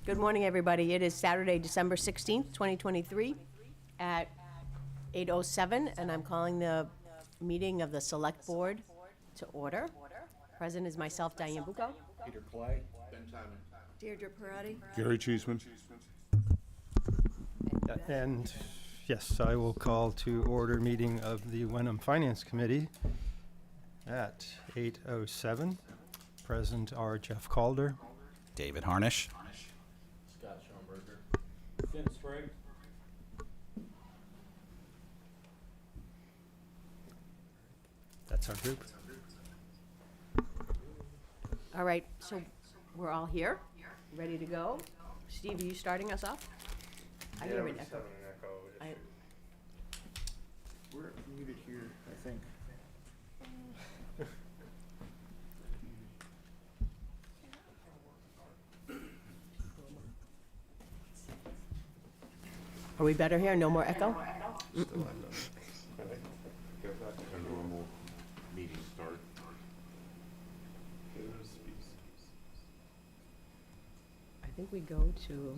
Good morning, everybody. It is Saturday, December 16th, 2023, at 8:07, and I'm calling the meeting of the Select Board to order. Present is myself, Diane Bucco. Peter Clay. Deirdre Parati. Gary Cheeseman. And yes, I will call to order meeting of the Wenham Finance Committee at 8:07. Present are Jeff Calder, David Harnish. Scott Schoenberger. Finn Sprague. that's our group. All right, so we're all here, ready to go. Steve, are you starting us off? I hear an echo. I- We're muted here, I think. Are we better here? No more echo? Go back to our normal meeting start. I think we go to,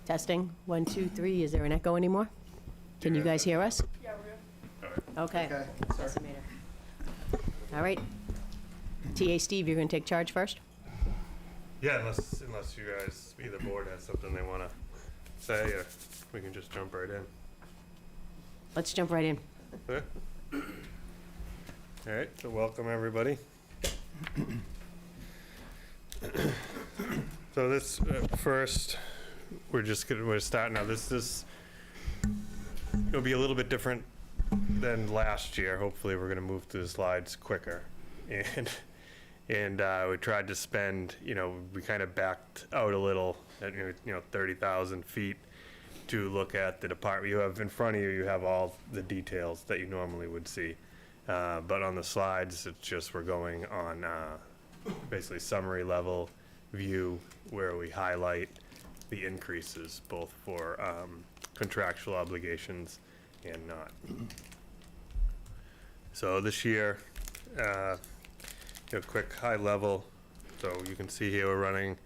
testing, 1, 2, 3. Is there an echo anymore? Can you guys hear us? Yeah, we're good. Okay. Decimator. All right. TA Steve, you're gonna take charge first? Yeah, unless you guys, either board has something they want to say, or we can just jump right in. Let's jump right in. Okay. All right, so welcome everybody. So this first, we're starting now. This it'll be a little bit different than last year. Hopefully, we're going to move through the slides quicker, and we tried to spend. We kind of backed out a little at 30,000 feet to look at the department. You have in front of you. You have all the details that you normally would see, but on the slides, it's just we're going on basically summary level view where we highlight the increases both for contractual obligations and not. So this year, quick high level. So you can see here we're running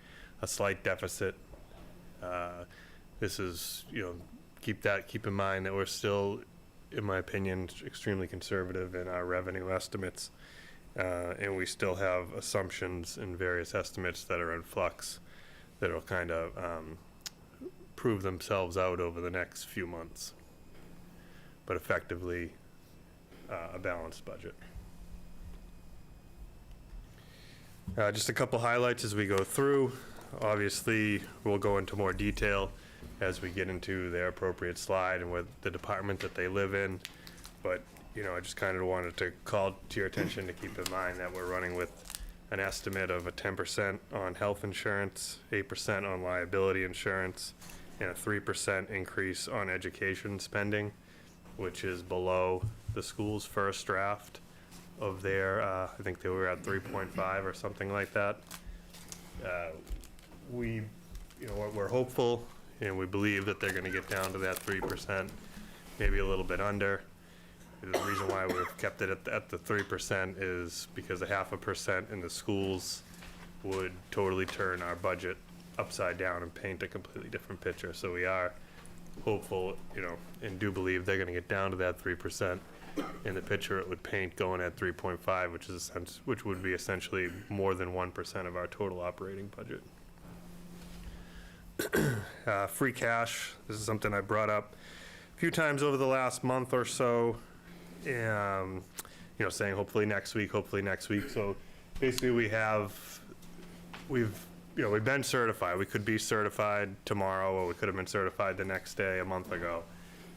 a slight deficit. This is, keep in mind that we're still, in my opinion, extremely conservative in our revenue estimates. And we still have assumptions in various estimates that are in flux that will kind of prove themselves out over the next few months. But effectively, a balanced budget. Just a couple highlights as we go through. Obviously, we'll go into more detail as we get into their appropriate slide and with the department that they live in. But I just kind of wanted to call to your attention to keep in mind that we're running with an estimate of a 10% on health insurance, 8% on liability insurance, and a 3% increase on education spending, which is below the school's first draft of their, I think they were at 3.5 or something like that. We're hopeful and we believe that they're going to get down to that 3%, maybe a little bit under. The reason why we've kept it at the 3% is because a 0.5% in the schools would totally turn our budget upside down and paint a completely different picture. So we are hopeful, and do believe they're going to get down to that 3%. In the picture, it would paint going at 3.5, which would be essentially more than 1% of our total operating budget. Free cash. This is something I brought up a few times over the last month or so. Saying hopefully next week. So basically we've been certified. We could be certified tomorrow, or we could have been certified the next day a month ago.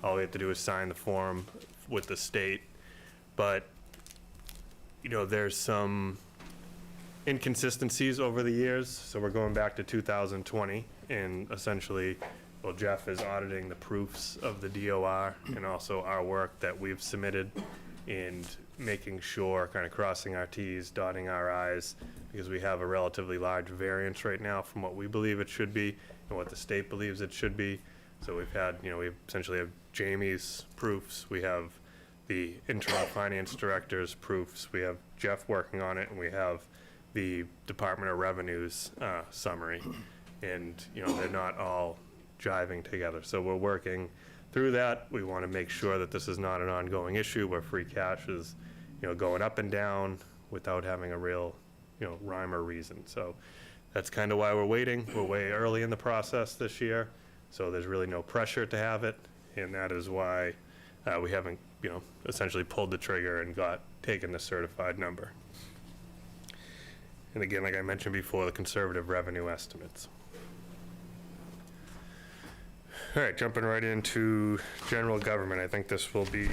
All we have to do is sign the form with the state. But, there's some inconsistencies over the years. So we're going back to 2020 and essentially, Jeff is auditing the proofs of the DOR and also our work that we've submitted and making sure, kind of crossing our T's, dotting our I's, because we have a relatively large variance right now from what we believe it should be and what the state believes it should be. So we've had, we essentially have Jamie's proofs, we have the interim finance director's proofs, we have Jeff working on it, and we have the Department of Revenue's summary. And, they're not all jiving together. So we're working through that. We want to make sure that this is not an ongoing issue where free cash is, going up and down without having a real, rhyme or reason. So that's kind of why we're waiting. We're way early in the process this year, so there's really no pressure to have it, and that is why we haven't, essentially pulled the trigger and taken the certified number. And again, like I mentioned before, the conservative revenue estimates. All right, jumping right into general government. I think this will be,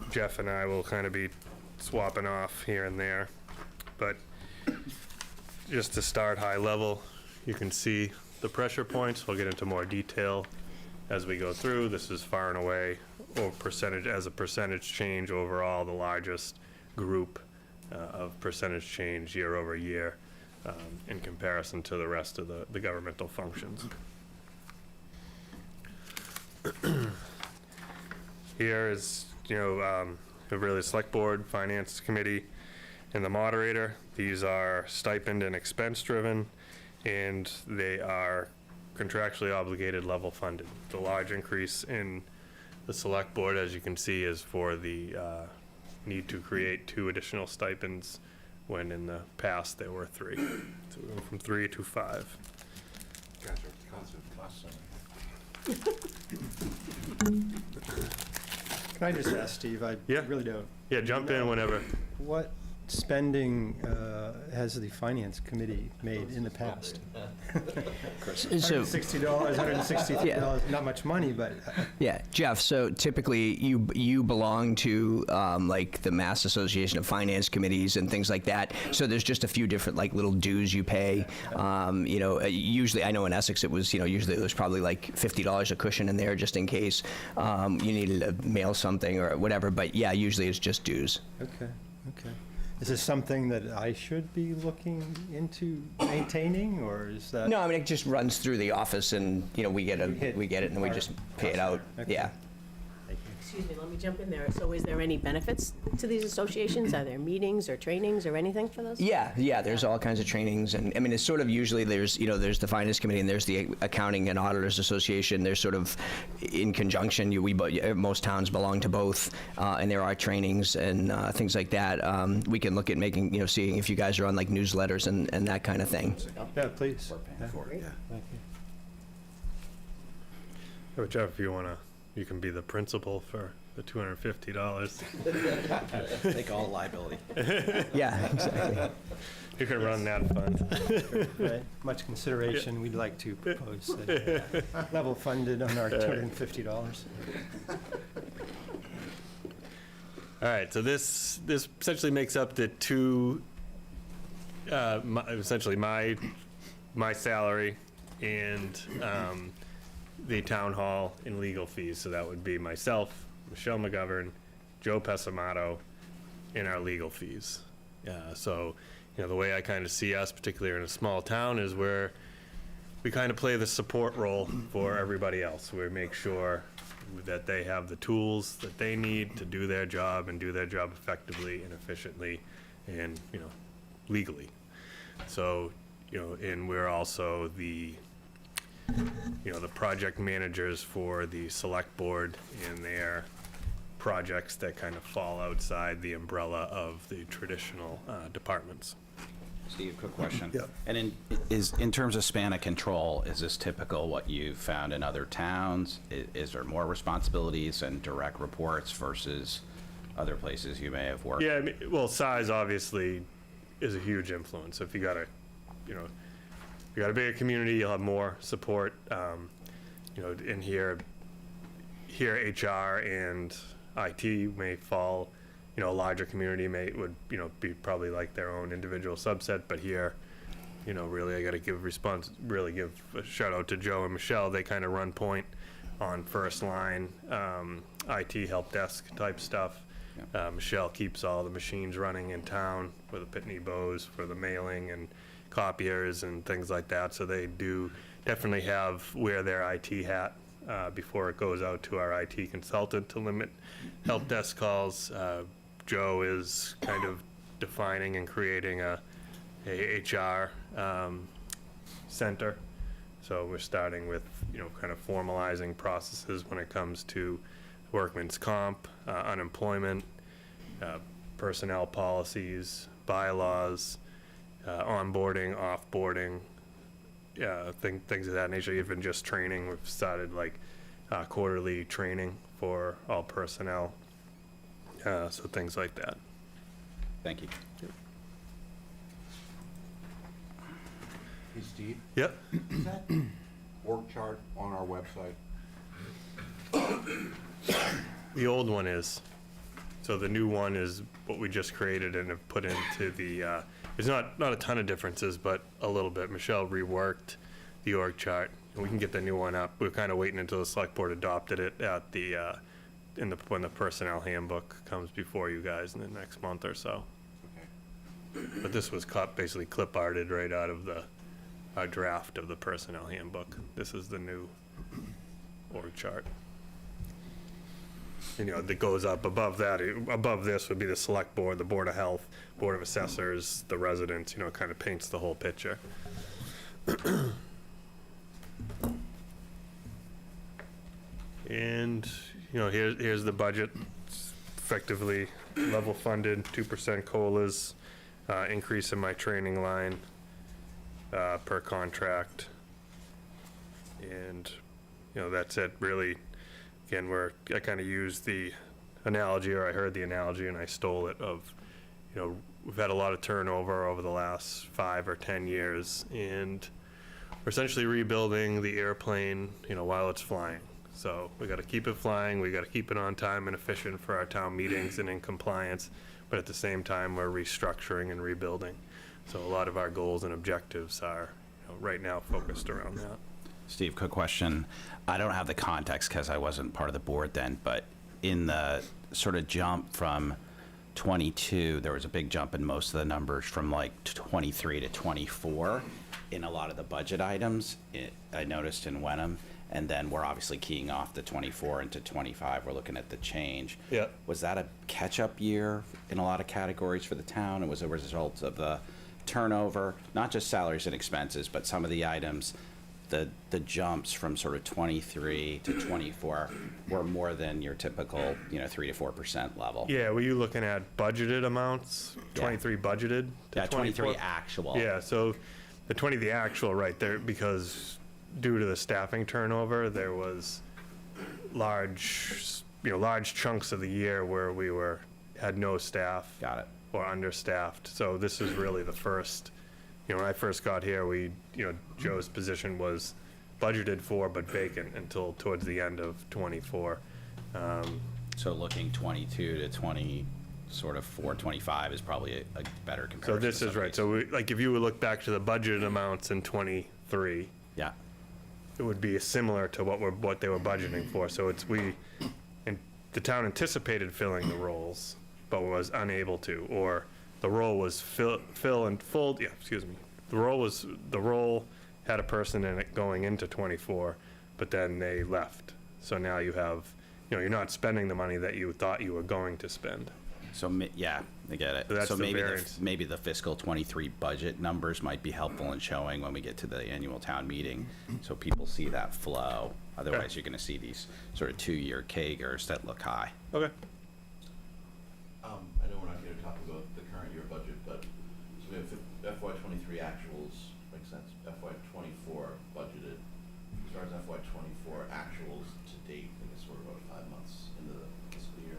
Jeff and I will kind of be swapping off here and there. But just to start high level, you can see the pressure points. We'll get into more detail as we go through. This is far and away, or as a percentage change overall, the largest group of percentage change year over year in comparison to the rest of the governmental functions. Here is, really select board, finance committee, and the moderator. These are stipend and expense driven, and they are contractually obligated level funded. The large increase in the select board, as you can see, is for the need to create 2 additional stipends when in the past there were 3. So we went from 3 to 5. Gosh, our constant cost Can I just ask Steve, I Yeah. really don't, Yeah, jump in whenever. what spending has the finance committee made in the past? So, $160, $163, not much money, but yeah, Jeff, so typically you belong to like the Mass Association of Finance Committees and things like that. So there's just a few different like little dues you pay. Usually, I know in Essex it was, usually it was probably like $50 a cushion in there just in case you needed to mail something or whatever. But yeah, usually it's just dues. okay. Is this something that I should be looking into maintaining, or is that? No, I mean, it just runs through the office and, we get it and we our just pay it out. Okay. Yeah. Thank you. Excuse me, let me jump in there. So is there any benefits to these associations? Are there meetings or trainings or anything for those? Yeah, there's all kinds of trainings, and I mean, it's sort of usually there's the finance committee and there's the accounting and auditors association. They're sort of in conjunction. Most towns belong to both, and there are trainings and things like that. We can look at making, seeing if you guys are on like newsletters and that kind of thing. Yeah, please. We're paying for it, yeah. Thank you. But Jeff, if you you can be the principal for the $250. Take all liability. Yeah, exactly. You can run that fund. Right. Much consideration, we'd like to propose that level funded on our $250. All right, so this essentially makes up the 2, essentially my salary and the town hall and legal fees. So that would be myself, Michelle McGovern, Joe Pesamato, and our legal fees. So, the way I kind of see us, particularly in a small town, is where we kind of play the support role for everybody else. We make sure that they have the tools that they need to do their job and do their job effectively and efficiently and, legally. So, and we're also the project managers for the select board and their projects that kind of fall outside the umbrella of the traditional departments. Steve, quick question. Yeah. And in terms of span of control, is this typical what you've found in other towns? Is there more responsibilities and direct reports versus other places you may have worked? Yeah, well, size obviously is a huge influence. If you got a bigger community, you'll have more support. In here HR and IT may fall. A larger community would be probably like their own individual subset. But here, really, I got to give a shout out to Joe and Michelle. They kind of run point on first line IT help desk type stuff. Yeah. Michelle keeps all the machines running in town for the Pitney Bowes, for the mailing and copiers and things like that. So they do definitely wear their IT hat before it goes out to our IT consultant to limit help desk calls. Joe is kind of defining and creating a HR center. So we're starting with, kind of formalizing processes when it comes to workman's comp, unemployment, personnel policies, bylaws, onboarding, offboarding, things of that nature. Even just training, we've started quarterly training for all personnel. So things like that. Thank you. Hey, Steve, Yep. is that org chart on our website? The old one is. So the new one is what we just created and have put into the, there's not a ton of differences, but a little bit. Michelle reworked the org chart, and we can get the new one up. We're kind of waiting until the select board adopted it at the, when the personnel handbook comes before you guys in the next month or so. Okay. But this was basically clip arted right out of our draft of the personnel handbook. This is the new org chart. And, that goes up above that. Above this would be the select board, the board of health, board of assessors, the residents. Kind of paints the whole picture. And here's the budget. It's effectively level funded, 2% COLAs, increase in my training line per contract, and that's it really. Again, I kind of used the analogy, or I heard the analogy and I stole it, of we've had a lot of turnover over the last 5 or 10 years, and we're essentially rebuilding the airplane while it's flying. So we got to keep it flying, we got to keep it on time and efficient for our town meetings and in compliance, but at the same time we're restructuring and rebuilding. So a lot of our goals and objectives are right now focused around that. Steve, quick question. I don't have the context because I wasn't part of the board then, but in the sort of jump from 22, there was a big jump in most of the numbers from 23 to 24 in a lot of the budget items. I noticed in Wenham, and then we're obviously keying off the 24 into 25. We're looking at the change. Yeah. Was that a catch-up year in a lot of categories for the town? It was a result of the turnover, not just salaries and expenses, but some of the items. The jumps from sort of 23 to 24 were more than your typical, 3 to 4% level. Yeah, were you looking at budgeted amounts? Yeah. 23 budgeted to Yeah, 23 24? actual. Yeah, so the actual right there, because due to the staffing turnover, there was large chunks of the year where we had no staff. Got it. Or understaffed. So this is really the first, when I first got here, Joe's position was budgeted for but vacant until towards the end of 24. So looking 22 to 20, sort of 25 is probably a better comparison. So this in is some right. cases. So if you would look back to the budgeted amounts in 23, Yeah. it would be similar to what they were budgeting for. So and the town anticipated filling the roles, but was unable to, or the role was fill and fold. Yeah, excuse me. The role had a person in it going into 24, but then they left. So now you have, you're not spending the money that you thought you were going to spend. So, yeah, I get it. So that's the maybe variance. maybe the fiscal 23 budget numbers might be helpful in showing when we get to the annual town meeting, so people see that flow. Otherwise, you're going to see these sort of 2-year CAGRs that look high. Okay. I know we're not here to talk about the current year budget, but so we have FY '23 actuals, makes sense. FY '24 budgeted. As far as FY '24 actuals to date, I guess we're about 5 months into the fiscal year.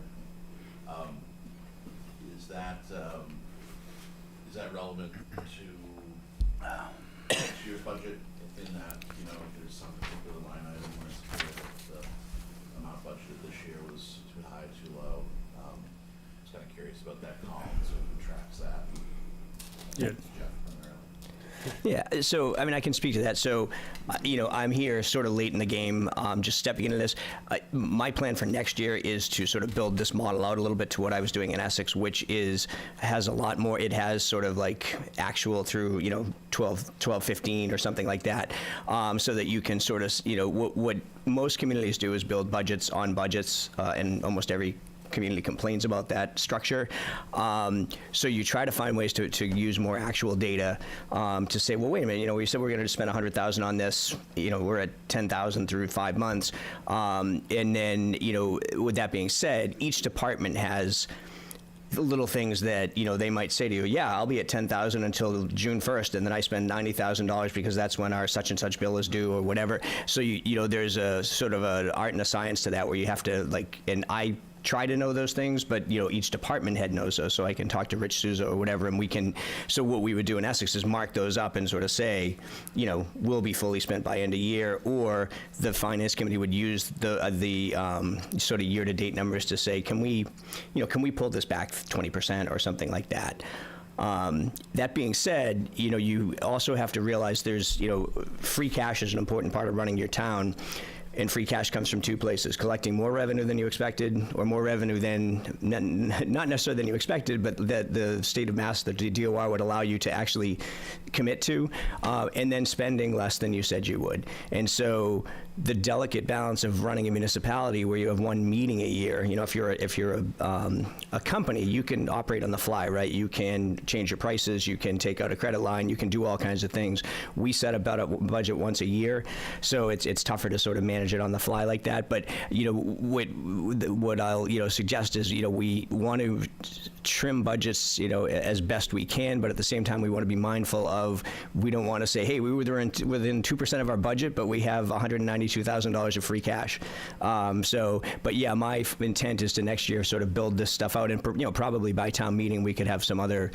Is that relevant to next year's budget? In that, if there's some particular line item where it's clear that the amount budgeted this year was too high, too low. Just kind of curious about that column, so who tracks that? Yeah. Jeff, primarily. Yeah, so, I mean, I can speak to that. So, I'm here sort of late in the game, just stepping into this. My plan for next year is to sort of build this model out a little bit to what I was doing in Essex, which has a lot more. It has sort of like actual through 12, 15 or something like that, so that you can sort of what most communities do is build budgets on budgets, and almost every community complains about that structure. So you try to find ways to use more actual data, to say, well, wait a minute, we said we're going to spend $100,000 on this, we're at $10,000 through 5 months. And then, with that being said, each department has the little things that, they might say to you, yeah, I'll be at $10,000 until June 1st, and then I spend $90,000 because that's when our such and such bill is due or whatever. So, there's a sort of an art and a science to that where you have to, and I try to know those things, but each department head knows those, so I can talk to Rich Souza or whatever, and we can. So what we would do in Essex is mark those up and sort of say, will be fully spent by end of year, or the finance committee would use the sort of year-to-date numbers to say, can we pull this back 20% or something like that. That being said, you also have to realize there's, free cash is an important part of running your town. And free cash comes from two places: collecting more revenue than you expected, or more revenue than, not necessarily than you expected, but that the state of Mass, the DOR would allow you to actually commit to, and then spending less than you said you would. And so the delicate balance of running a municipality where you have one meeting a year, if you're a company, you can operate on the fly, right? You can change your prices, you can take out a credit line, you can do all kinds of things. We set about a budget once a year, so it's tougher to sort of manage it on the fly like that. But what I'll suggest is we want to trim budgets as best we can, but at the same time we want to be mindful of, we don't want to say, hey, we were within 2% of our budget, but we have $192,000 of free cash. But yeah, my intent is to next year sort of build this stuff out, and probably by town meeting we could have some other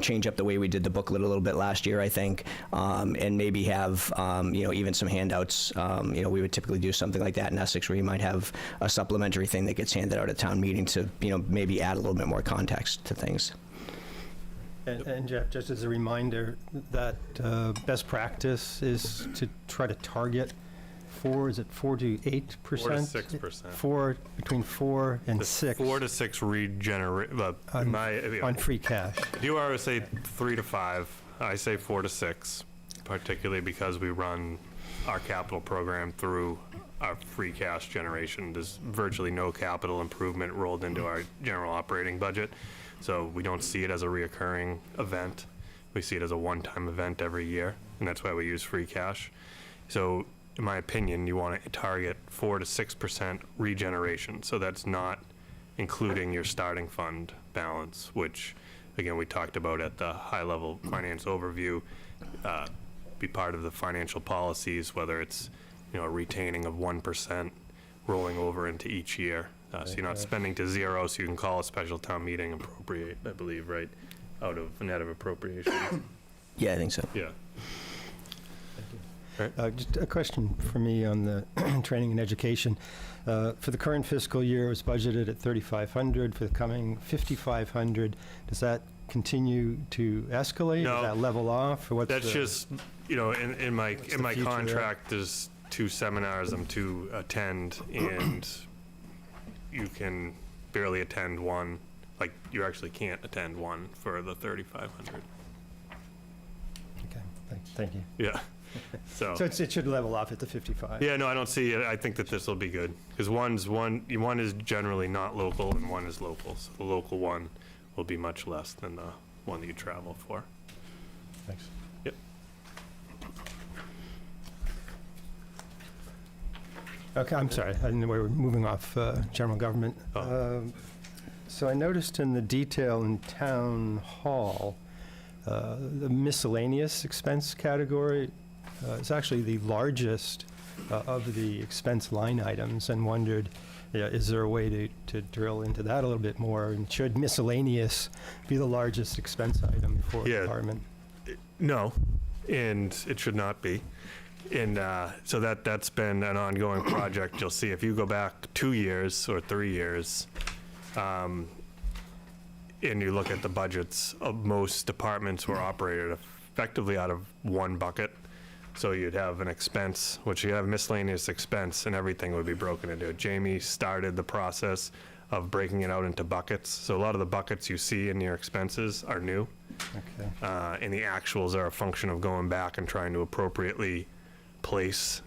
change up the way we did the booklet a little bit last year, I think, and maybe have even some handouts. We would typically do something like that in Essex, where you might have a supplementary thing that gets handed out at town meeting to maybe add a little bit more context to things. And Jeff, just as a reminder, that best practice is to try to target 4 to 8%? 4 to 6%. Between 4 and 6. 4 to 6 regenerate. On free cash. You always say 3 to 5. I say 4 to 6, particularly because we run our capital program through our free cash generation. There's virtually no capital improvement rolled into our general operating budget, so we don't see it as a reoccurring event. We see it as a one-time event every year, and that's why we use free cash. So in my opinion, you want to target 4 to 6% regeneration. So that's not including your starting fund balance, which again, we talked about at the high-level finance overview, be part of the financial policies, whether it's a retaining of 1% rolling over into each year. So you're not spending to zero, so you can call a special town meeting appropriate, I believe, right, out of net of appropriation. Yeah, I think so. Yeah. Just a question for me on the training and education. For the current fiscal year, it was budgeted at $3,500. For the coming $5,500, does that continue to escalate? No. Does that level off? Or what's That's just, in my future contract, there's 2 seminars I'm to attend, and you can barely attend one. Like, you actually can't attend one for the $3,500. Okay, thank you. Yeah. So it should level off at the 55. yeah, no, I don't see it. I think that this will be good, because one is generally not local and one is local. So the local one will be much less than the one that you travel for. Thanks. Yep. Okay, I'm sorry. I didn't know we were moving off general government. Oh. So I noticed in the detail in town hall, the miscellaneous expense category is actually the largest of the expense line items, and wondered, is there a way to drill into that a little bit more? And should miscellaneous be the largest expense item for the department? No, and it should not be. And so that's been an ongoing project. You'll see if you go back 2 years or 3 years, and you look at the budgets of most departments were operated effectively out of one bucket. So you'd have an expense, which you have miscellaneous expense, and everything would be broken into it. Jamie started the process of breaking it out into buckets. So a lot of the buckets you see in your expenses are new. Okay. And the actuals are a function of going back and trying to appropriately place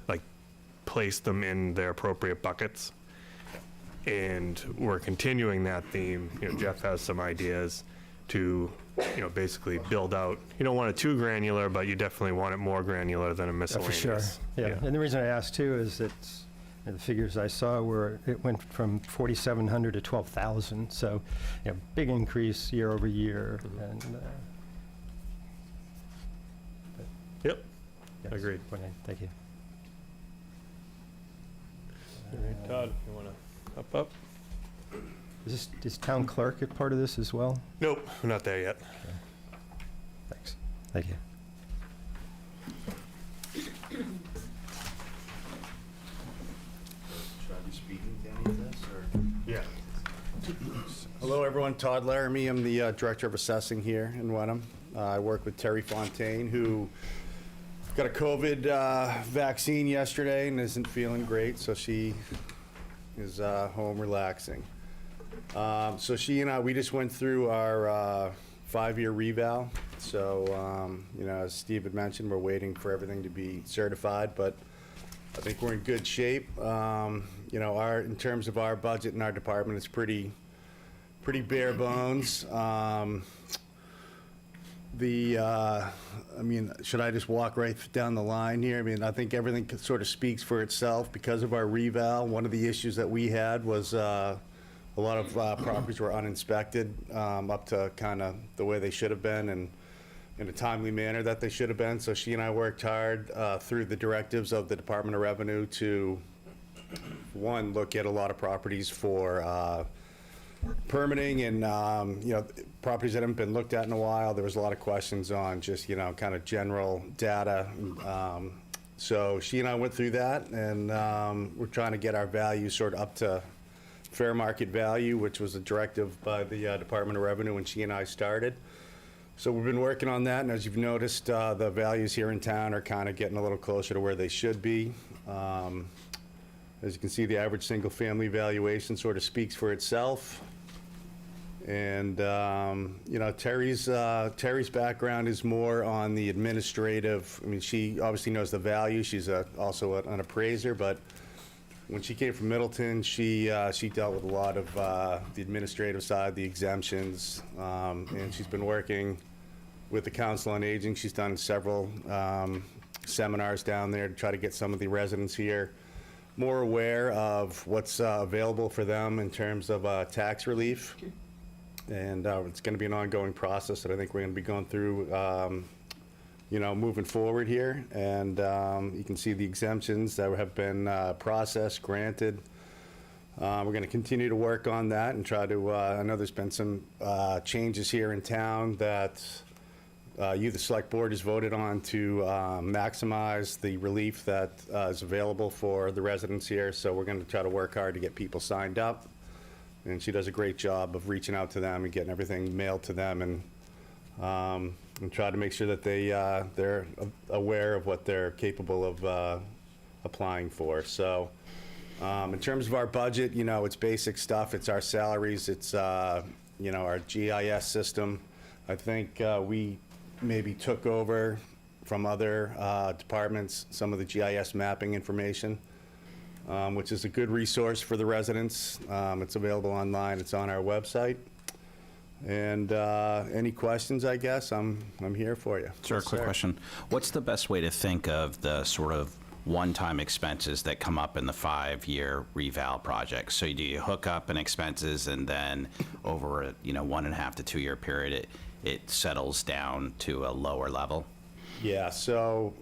them in their appropriate buckets. And we're continuing that theme. You know, Jeff has some ideas to, you know, basically build out. You don't want it too granular, but you definitely want it more granular than a For miscellaneous. sure, yeah. And the reason I asked too is that the figures I saw were, it went from 4,700 to 12,000, so, you know, big increase year over year, and. Yep, yes, agreed. Thank you. All right, Todd, you want to up? Is town clerk a part of this as well? Nope, we're not there yet. Thanks. Thank you. Should I be speaking to any of this, or? Yeah. Hello, everyone. Todd Laramie. I'm the Director of Assessing here in Wenham. I work with Terry Fontaine, who got a COVID vaccine yesterday and isn't feeling great, so she is home relaxing. So she and I, we just went through our 5-year reval. So, you know, as Steve had mentioned, we're waiting for everything to be certified, but I think we're in good shape. You know, in terms of our budget in our department, it's pretty bare bones. I mean, should I just walk right down the line here? I mean, I think everything sort of speaks for itself because of our reval. One of the issues that we had was a lot of properties were uninspected up to kind of the way they should have been and in a timely manner that they should have been. So she and I worked hard through the directives of the Department of Revenue to, one, look at a lot of properties for permitting and, you know, properties that haven't been looked at in a while. There was a lot of questions on just, you know, kind of general data. So she and I went through that, and we're trying to get our values sort of up to fair market value, which was a directive by the Department of Revenue when she and I started. So we've been working on that, and as you've noticed, the values here in town are kind of getting a little closer to where they should be. As you can see, the average single-family valuation sort of speaks for itself. And, you know, Terry's background is more on the administrative. I mean, she obviously knows the value. She's also an appraiser, but when she came from Middleton, she dealt with a lot of the administrative side, the exemptions, and she's been working with the Council on Aging. She's done several seminars down there to try to get some of the residents here more aware of what's available for them in terms of tax relief. And it's going to be an ongoing process that I think we're going to be going through, you know, moving forward here. And you can see the exemptions that have been processed, granted. We're going to continue to work on that and try to, I know there's been some changes here in town that you, the Select Board, has voted on to maximize the relief that is available for the residents here. So we're going to try to work hard to get people signed up. And she does a great job of reaching out to them and getting everything mailed to them, and try to make sure that they're aware of what they're capable of applying for. So in terms of our budget, you know, it's basic stuff. It's our salaries. It's, you know, our GIS system. I think we maybe took over from other departments some of the GIS mapping information, which is a good resource for the residents. It's available online. It's on our website. And any questions, I guess, I'm here for you. Sir, Yes, quick question. What's the best way to think of the sort of one-time expenses that come up in the 5-year reval project? So do you hook up an expenses and then over a, you know, 1.5 to 2 year period, it settles down to a lower level? Yeah, so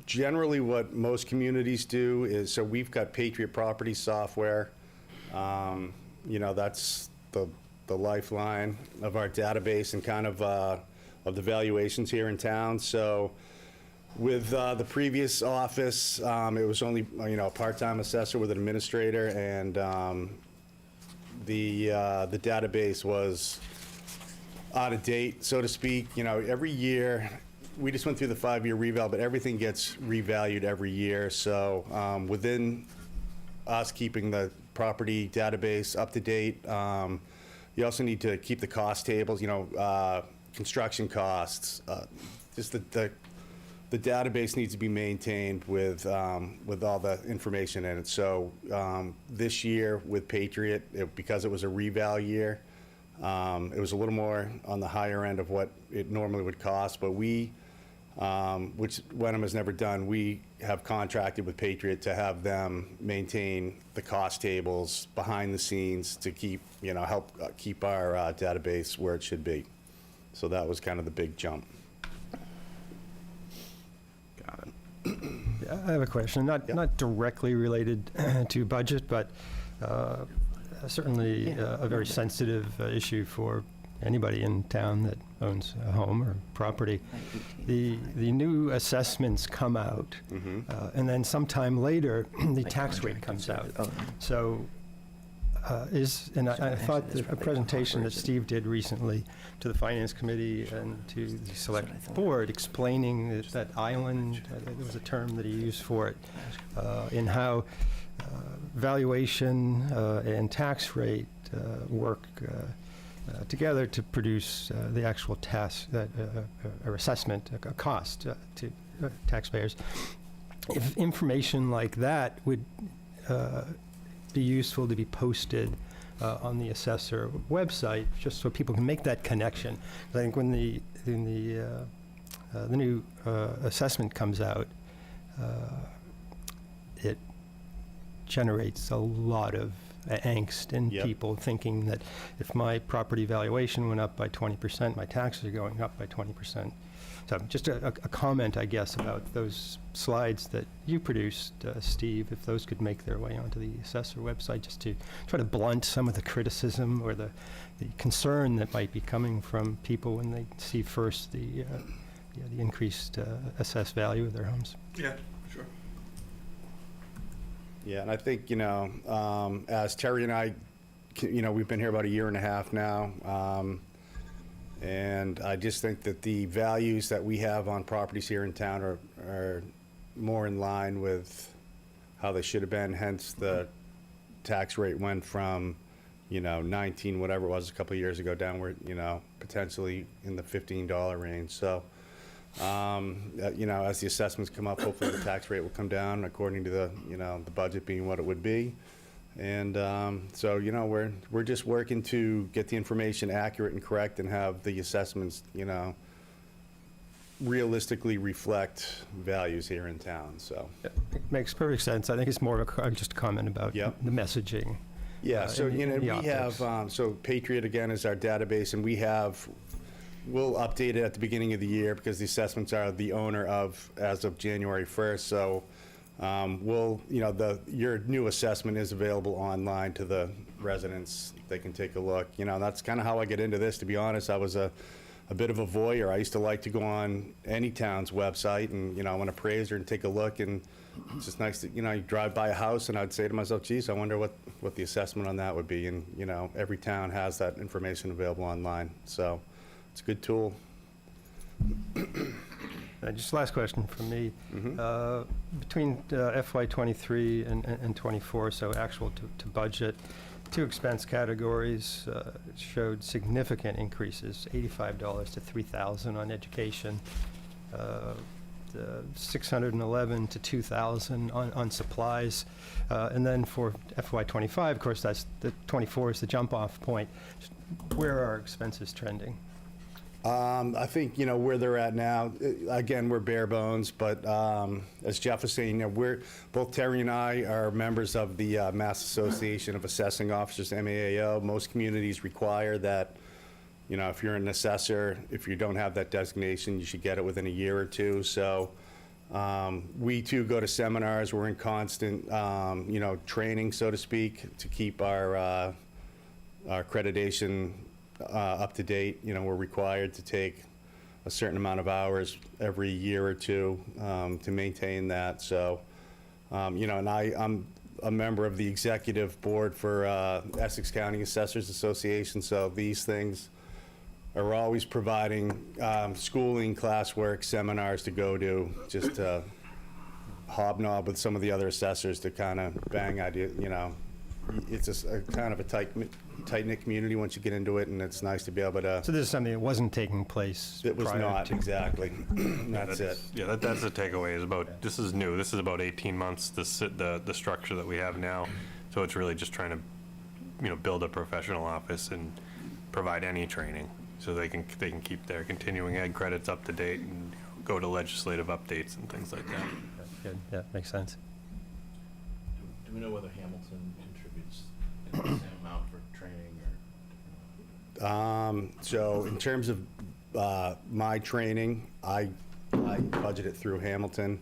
generally what most communities do is, so we've got Patriot Property software. You know, that's the lifeline of our database and kind of the valuations here in town. So with the previous office, it was only, you know, a part-time assessor with an administrator, and the database was out of date, so to speak. You know, every year we just went through the 5-year reval, but everything gets revalued every year. So within us keeping the property database up to date, you also need to keep the cost tables, construction costs. Just the database needs to be maintained with all the information in it. So this year with Patriot, because it was a reval year, it was a little more on the higher end of what it normally would cost, but we, which Wenham has never done, we have contracted with Patriot to have them maintain the cost tables behind the scenes to keep, help keep our database where it should be. So that was kind of the big jump. Got it. Yeah, I have a question, not directly related to budget, but certainly a very sensitive issue for anybody in town that owns a home or property. The new assessments come out, and then sometime later, the tax rate comes out. So I thought a presentation that Steve did recently to the Finance Committee and to the Select Board explaining that island, there was a term that he used for it, in how valuation and tax rate work together to produce the actual tax or assessment, a cost to taxpayers. If information like that would be useful to be posted on the assessor website, just so people can make that connection. I think when the new assessment comes out, it generates a lot of angst in people thinking that if my property valuation went up by 20%, my taxes are going up by 20%. So just a comment, I guess, about those slides that you produced, Steve, if those could make their way onto the assessor website, just to try to blunt some of the criticism or the concern that might be coming from people when they see first the increased assessed value of their homes. Yeah, sure. Yeah, and I think, as Terry and I, we've been here about 1.5 years now, and I just think that the values that we have on properties here in town are more in line with how they should have been, hence the tax rate went from, 19, whatever it was a couple of years ago, downward, potentially in the $15 range. So, as the assessments come up, hopefully the tax rate will come down according to the, the budget being what it would be. And so, we're just working to get the information accurate and correct and have the assessments, realistically reflect values here in town, so. It makes perfect sense. I think it's more of just a comment about the messaging. Yeah, so, and we the have, optics. so Patriot, again, is our database, and we'll update it at the beginning of the year because the assessments are the owner as of January 1st, so your new assessment is available online to the residents. They can take a look. That's kind of how I get into this, to be honest. I was a bit of a voyeur. I used to like to go on any town's website and, I want to praise her and take a look, and it's just nice that, you drive by a house and I'd say to myself, geez, I wonder what the assessment on that would be. And, every town has that information available online. So it's a good tool. Just last question from me. Between FY23 and 24, so actual to budget, two expense categories showed significant increases, $85 to $3,000 on education, $611 to $2,000 on supplies, and then for FY25, of course, that's the 24 is the jump-off point. Where are our expenses trending? I think, where they're at now, again, we're bare bones, but as Jeff was saying, both Terry and I are members of the Mass Association of Assessing Officers, MAAO. Most communities require that, if you're an assessor, if you don't have that designation, you should get it within a year or two. So we too go to seminars. We're in constant, training, so to speak, to keep our accreditation up to date. We're required to take a certain amount of hours every year or two to maintain that. So, and I'm a member of the executive board for Essex County Assessors Association. So these things are always providing schooling, classwork, seminars to go to, just to hobnob with some of the other assessors to kind of bang idea, you know. It's a kind of a tight-knit community once you get into it, and it's nice to be able to. So this is something that wasn't taking place It was prior not, to- exactly. That's it. Yeah, that's the takeaway, is about, this is new, this is about 18 months, the structure that we have now. So it's really just trying to, you know, build a professional office and provide any training, so they can keep their continuing ed credits up to date and, you know, go to legislative updates and things like that. Good, yeah, makes sense. Do we know whether Hamilton contributes the same amount for training or? So in terms of my training, I budget it through Hamilton.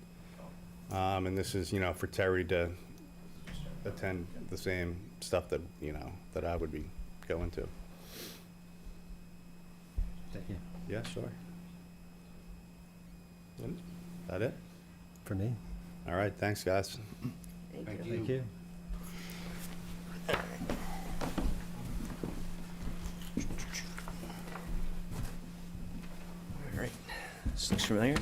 And this is, you know, for Terry to attend the same stuff that, you know, that I would be going to. Thank you. Yeah, sure. That it? For me. All right, thanks, guys. Thank you. Thank you. All right. This looks familiar.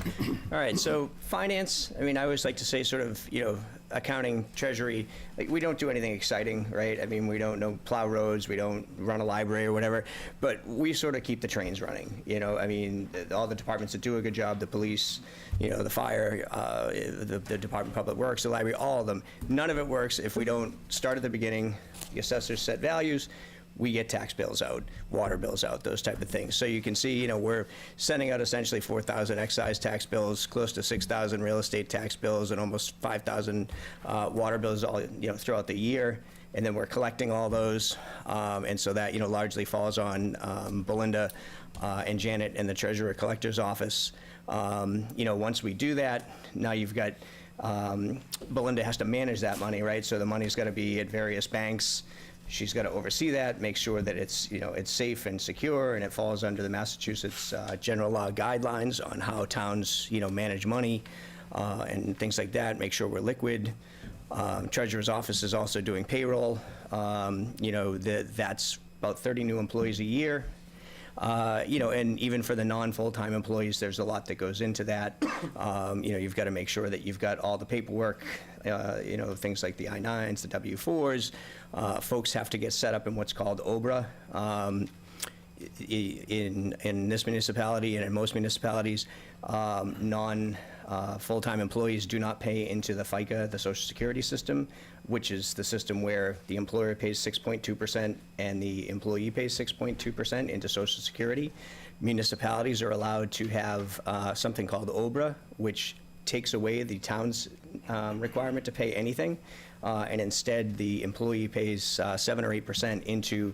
All right, so finance, I mean, I always like to say sort of, you know, accounting, treasury, like, we don't do anything exciting, right? I mean, we don't know plow roads, we don't run a library or whatever, but we sort of keep the trains running, you know? I mean, all the departments that do a good job, the police, you know, the fire, the Department of Public Works, the library, all of them. None of it works if we don't start at the beginning, the assessors set values, we get tax bills out, water bills out, those type of things. So you can see, you know, we're sending out essentially 4,000 excise tax bills, close to 6,000 real estate tax bills, and almost 5,000 water bills all, you know, throughout the year. And then we're collecting all those. And so that, you know, largely falls on Belinda and Janet and the Treasurer Collector's Office. You know, once we do that, now you've got, Belinda has to manage that money, right? So the money's got to be at various banks. She's got to oversee that, make sure that it's, you know, it's safe and secure, and it falls under the Massachusetts general law guidelines on how towns, you know, manage money and things like that, make sure we're liquid. Treasurer's office is also doing payroll. You know, that's about 30 new employees a year. You know, and even for the non-full-time employees, there's a lot that goes into that. You know, you've got to make sure that you've got all the paperwork, you know, things like the I-9s, the W-4s. Folks have to get set up in what's called OBRA. In this municipality and in most municipalities, full-time employees do not pay into the FICA, the Social Security system, which is the system where the employer pays 6.2% and the employee pays 6.2% into Social Security. Municipalities are allowed to have something called OBRA, which takes away the town's requirement to pay anything, and instead the employee pays 7 or 8% into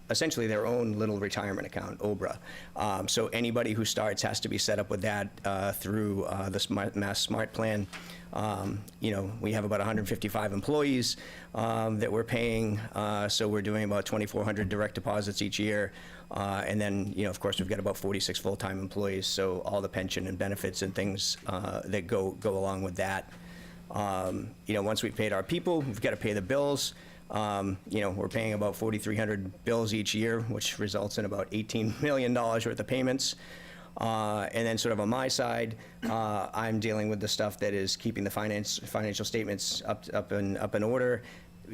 essentially their own little retirement account, OBRA. So anybody who starts has to be set up with that through the Mass Smart Plan. You know, we have about 155 employees that we're paying, so we're doing about 2,400 direct deposits each year. And then, you know, of course, we've got about 46 full-time employees, so all the pension and benefits and things that go along with that. You know, once we've paid our people, we've got to pay the bills. You know, we're paying about 4,300 bills each year, which results in about $18 million worth of payments. And then sort of on my side, I'm dealing with the stuff that is keeping the financial statements up in order,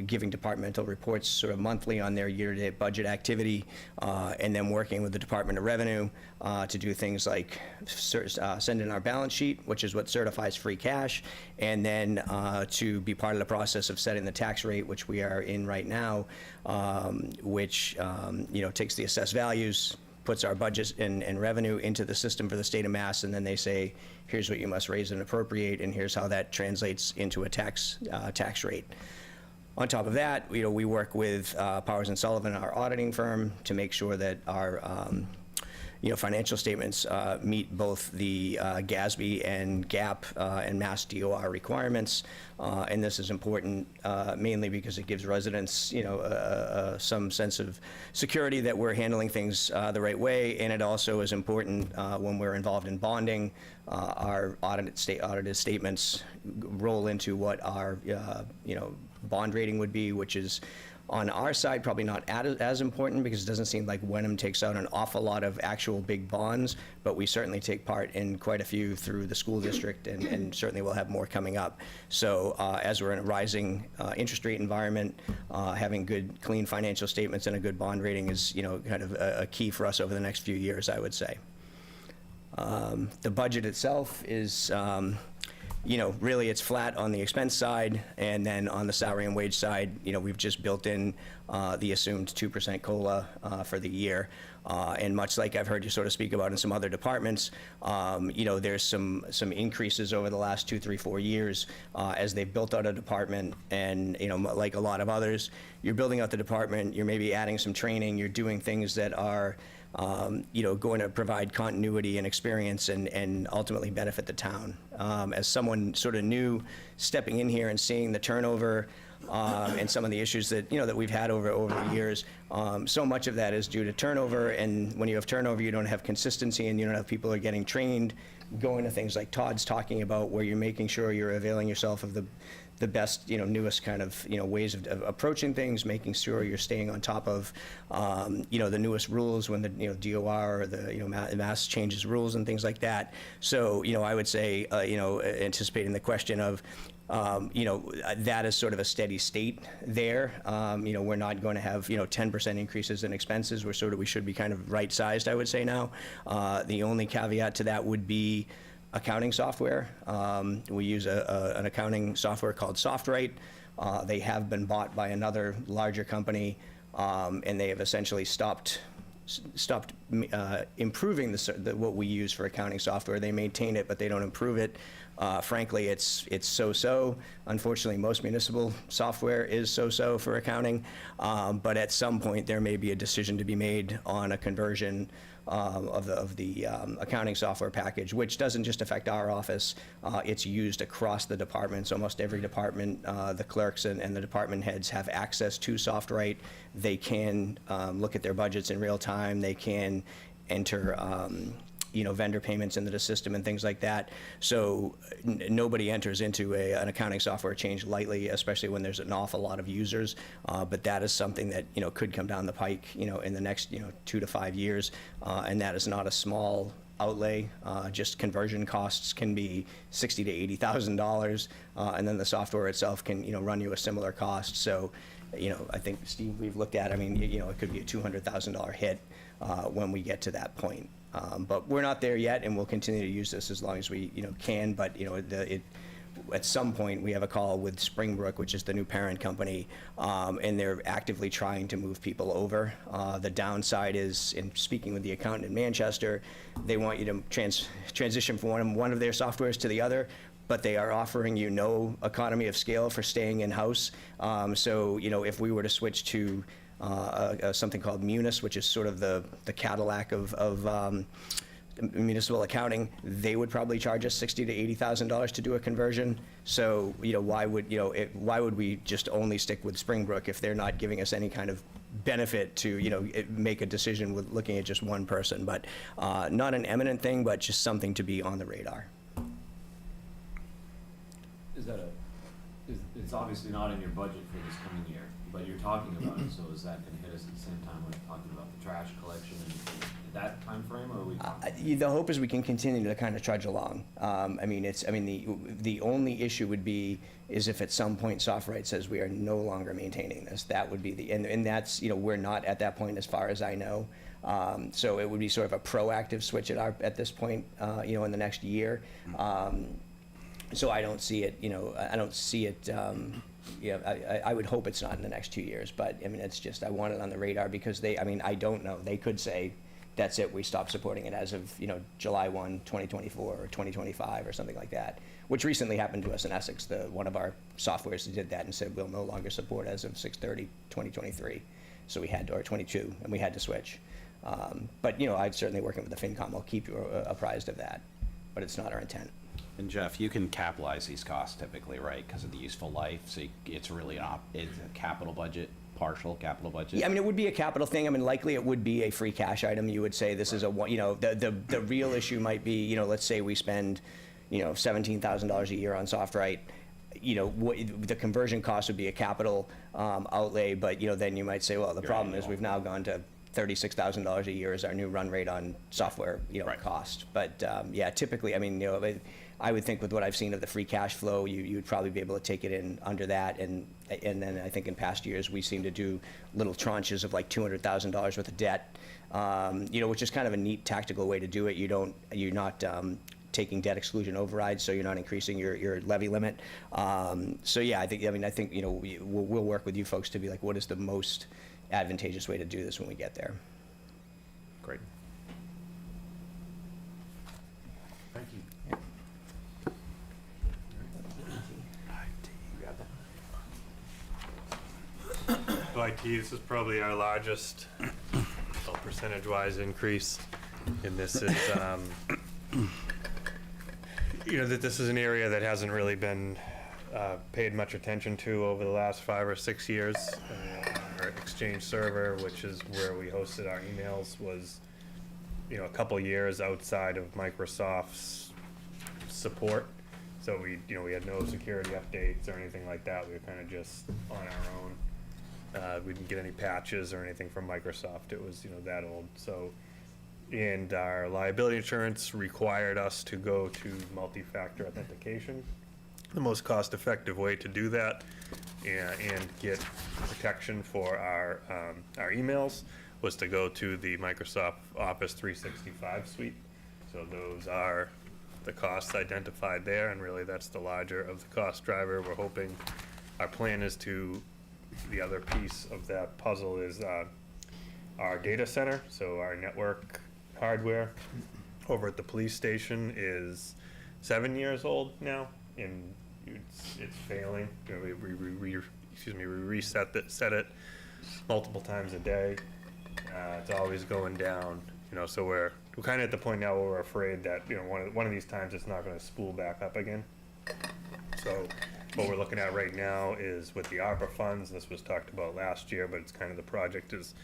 giving departmental reports sort of monthly on their year-to-date budget activity, and then working with the Department of Revenue to do things like send in our balance sheet, which is what certifies free cash, and then to be part of the process of setting the tax rate, which we are in right now, which you know, takes the assessed values, puts our budget and revenue into the system for the state of Mass, and then they say, here's what you must raise and appropriate, and here's how that translates into a tax rate. On top of that, you know, we work with Powers & Sullivan, our auditing firm, to make sure that our you know, financial statements meet both the GASB and GAAP and Mass DOR requirements. And this is important mainly because it gives residents, you know, some sense of security that we're handling things the right way. And it also is important when we're involved in bonding. Our audited statements roll into what our, you know, bond rating would be, which is on our side probably not as important because it doesn't seem like Wenham takes out an awful lot of actual big bonds, but we certainly take part in quite a few through the school district, and certainly we'll have more coming up. So as we're in a rising interest rate environment, having good, clean financial statements and a good bond rating is, kind of a key for us over the next few years, I would say. The budget itself is, really it's flat on the expense side, and then on the salary and wage side, we've just built in the assumed 2% COLA for the year. And much like I've heard you sort of speak about in some other departments, there's some increases over the last 2, 3, 4 years as they've built out a department, and like a lot of others, you're building out the department, you're maybe adding some training, you're doing things that are going to provide continuity and experience and ultimately benefit the town. As someone sort of new stepping in here and seeing the turnover and some of the issues that, that we've had over the years, so much of that is due to turnover, and when you have turnover, you don't have consistency and you don't have people who are getting trained, going to things like Todd's talking about, where you're making sure you're availing yourself of the best, newest kind of, ways of approaching things, making sure you're staying on top of, the newest rules when the, DOR or the, mass changes rules and things like that. So, I would say, anticipating the question of, that is sort of a steady state there. We're not going to have, 10% increases in expenses. We should be kind of right-sized, I would say now. The only caveat to that would be accounting software. We use an accounting software called SoftWrite. They have been bought by another larger company, and they have essentially stopped improving what we use for accounting software. They maintain it, but they don't improve it. Frankly, it's so-so. Unfortunately, most municipal software is so-so for accounting, but at some point there may be a decision to be made on a conversion of the accounting software package, which doesn't just affect our office. It's used across the departments. Almost every department, the clerks and the department heads have access to SoftWrite. They can look at their budgets in real time. They can enter vendor payments into the system and things like that. So nobody enters into an accounting software change lightly, especially when there's an awful lot of users. But that is something that could come down the pike in the next 2 to 5 years, and that is not a small outlay. Just conversion costs can be $60,000 to $80,000, and then the software itself can run you a similar cost. So I think, Steve, we've looked at, it could be a $200,000 hit when we get to that point. But we're not there yet, and we'll continue to use this as long as we can. But at some point we have a call with Springbrook, which is the new parent company, and they're actively trying to move people over. The downside is, in speaking with the accountant in Manchester, they want you to transition from one of their softwares to the other, but they are offering you no economy of scale for staying in-house. So if we were to switch to something called Munis, which is sort of the Cadillac of municipal accounting, they would probably charge us $60,000 to $80,000 to do a conversion. So why would we just only stick with Springbrook if they're not giving us any kind of benefit to make a decision with looking at just one person? But not an eminent thing, but just something to be on the radar. It's obviously not in your budget for this coming year, but you're talking about it, so is that gonna hit us at the same time when you're talking about the trash collection and that time frame, or are we talking? The hope is we can continue to kind of trudge along. The only issue would be is if at some point SoftWrite says we are no longer maintaining this. That would be and that's, we're not at that point as far as I know. So it would be sort of a proactive switch at this point, in the next year. So I don't see it, I would hope it's not in the next 2 years, but it's just, I want it on the radar because I don't know. They could say, that's it, we stop supporting it as of, July 1, 2024 or 2025 or something like that, which recently happened to us in Essex. One of our softwares did that and said, we'll no longer support as of 6/30/2023. So we had to, or 22, and we had to switch. But, I'm certainly working with the FinCom. I'll keep you apprised of that, but it's not our intent. And Jeff, you can capitalize these costs typically, right, because of the useful life, so it's really it's a capital budget, partial capital budget? Yeah, it would be a capital thing. Likely it would be a free cash item. You would say this is the real issue might be, let's say we spend, $17,000 a year on SoftWrite. the conversion cost would be a capital outlay, but, then you might say, well, the problem is we've now gone to $36,000 a year is our new run rate on software, Right. cost. But, yeah, typically, I mean, I would think with what I've seen of the free cash flow, you'd probably be able to take it in under that. And then I think in past years, we seem to do little tranches of like $200,000 worth of debt, which is kind of a neat tactical way to do it. You're not taking debt exclusion overrides, so you're not increasing your levy limit. So yeah, I think we'll work with you folks to be like, what is the most advantageous way to do this when we get there? Great. Thank you. So IT, this is probably our largest, well, percentage-wise increase. And this is, that this is an area that hasn't really been paid much attention to over the last 5 or 6 years. Our Exchange server, which is where we hosted our emails, was, a couple years outside of Microsoft's support. So we had no security updates or anything like that. We were kind of just on our own. We didn't get any patches or anything from Microsoft. It was, that old. So, and our liability insurance required us to go to multi-factor authentication. The most cost-effective way to do that and get protection for our emails was to go to the Microsoft Office 365 suite. So those are the costs identified there, and really that's the larger of the cost driver. We're hoping, our plan is to, the other piece of that puzzle is our data center. So our network hardware over at the police station is 7 years old now, and it's failing. We reset set it multiple times a day. It's always going down. So we're kind of at the point now where we're afraid that one of these times it's not going to spool back up again. So what we're looking at right now is with the ARPA funds. This was talked about last year, but it's kind of the project is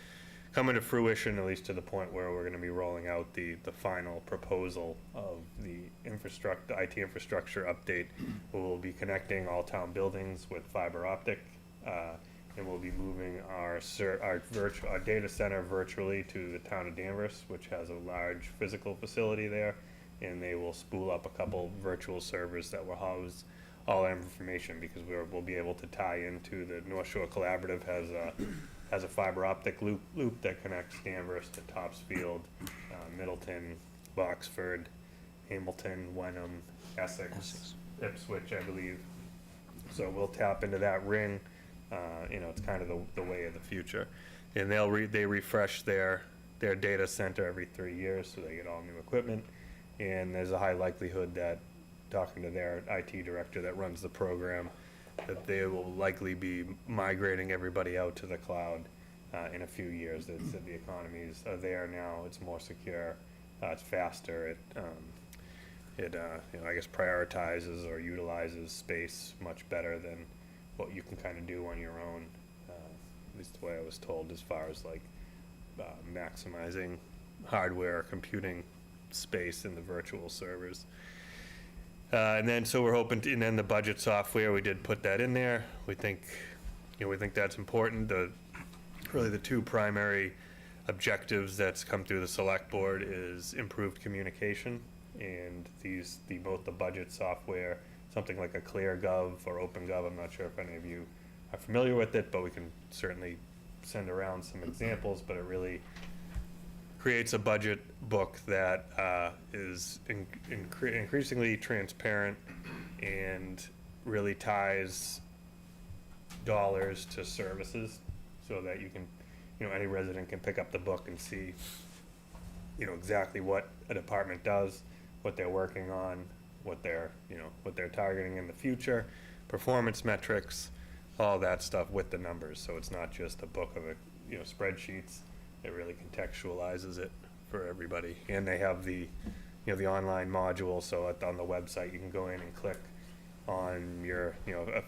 coming to fruition, at least to the point where we're going to be rolling out the final proposal of the IT infrastructure update. We'll be connecting all town buildings with fiber optic, and we'll be moving our data center virtually to the town of Danvers, which has a large physical facility there, and they will spool up a couple virtual servers that will house all our information, because we'll be able to tie into the North Shore Collaborative has a fiber optic loop that connects Danvers to Topsfield, Middleton, Boxford, Hamilton, Wenham, Essex, Ipswich, I believe. So we'll tap into that ring. It's kind of the way of the future. And they refresh their data center every 3 years, so they get all new equipment. And there's a high likelihood that, talking to their IT director that runs the program, that they will likely be migrating everybody out to the cloud in a few years. They said the economies are there now. It's more secure. It's faster. It I guess prioritizes or utilizes space much better than what you can kind of do on your own. At least the way I was told, as far as like maximizing hardware, computing space in the virtual servers. And then, so we're hoping to, and then the budget software, we did put that in there. We think that's important. Really the two primary objectives that's come through the select board is improved communication, and both the budget software, something like a ClearGov or OpenGov. I'm not sure if any of you are familiar with it, but we can certainly send around some examples. But it really creates a budget book that is increasingly transparent and really ties dollars to services, so that you can, any resident can pick up the book and see, exactly what a department does, what they're working on, what they're targeting in the future, performance metrics, all that stuff with the numbers. So it's not just a book of spreadsheets. It really contextualizes it for everybody. And they have the online module, so on the website you can go in and click on your,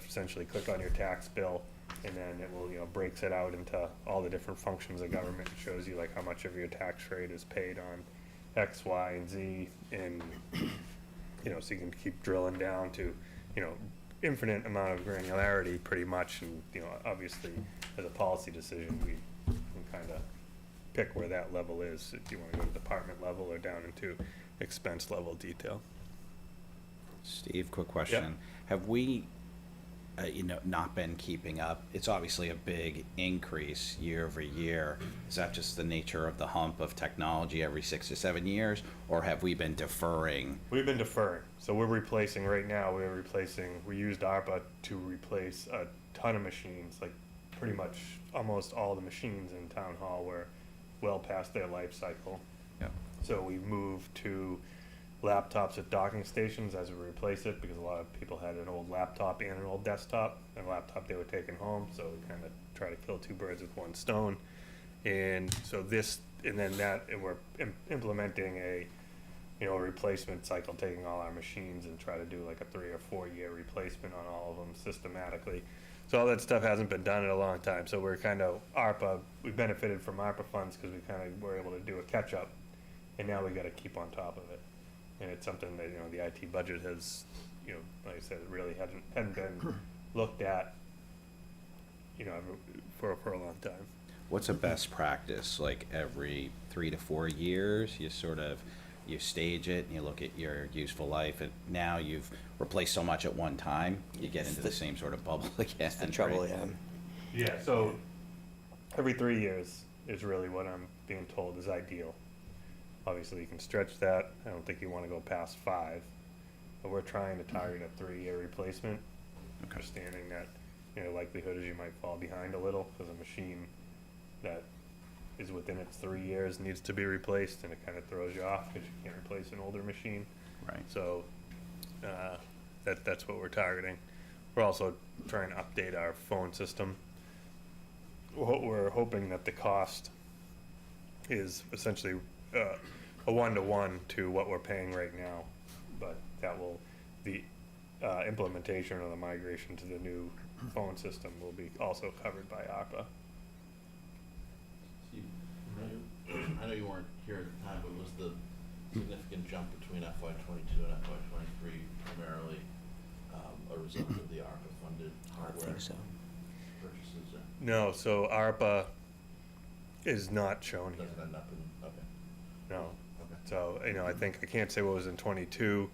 essentially click on your tax bill, and then it will, breaks it out into all the different functions of government. It shows you like how much of your tax rate is paid on X, Y, and Z, and, so you can keep drilling down to, infinite amount of granularity pretty much, and, you know, obviously, as a policy decision, we can kind of pick where that level is, if you want to go to department level or down into expense level detail. Steve, quick question. Have we, not been keeping up? It's obviously a big increase year over year. Is that just the nature of the hump of technology every 6 to 7 years, or have we been deferring? We've been deferring, so we're replacing, right now, we used ARPA to replace a ton of machines, like pretty much almost all the machines in Town Hall were well past their life cycle. Yeah. So we moved to laptops at docking stations as we replace it, because a lot of people had an old laptop and an old desktop, and a laptop they were taking home, so we kind of try to kill two birds with one stone. And so and we're implementing a replacement cycle, taking all our machines and try to do like a 3 or 4 year replacement on all of them systematically. So all that stuff hasn't been done in a long time, so we're kind of we benefited from ARPA funds because we kind of were able to do a catch up, and now we got to keep on top of it. And it's something that, the IT budget has, like I said, it really hadn't been looked at, for a long time. What's a best practice? Like every 3 to 4 years, you stage it and you look at your useful life, and now you've replaced so much at one time, you get into the same sort of bubble again. That's the trouble, right? yeah. Yeah, so every 3 years is really what I'm being told is ideal. Obviously, you can stretch that. I don't think you want to go past 5, but we're trying to target a 3-year replacement, understanding that, likelihood is you might fall behind a little because a machine that is within its 3 years needs to be replaced, and it kind of throws you off because you can't replace an older machine. Right. So that's what we're targeting. We're also trying to update our phone system. We're hoping that the cost is essentially a 1-to-1 to what we're paying right now, but the implementation or the migration to the new phone system will be also covered by ARPA. Steve, I know you weren't here at the time, but was the significant jump between FY '22 and FY '23 primarily a result of the ARPA-funded hardware I think so. purchases? No, so ARPA is not shown here. Doesn't end up in, okay. No. Okay. So, I think, I can't say what was in '22,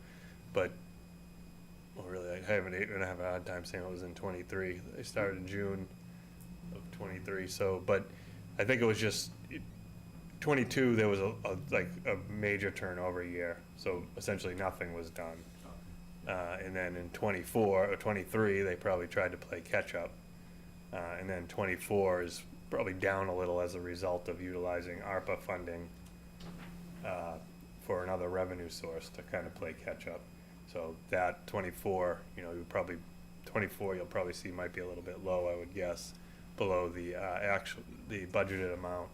but, well, really, I have a hard time saying what was in '23. They started in June of '23, so, but I think it was just, '22, there was a major turnover year, so essentially nothing was done. And then in '24 or '23, they probably tried to play catch-up. And then '24 is probably down a little as a result of utilizing ARPA funding for another revenue source to kind of play catch-up. So that '24, you'll probably see might be a little bit low, I would guess, below the budgeted amount,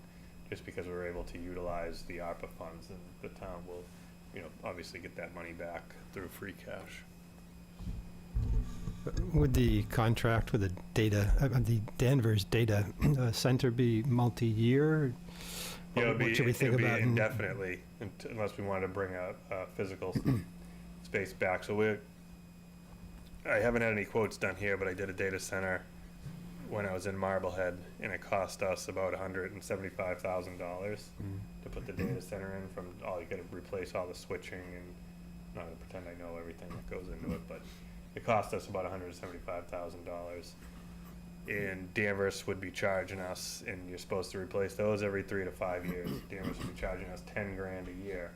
just because we were able to utilize the ARPA funds, and the town will, obviously get that money back through free cash. Would the contract with the Danvers Data Center be multi-year? Yeah, What should we think about? Indefinitely, unless we wanted to bring a physical space back. So I haven't had any quotes done here, but I did a data center when I was in Marblehead, and it cost us about $175,000 to put the data center in. You got to replace all the switching, and I'm not gonna pretend I know everything that goes into it, but it cost us about $175,000. And Danvers would be charging us, and you're supposed to replace those every 3 to 5 years. Danvers would be charging us $10,000 a year,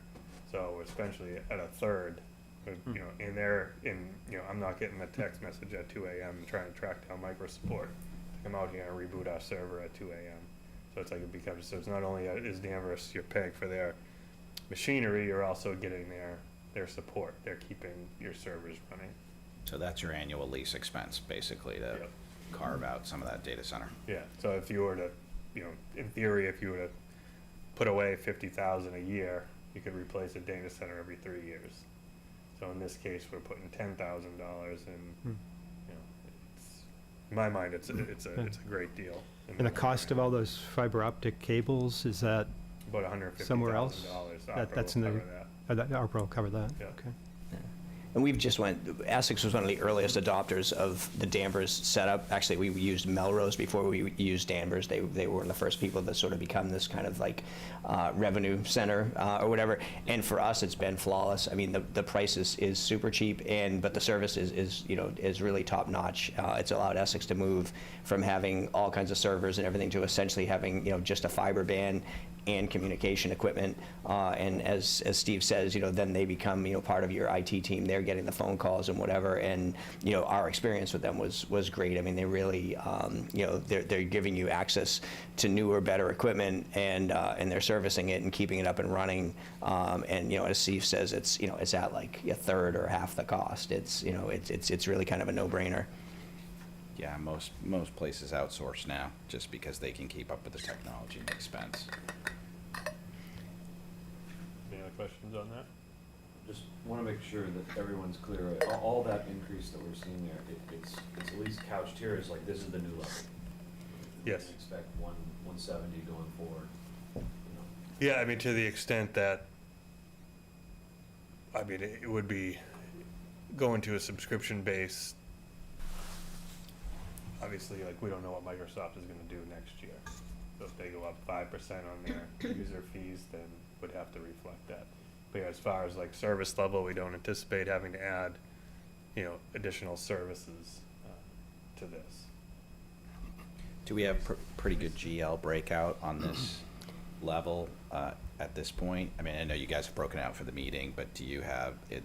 so we're essentially at a third. I'm not getting a text message at 2 a.m. and trying to track down micro support to come out here and reboot our server at 2 a.m. So it's like so it's not only is Danvers you're paying for their machinery, you're also getting their support. They're keeping your servers running. So that's your annual lease expense, basically, to Yep. carve out some of that data center. Yeah, so if you were to, in theory, if you were to put away $50,000 a year, you could replace a data center every 3 years. So in this case, we're putting $10,000 in. In my mind, it's a great deal. And the cost of all those fiber optic cables, is that About $150,000. somewhere else? ARPA That's will in the, cover that. that ARPA will cover that? Yeah. Okay. and we've just Essex was one of the earliest adopters of the Danvers setup. Actually, we used Melrose before we used Danvers. They were one of the first people to sort of become this kind of like revenue center or whatever. And for us, it's been flawless. I mean, the price is super cheap, but the service is really top notch. It's allowed Essex to move from having all kinds of servers and everything to essentially having just a fiber band and communication equipment. And as Steve says, then they become part of your IT team. They're getting the phone calls and whatever. And our experience with them was great. I mean, they really they're giving you access to newer, better equipment, and they're servicing it and keeping it up and running. And as Steve says, it's at like a third or half the cost. It's really kind of a no-brainer. Yeah, most places outsource now just because they can keep up with the technology and expense. Any other questions on that? Just want to make sure that everyone's clear. All that increase that we're seeing there, it's at least couched here as like, this is the new level. Yes. We can expect 170 going forward. Yeah, I mean, to the extent that, I mean, it would be going to a subscription base. Obviously, like, we don't know what Microsoft is going to do next year. So if they go up 5% on their user fees, then would have to reflect that. But yeah, as far as like service level, we don't anticipate having to add, additional services to this. Do we have pretty good GL breakout on this level at this point? I mean, I know you guys have broken out for the meeting, but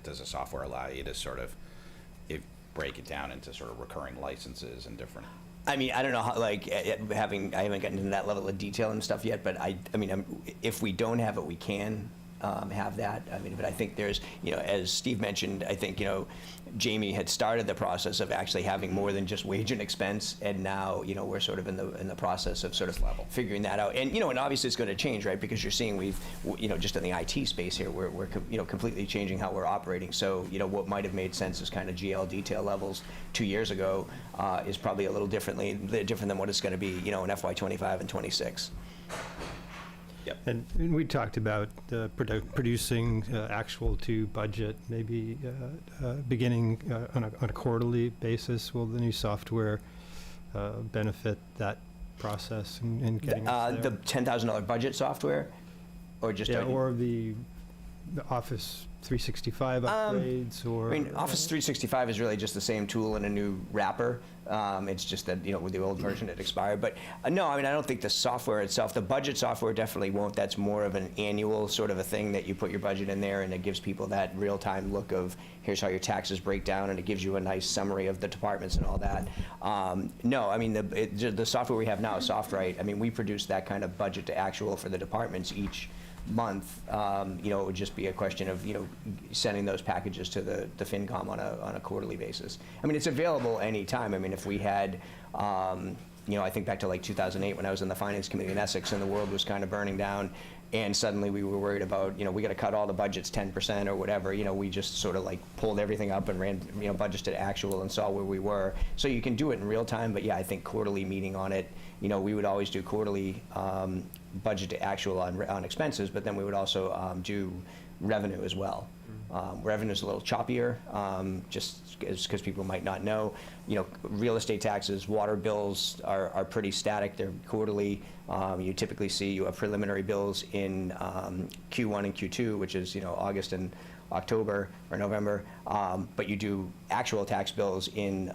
does the software allow you to sort of break it down into sort of recurring licenses and different? I mean, I don't know how, like, I haven't gotten into that level of detail and stuff yet, but I mean, if we don't have it, we can have that. I mean, but I think there's, as Steve mentioned, I think, Jamie had started the process of actually having more than just wage and expense, and now, we're sort of in the process of sort of figuring that out. And, and obviously it's going to change, right? Because you're seeing just in the IT space here, we're completely changing how we're operating. So, what might have made sense as kind of GL detail levels 2 years ago is probably a little different than what it's going to be, in FY25 and 26. Yep. And we talked about producing actual to budget, maybe beginning on a quarterly basis. Will the new software benefit that process and getting us there? The $10,000 budget software, or just or the Office 365 upgrades, or I mean, Office 365 is really just the same tool in a new wrapper. It's just that, with the old version it expired. But no, I mean, I don't think the software itself, the budget software definitely won't. That's more of an annual sort of a thing that you put your budget in there, and it gives people that real-time look of here's how your taxes break down, and it gives you a nice summary of the departments and all that. No, I mean, the software we have now is SoftWrite. I mean, we produce that kind of budget to actual for the departments each month. It would just be a question of sending those packages to the FinCom on a quarterly basis. I mean, it's available anytime. I mean, if we had I think back to like 2008 when I was in the finance committee in Essex and the world was kind of burning down, and suddenly we were worried about we got to cut all the budgets 10% or whatever. We just sort of like pulled everything up and ran budgets to actual and saw where we were. So you can do it in real time, but yeah, I think quarterly meeting on it. We would always do quarterly budget to actual on expenses, but then we would also do revenue as well. Revenue is a little choppier, just because people might not know. Real estate taxes, water bills are pretty static. They're quarterly. You typically see you have preliminary bills in Q1 and Q2, which is August and October or November, but you do actual tax bills in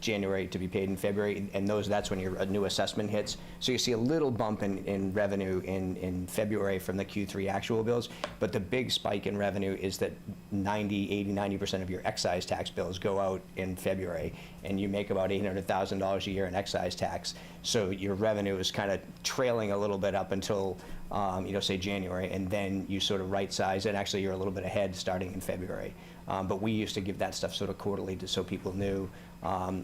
January to be paid in February, and that's when your new assessment hits. So you see a little bump in revenue in February from the Q3 actual bills, but the big spike in revenue is that 90% of your excise tax bills go out in February, and you make about $800,000 a year in excise tax. So your revenue is kind of trailing a little bit up until say January, and then you sort of right size, and actually you're a little bit ahead starting in February. But we used to give that stuff sort of quarterly so people knew.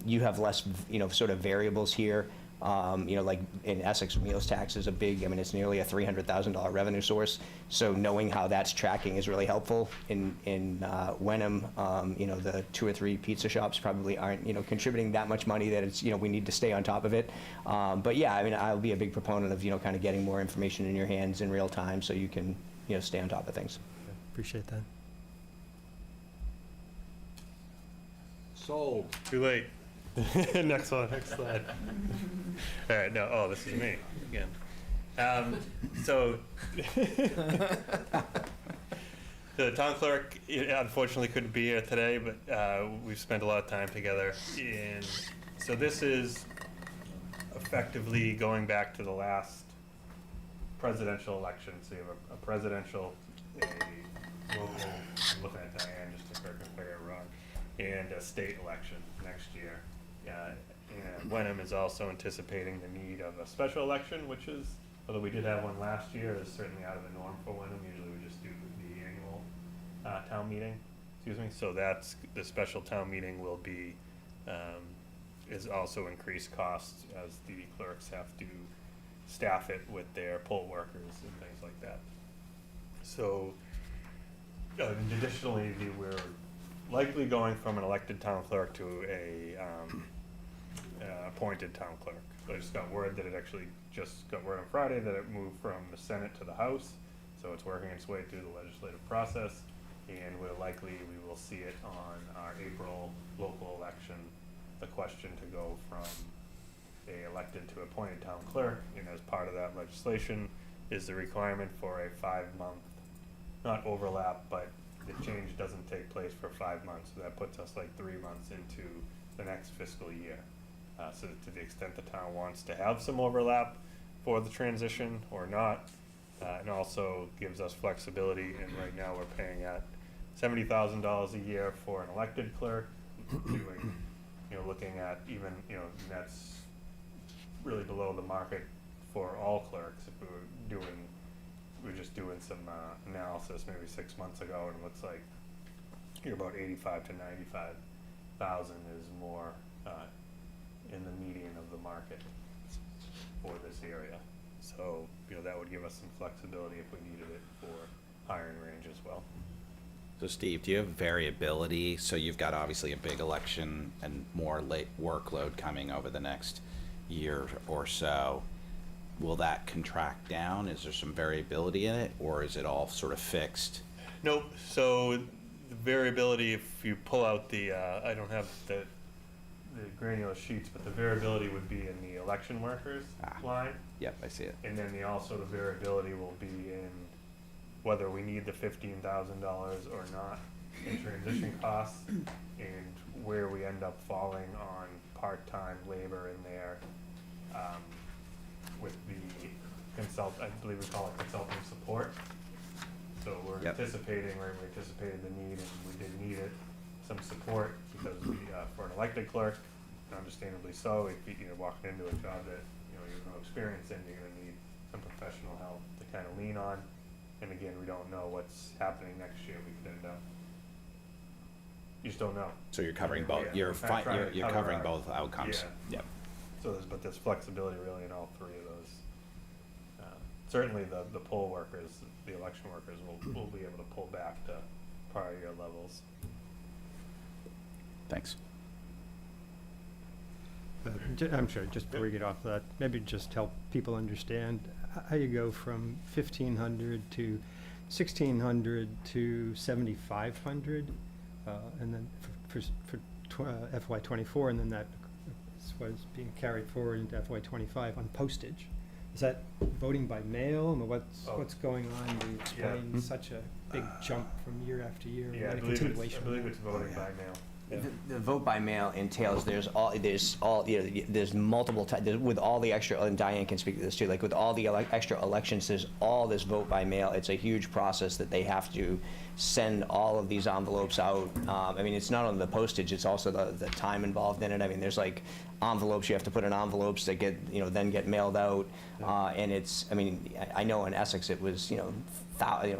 You have less, sort of variables here. Like in Essex, meals tax is a big, it's nearly a $300,000 revenue source. So knowing how that's tracking is really helpful. In Wenham, the 2 or 3 pizza shops probably aren't, contributing that much money that it's, we need to stay on top of it. But yeah, I'll be a big proponent of, kind of getting more information in your hands in real time so you can, stay on top of things. Appreciate that. Sold. Too late. Next one, next slide. All right, no, oh, this is me again. So, the town clerk unfortunately couldn't be here today, but we've spent a lot of time together. And so this is effectively going back to the last presidential election. So you have a presidential, a local, I'm looking at Diane just to correct me if I got it wrong, and a state election next year. And Wenham is also anticipating the need of a special election, which is, although we did have one last year, is certainly out of the norm for Wenham. Usually we just do the annual town meeting, excuse me. So that's, the special town meeting will be, is also increased costs as the clerks have to staff it with their poll workers and things like that. So, and additionally, we're likely going from an elected town clerk to a appointed town clerk. So I just got word that it actually just got word on Friday that it moved from the Senate to the House. So it's working its way through the legislative process, and we will see it on our April local election. The question to go from a elected to appointed town clerk, and as part of that legislation is the requirement for a 5-month, not overlap, but the change doesn't take place for 5 months. So that puts us like 3 months into the next fiscal year. So to the extent the town wants to have some overlap for the transition or not, and also gives us flexibility. And right now we're paying at $70,000 a year for an elected clerk, doing, looking at even, that's really below the market for all clerks. If we were just doing some analysis maybe 6 months ago, and it looks like about 85 to 95,000 is more in the median of the market for this area. So, that would give us some flexibility if we needed it for hiring range as well. So Steve, do you have variability? So you've got obviously a big election and more late workload coming over the next year or so. Will that contract down? Is there some variability in it, or is it all sort of fixed? Nope. So the variability, if you pull out the, I don't have the granular sheets, but the variability would be in the election workers line. Yep, I see it. And then the variability will be in whether we need the $15,000 or not in transition costs, and where we end up falling on part-time labor in there, with the I believe we call it consulting support. So we're anticipating, right, we anticipated the need, and we did need it, some support, because we, for an elected clerk, and understandably so, if you're walking into a job that, you have no experience in, you're gonna need some professional help to kind of lean on. And again, we don't know what's happening next year. We could end up, you just don't know. So you're covering both. Yeah, You're we're kinda trying to you're cover covering our- both outcomes. Yeah. Yep. So there's flexibility really in all three of those. Certainly the poll workers, the election workers will be able to pull back to prior year levels. Thanks. I'm sorry, just before we get off that, maybe just help people understand how you go from 1,500 to 1,600 to 7,500, and then for FY '24, and then that was being carried forward into FY '25 on postage. Is that voting by mail, and what's going on to explain such a big jump from year after year? Yeah, I and a believe continuation of it's that? voting by mail. Yeah. The vote by mail entails there's multiple with all the extra, and Diane can speak to this too, like with all the extra elections, there's all this vote by mail. It's a huge process that they have to send all of these envelopes out. I mean, it's not only the postage, it's also the time involved in it. I mean, there's like envelopes you have to put in envelopes that get, then get mailed out. And it's, I mean, I know in Essex it was,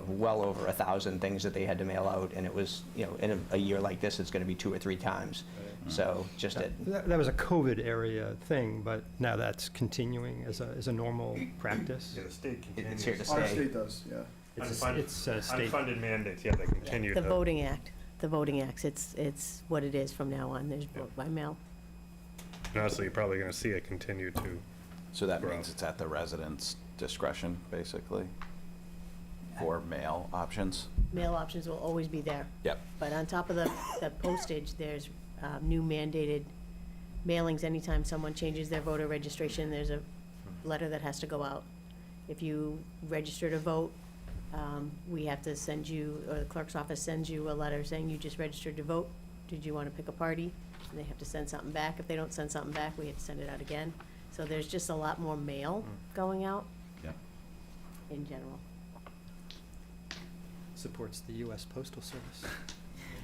well over 1,000 things that they had to mail out, and it was, in a year like this, it's going to be 2 or 3 times. So just it. That was a COVID area thing, but now that's continuing as a normal practice. Yeah, the state continues. It's here to Our stay. state does, yeah. It's state. Unfunded mandates, yeah, they continue The to. Voting Act, it's what it is from now on. There's vote by mail. And honestly, you're probably gonna see it continue to. So that Grow. means it's at the resident's discretion, basically, for mail options? Mail options will always be there. Yep. But on top of the postage, there's new mandated mailings. Anytime someone changes their voter registration, there's a letter that has to go out. If you register to vote, we have to send you, or the clerk's office sends you a letter saying you just registered to vote. Did you want to pick a party? And they have to send something back. If they don't send something back, we have to send it out again. So there's just a lot more mail going out Yeah. in general. Supports the U.S. Postal Service.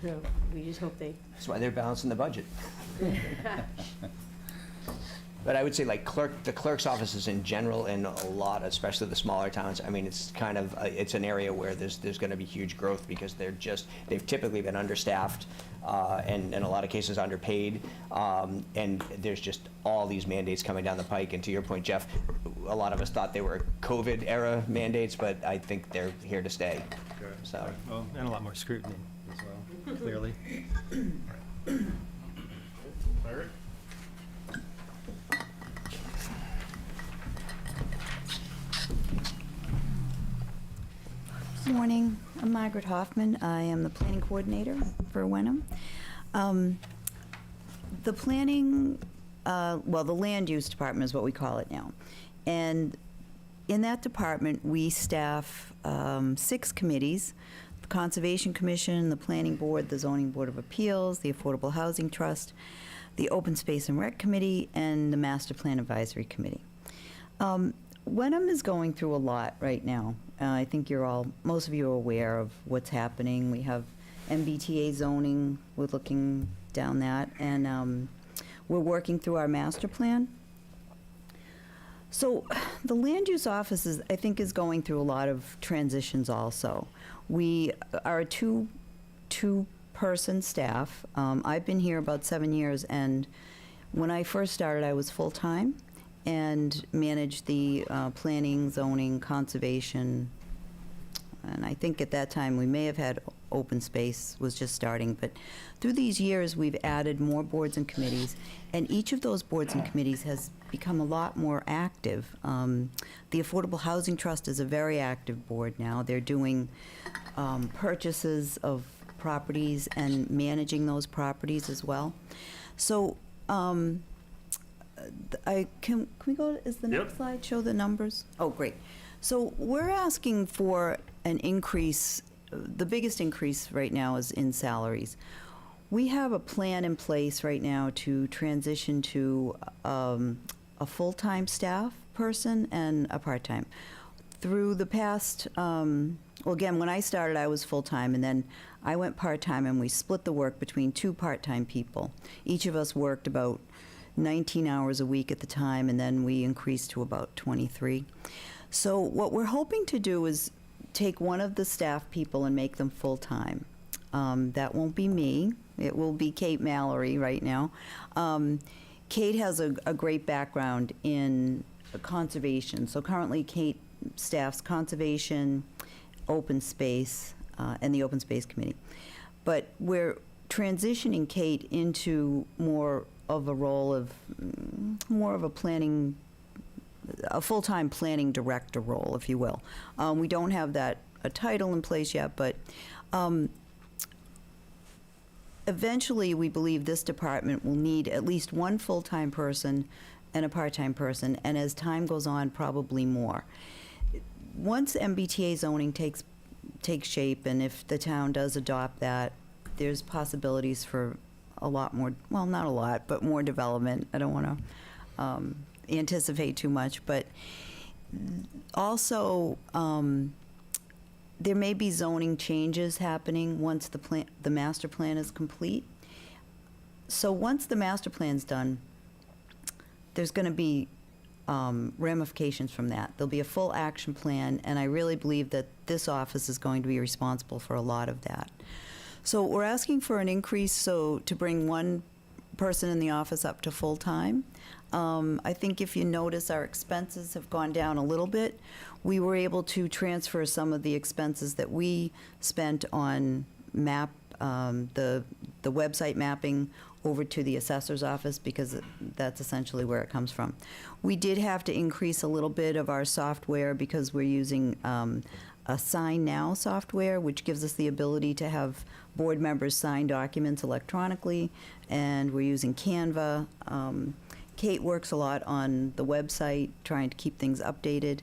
So we just hope they, That's why they're balancing the budget. But I would say like the clerk's offices in general in a lot, especially the smaller towns, I mean, it's kind of, it's an area where there's going to be huge growth because they've typically been understaffed and in a lot of cases underpaid. And there's just all these mandates coming down the pike. And to your point, Jeff, a lot of us thought they were COVID era mandates, but I think they're here to stay. So. Well, and a lot more scrutiny as well, clearly. Larry? Morning, I'm Margaret Hoffman. I am the planning coordinator for Wenham. The planning, well, the land use department is what we call it now. And in that department, we staff 6 committees: the Conservation Commission, the Planning Board, the Zoning Board of Appeals, the Affordable Housing Trust, the Open Space and Rec Committee, and the Master Plan Advisory Committee. Wenham is going through a lot right now. I think most of you are aware of what's happening. We have MBTA zoning, we're looking down that, and we're working through our master plan. So the land use office I think is going through a lot of transitions also. We are a two-person staff. I've been here about 7 years, and when I first started, I was full-time and managed the planning, zoning, conservation, and I think at that time we may have had open space was just starting, but through these years we've added more boards and committees, and each of those boards and committees has become a lot more active. The Affordable Housing Trust is a very active board now. They're doing purchases of properties and managing those properties as well. So can we go, is the next slide show the numbers? Oh, great. So we're asking for an increase. The biggest increase right now is in salaries. We have a plan in place right now to transition to a full-time staff person and a part-time. Through the past, well, again, when I started, I was full-time, and then I went part-time, and we split the work between 2 part-time people. Each of us worked about 19 hours a week at the time, and then we increased to about 23. So what we're hoping to do is take one of the staff people and make them full-time. That won't be me. It will be Kate Mallory right now. Kate has a great background in conservation. So currently Kate staffs conservation, open space, and the Open Space Committee. But we're transitioning Kate into more of a role of more of a planning, a full-time planning director role, if you will. We don't have a title in place yet, but eventually we believe this department will need at least 1 full-time person and a part-time person, and as time goes on, probably more. Once MBTA zoning takes shape, and if the town does adopt that, there's possibilities for a lot more, well, not a lot, but more development. I don't want to anticipate too much, but also there may be zoning changes happening once the master plan is complete. So once the master plan's done, there's going to be ramifications from that. There'll be a full action plan, and I really believe that this office is going to be responsible for a lot of that. So we're asking for an increase to bring 1 person in the office up to full-time. I think if you notice, our expenses have gone down a little bit. We were able to transfer some of the expenses that we spent on the website mapping over to the assessor's office, because that's essentially where it comes from. We did have to increase a little bit of our software because we're using a Sign Now software, which gives us the ability to have board members sign documents electronically, and we're using Canva. Kate works a lot on the website, trying to keep things updated.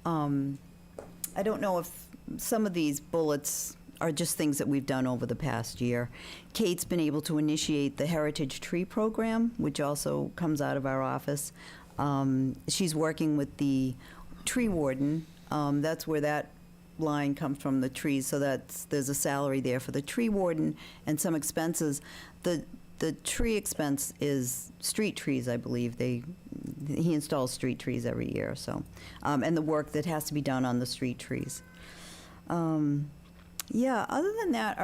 I don't know if some of these bullets are just things that we've done over the past year. Kate's been able to initiate the Heritage Tree Program, which also comes out of our office. She's working with the tree warden. That's where that line comes from, the trees, so there's a salary there for the tree warden and some expenses. The tree expense is street trees, I believe. He installs street trees every year, so, and the work that has to be done on the street trees. Yeah, other than that,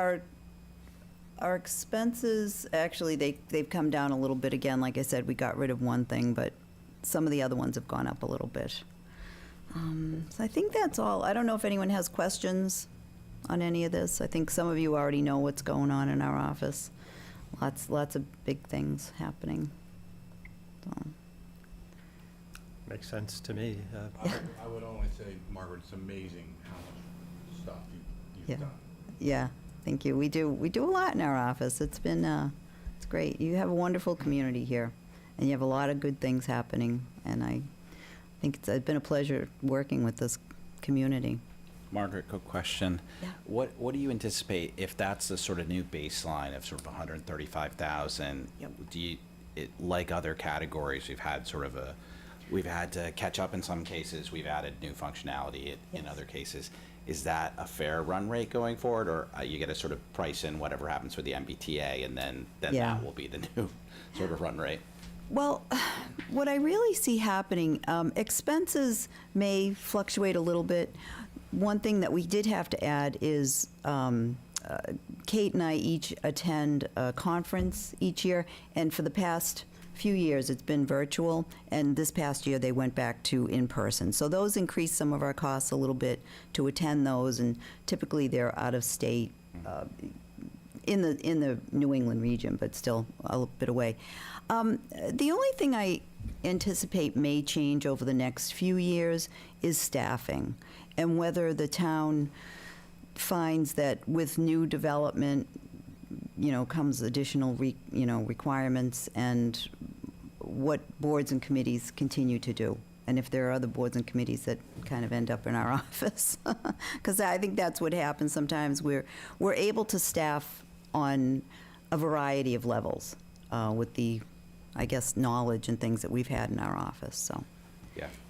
our expenses, actually, they've come down a little bit again. Like I said, we got rid of one thing, but some of the other ones have gone up a little bit. So I think that's all. I don't know if anyone has questions on any of this. I think some of you already know what's going on in our office. Lots of big things happening. So. Makes sense to me. I would only say, Margaret, it's amazing how much stuff you've Yeah. done. Yeah, thank you. We do a lot in our office. It's been it's great. You have a wonderful community here, and you have a lot of good things happening. And I think it's been a pleasure working with this community. Margaret, quick question. Yeah. What do you anticipate if that's the sort of new baseline of sort of 135,000? Yep. Like other categories, we've had to catch up in some cases. We've added new functionality in other cases. Is that a fair run rate going forward, or you get to sort of price in whatever happens with the MBTA, and then Yeah. that will be the new sort of run rate? Well, what I really see happening, expenses may fluctuate a little bit. One thing that we did have to add is Kate and I each attend a conference each year, and for the past few years it's been virtual, and this past year they went back to in-person. So those increased some of our costs a little bit to attend those, and typically they're out of state, in the New England region, but still a little bit away. The only thing I anticipate may change over the next few years is staffing, and whether the town finds that with new development, comes additional requirements, and what boards and committees continue to do, and if there are other boards and committees that kind of end up in our office, because I think that's what happens sometimes. We're able to staff on a variety of levels with the, I guess, knowledge and things that we've had in our office. So,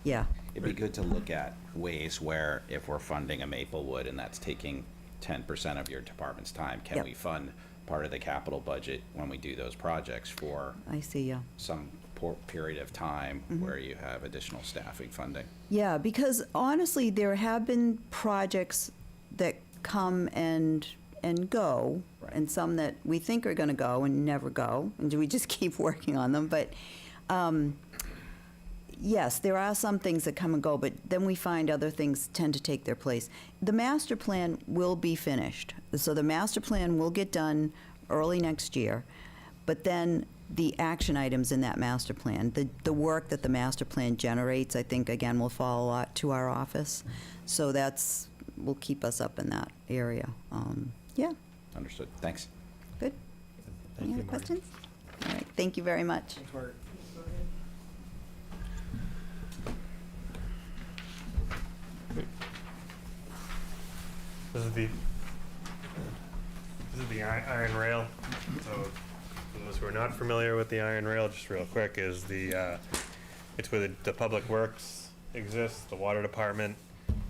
yeah. It'd be good to look at ways where if we're funding a Maplewood and that's taking 10% of your department's time, can Yep. we fund part of the capital budget when we do those projects for I see, yeah. some period of time where you have additional staffing funding? Yeah, because honestly, there have been projects that come and go, Right. and some that we think are going to go and never go, and we just keep working on them. But yes, there are some things that come and go, but then we find other things tend to take their place. The master plan will be finished, so the master plan will get done early next year, but then the action items in that master plan, the work that the master plan generates, I think, again, will fall a lot to our office. So will keep us up in that area. Yeah, Understood. Thanks. good. Thank Any you, other Marty. questions? All right, thank you very much. This is the iron rail. So, for those who are not familiar with the iron rail, just real quick, is it's where the public works exists, the water department,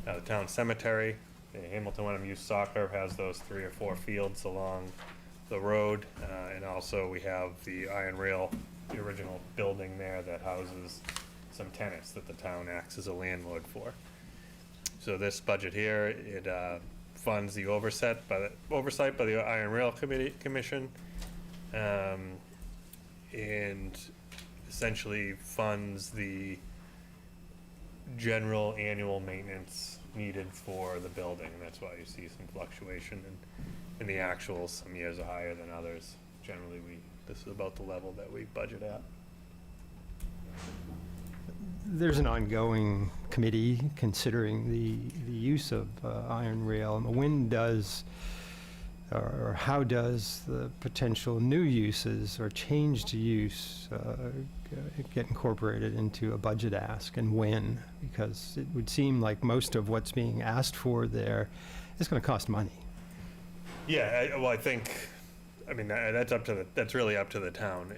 the town cemetery. The Hamilton Wenham Youth Soccer has those 3 or 4 fields along the road, and also we have the iron rail, the original building there that houses some tenants that the town acts as a landlord for. So this budget here, it funds the oversight by the Iron Rail Commission, and essentially funds the general annual maintenance needed for the building. And that's why you see some fluctuation in the actuals. Some years are higher than others. Generally, this is about the level that we budget at. there's an ongoing committee considering the use of iron rail, and when does, or how does the potential new uses or changed use get incorporated into a budget ask, and when? Because it would seem like most of what's being asked for there is going to cost money. Yeah, well, I think, I mean, that's really up to the town.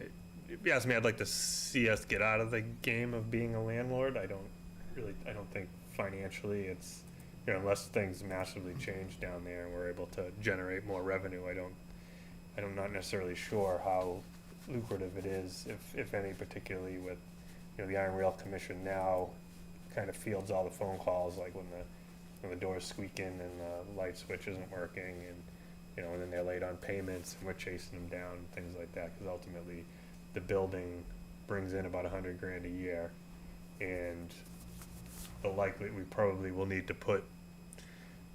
If you ask me, I'd like to see us get out of the game of being a landlord. I don't think financially it's, unless things massively change down there and we're able to generate more revenue, I'm not necessarily sure how lucrative it is, if any, particularly with, the Iron Rail Commission now kind of fields all the phone calls, like when the doors squeak in and the light switch isn't working, and, and then they're late on payments and we're chasing them down, and things like that, because ultimately the building brings in about $100,000 a year, and we probably will need to put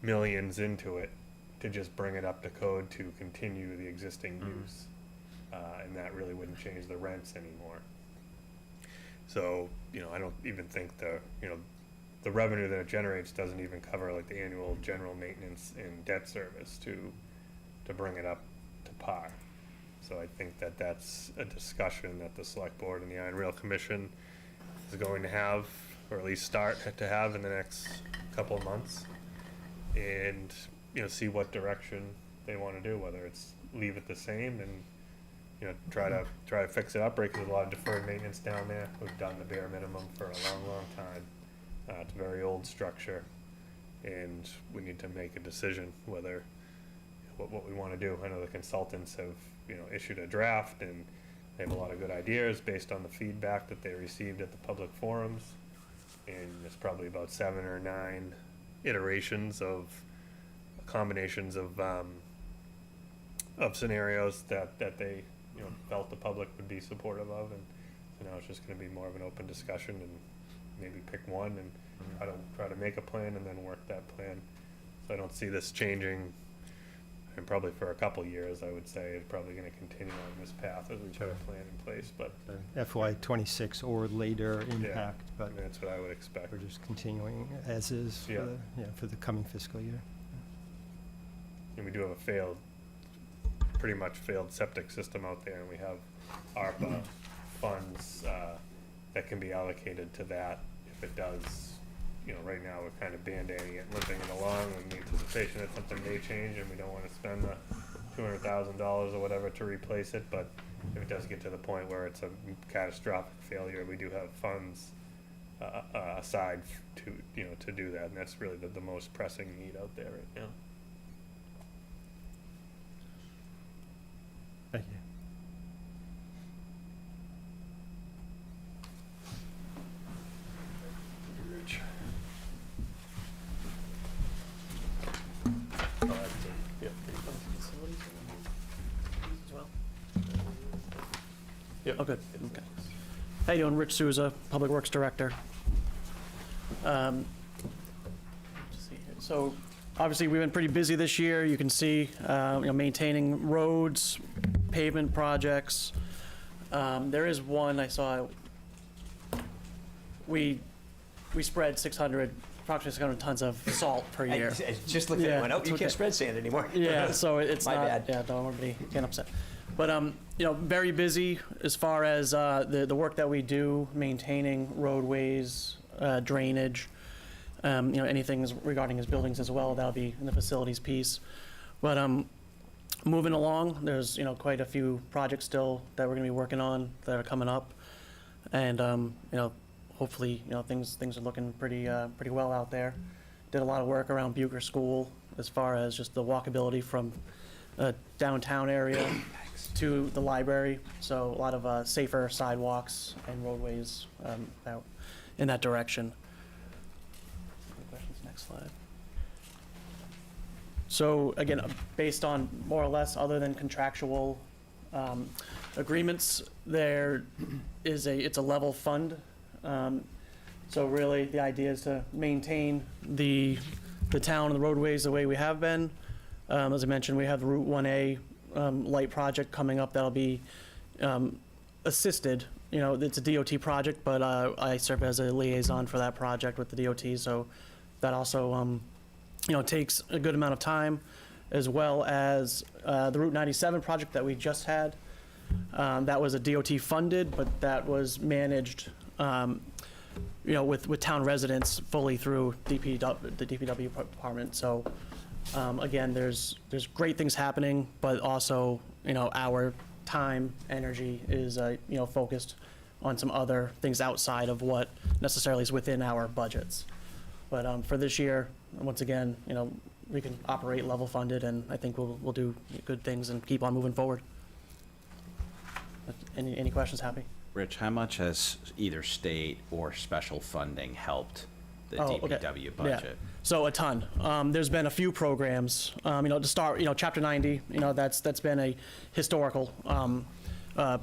millions into it to just bring it up to code to continue the existing use, and that really wouldn't change the rents anymore. So, I don't even think the revenue that it generates doesn't even cover like the annual general maintenance and debt service to bring it up to par. So I think that's a discussion that the Select Board and the Iron Rail Commission is going to have, or at least start to have in the next couple of months, and see what direction they want to do, whether it's leave it the same and try to fix it up, right? Because there's a lot of deferred maintenance down there. We've done the bare minimum for a long time. It's a very old structure, and we need to make a decision whether what we want to do. I know the consultants have issued a draft, and they have a lot of good ideas based on the feedback that they received at the public forums, and there's probably about 7 or 9 iterations of combinations of scenarios that they felt the public would be supportive of, and so now it's just going to be more of an open discussion, and maybe pick one and try to make a plan and then work that plan. So I don't see this changing, and probably for a couple years. I would say it's probably going to continue on this path as we put a plan in place, but FY '26 or later impact, I but mean, that's what I would expect. we're just continuing as is for for the coming fiscal year. And we do have a pretty much failed septic system out there, and we have ARPA funds that can be allocated to that if it does. Right now we're kind of band-aiding it, limping it along in the anticipation that something may change, and we don't want to spend the $200,000 or whatever to replace it. But if it does get to the point where it's a catastrophic failure, we do have funds aside to do that, and that's really the most pressing need out there right now. Thank you. Oh, good. Okay. How you doing? Rich Souza, Public Works Director. Let's see here. So, obviously, we've been pretty busy this year. You can see, maintaining roads, pavement projects. There is one I saw. We spread approximately 600 tons of salt per year. I just looked at it and went, oh, you can't spread sand anymore. Yeah, so it's My not, bad. yeah, don't everybody get upset. But, very busy as far as the work that we do, maintaining roadways, drainage, anything regarding his buildings as well, that'll be in the facilities piece. But moving along, there's, quite a few projects still that we're gonna be working on that are coming up. And, hopefully, things are looking pretty well out there. Did a lot of work around Bucher School as far as just the walkability from downtown area to the library. So a lot of safer sidewalks and roadways out in that direction. Any questions? Next slide. So again, based on more or less other than contractual agreements, it's a level fund. So really the idea is to maintain the town and the roadways the way we have been. As I mentioned, we have the Route 1A light project coming up that'll be assisted you know, it's a DOT project, but I serve as a liaison for that project with the DOT, so that also, you know, takes a good amount of time, as well as the Route 97 project that we just had. That was a DOT funded, but that was managed, you know, with town residents fully through the DPW department. So, again, there's great things happening, but also, you know, our time, energy is, you know, focused on some other things outside of what necessarily is within our budgets. But for this year, once again, you know, we can operate level funded, and I think we'll do good things and keep on moving forward. Any questions, Happy? Rich, how much has either state or special funding helped the Oh, okay. DPW Yeah. budget? So a ton. There's been a few programs, you know, to start, you know, Chapter 90, you know, that's been a historical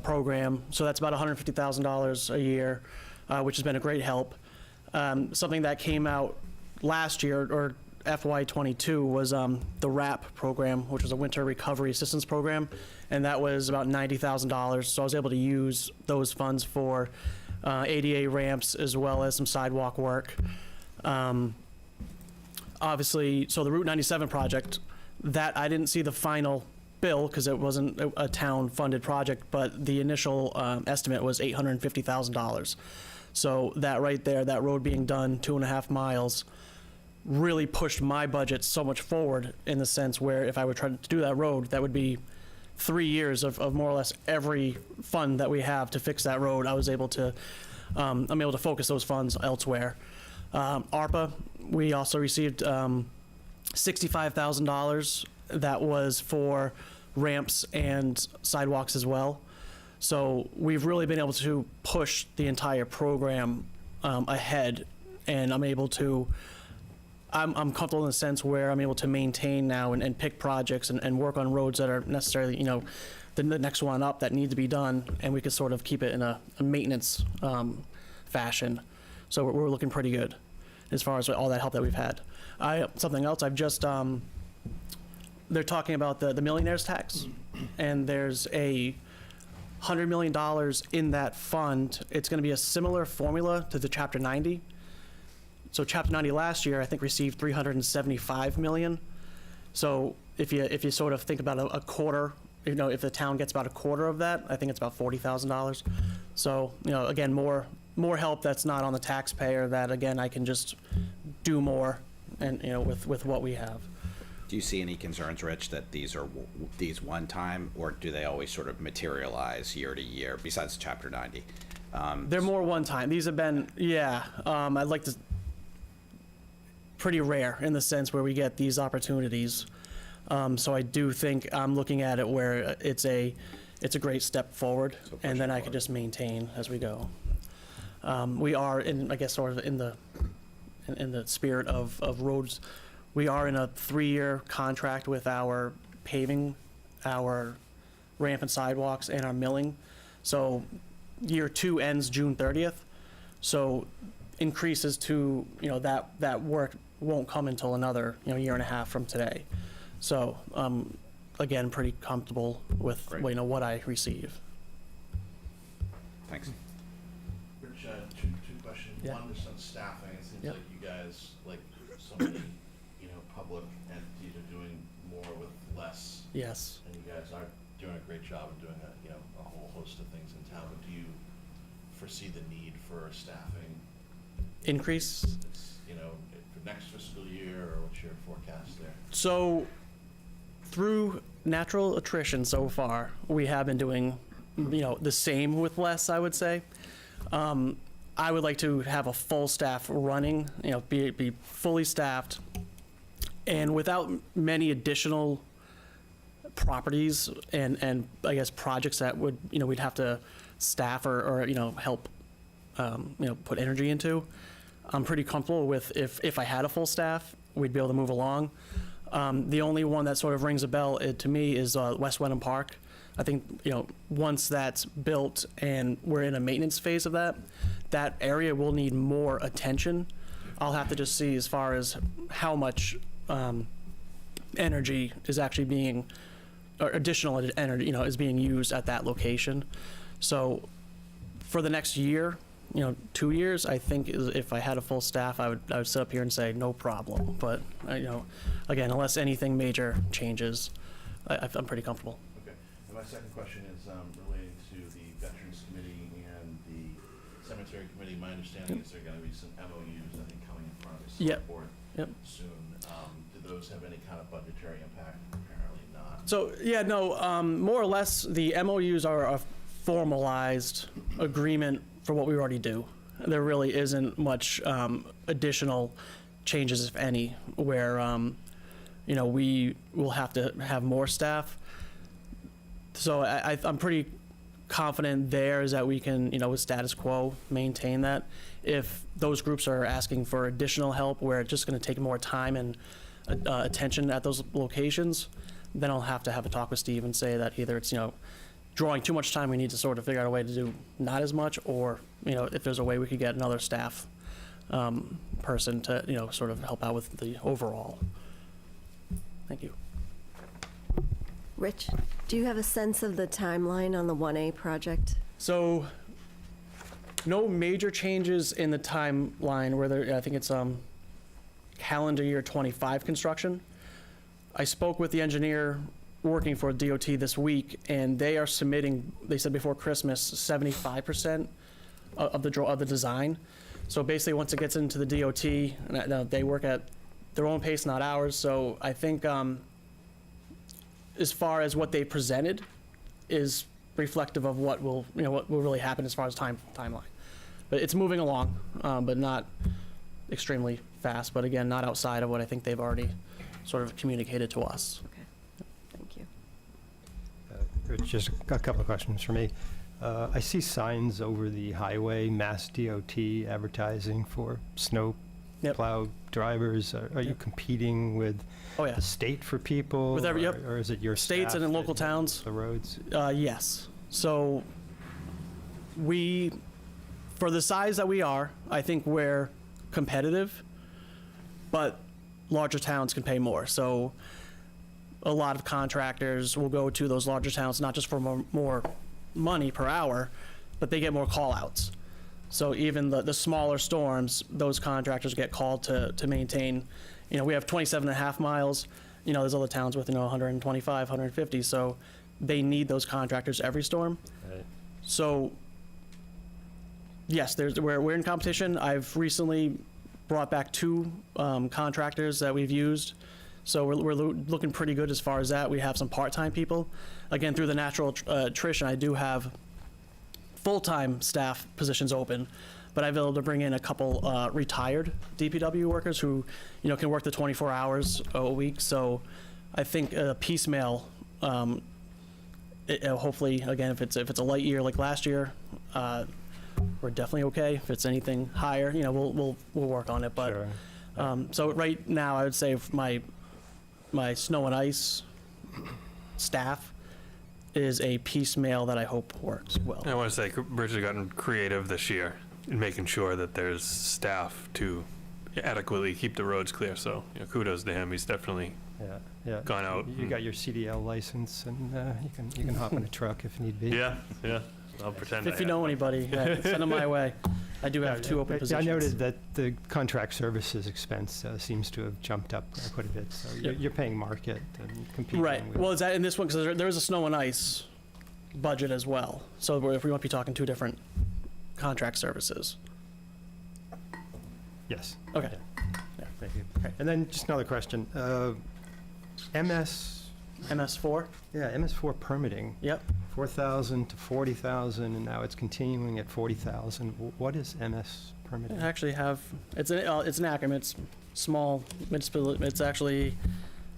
program. So that's about $150,000 a year, which has been a great help. Something that came out last year, or FY22, was the RAP program, which was a Winter Recovery Assistance Program, and that was about $90,000. So I was able to use those funds for ADA ramps as well as some sidewalk work. Obviously, so the Route 97 project, that I didn't see the final bill because it wasn't a town-funded project, but the initial estimate was $850,000. So that right there, that road being done 2.5 miles, really pushed my budget so much forward, in the sense where if I were trying to do that road, that would be 3 years of more or less every fund that we have to fix that road. I was able to, I'm able to focus those funds elsewhere. ARPA, we also received $65,000 that was for ramps and sidewalks as well. So we've really been able to push the entire program ahead, and I'm able to, I'm comfortable in the sense where I'm able to maintain now and pick projects and work on roads that are necessarily, you know, the next one up that need to be done, and we can sort of keep it in a maintenance fashion. So we're looking pretty good as far as all that help that we've had. Something else, I've just, they're talking about the millionaire's tax, and there's a $100 million in that fund. It's going to be a similar formula to the Chapter 90. So Chapter 90 last year, I think, received $375 million. So if you sort of think about a quarter, you know, if the town gets about a quarter of that, I think it's about $40,000. So, you know, again, more help that's not on the taxpayer, that, again, I can just do more, and, you know, with what we have. Do you see any concerns, Rich, that these are these one time, or do they always sort of materialize year to year, besides Chapter 90? They're more one time. These have been, yeah, I'd like to, pretty rare in the sense where we get these opportunities. So I do think I'm looking at it where it's a great step forward, and then I could just maintain as we go. We are in, I guess, sort of in the spirit of roads. We are in a 3-year contract with our paving, our ramp and sidewalks, and our milling. So year 2 ends June 30th. So increases to, you know, that work won't come until another, you know, 1.5 years from today. So again, pretty comfortable with, Great. you know, what I receive. Thanks. Rich, two questions. Yeah. One, just on staffing. It seems Yep. like you guys, like so many, you know, public entities are doing more with less. Yes. And you guys are doing a great job of doing a whole host of things in town. But do you foresee the need for staffing Increase? you know, for next fiscal year, or what's your forecast there? So through natural attrition so far, we have been doing, you know, the same with less, I would say. I would like to have a full staff running, you know, be fully staffed, and without many additional properties and I guess projects that would, you know, we'd have to staff or you know, help, you know, put energy into. I'm pretty comfortable with if I had a full staff, we'd be able to move along. The only one that sort of rings a bell to me is West Wenham Park. I think, you know, once that's built and we're in a maintenance phase of that area will need more attention. I'll have to just see as far as how much energy is actually being, or additional energy, you know, is being used at that location. So For the next year, 2 years, I think if I had a full staff, I would sit up here and say no problem. But again, unless anything major changes, I'm pretty comfortable. Okay. And my second question is relating to the Veterans Committee and the Cemetery Committee. My understanding is there are going to be some MOUs, I think, coming in front of the Yep. select board Yep. soon. Do those have any kind of budgetary impact? Apparently not. So, yeah, no, more or less, the MOUs are a formalized agreement for what we already do. There really isn't much additional changes, if any, where, we will have to have more staff. So I'm pretty confident there is that we can, with status quo, maintain that. If those groups are asking for additional help where it's just going to take more time and attention at those locations, then I'll have to have a talk with Steve and say that either it's, drawing too much time, we need to sort of figure out a way to do not as much, or, if there's a way we could get another staff person to, sort of help out with the overall. Thank you. Rich, do you have a sense of the timeline on the 1A project? So, no major changes in the timeline where there, I think it's calendar year 25 construction. I spoke with the engineer working for DOT this week, and they are submitting, they said before Christmas, 75% of the design. So basically, once it gets into the DOT, and they work at their own pace, not ours. So I think as far as what they presented is reflective of what will really happen as far as timeline. But it's moving along, but not extremely fast. But again, not outside of what I think they've already sort of communicated to us. Okay, thank you. Rich, just a couple of questions for me. I see signs over the highway, Mass DOT advertising for snow Yep. plow drivers. Are you competing with Oh yeah, the state for people? With every- or, yep. or is it your States staff and in that local knows towns. the roads? Yes. So for the size that we are, I think we're competitive, but larger towns can pay more. So a lot of contractors will go to those larger towns, not just for more money per hour, but they get more call outs. So even the smaller storms, those contractors get called to maintain. We have 27 and a half miles. There's other towns with 125, 150. So they need those contractors every storm. Right. So yes, we're in competition. I've recently brought back 2 contractors that we've used. So we're looking pretty good as far as that. We have some part-time people. Again, through the natural attrition, I do have full-time staff positions open, but I've been able to bring in a couple retired DPW workers who, can work the 24 hours a week. So I think piecemeal, hopefully, again, if it's a light year like last year, we're definitely okay. If it's anything higher, we'll work on it. But Sure. so right now, I would say my snow and ice staff is a piecemeal that I hope works well. I want to say Rich has gotten creative this year in making sure that there's staff to adequately keep the roads clear. So kudos to him. He's definitely Yeah. gone out. You got your CDL license, and you can hop in a truck if need be. Yeah. I'll pretend. If you know anybody, send them my way. I do have 2 open I positions. noted that the contract services expense seems to have jumped up quite a bit. So you're paying market and competing. Right. with- Well, is that in this one? Because there is a snow and ice budget as well. So if we might be talking 2 different contract services. Yes. Okay. Yeah, thank you. And then just another question. MS4. MS4 permitting. Yep. 4,000 to 40,000, and now it's continuing at 40,000. What is MS permitting? I actually have it's an acronym. It's small municipal. It's actually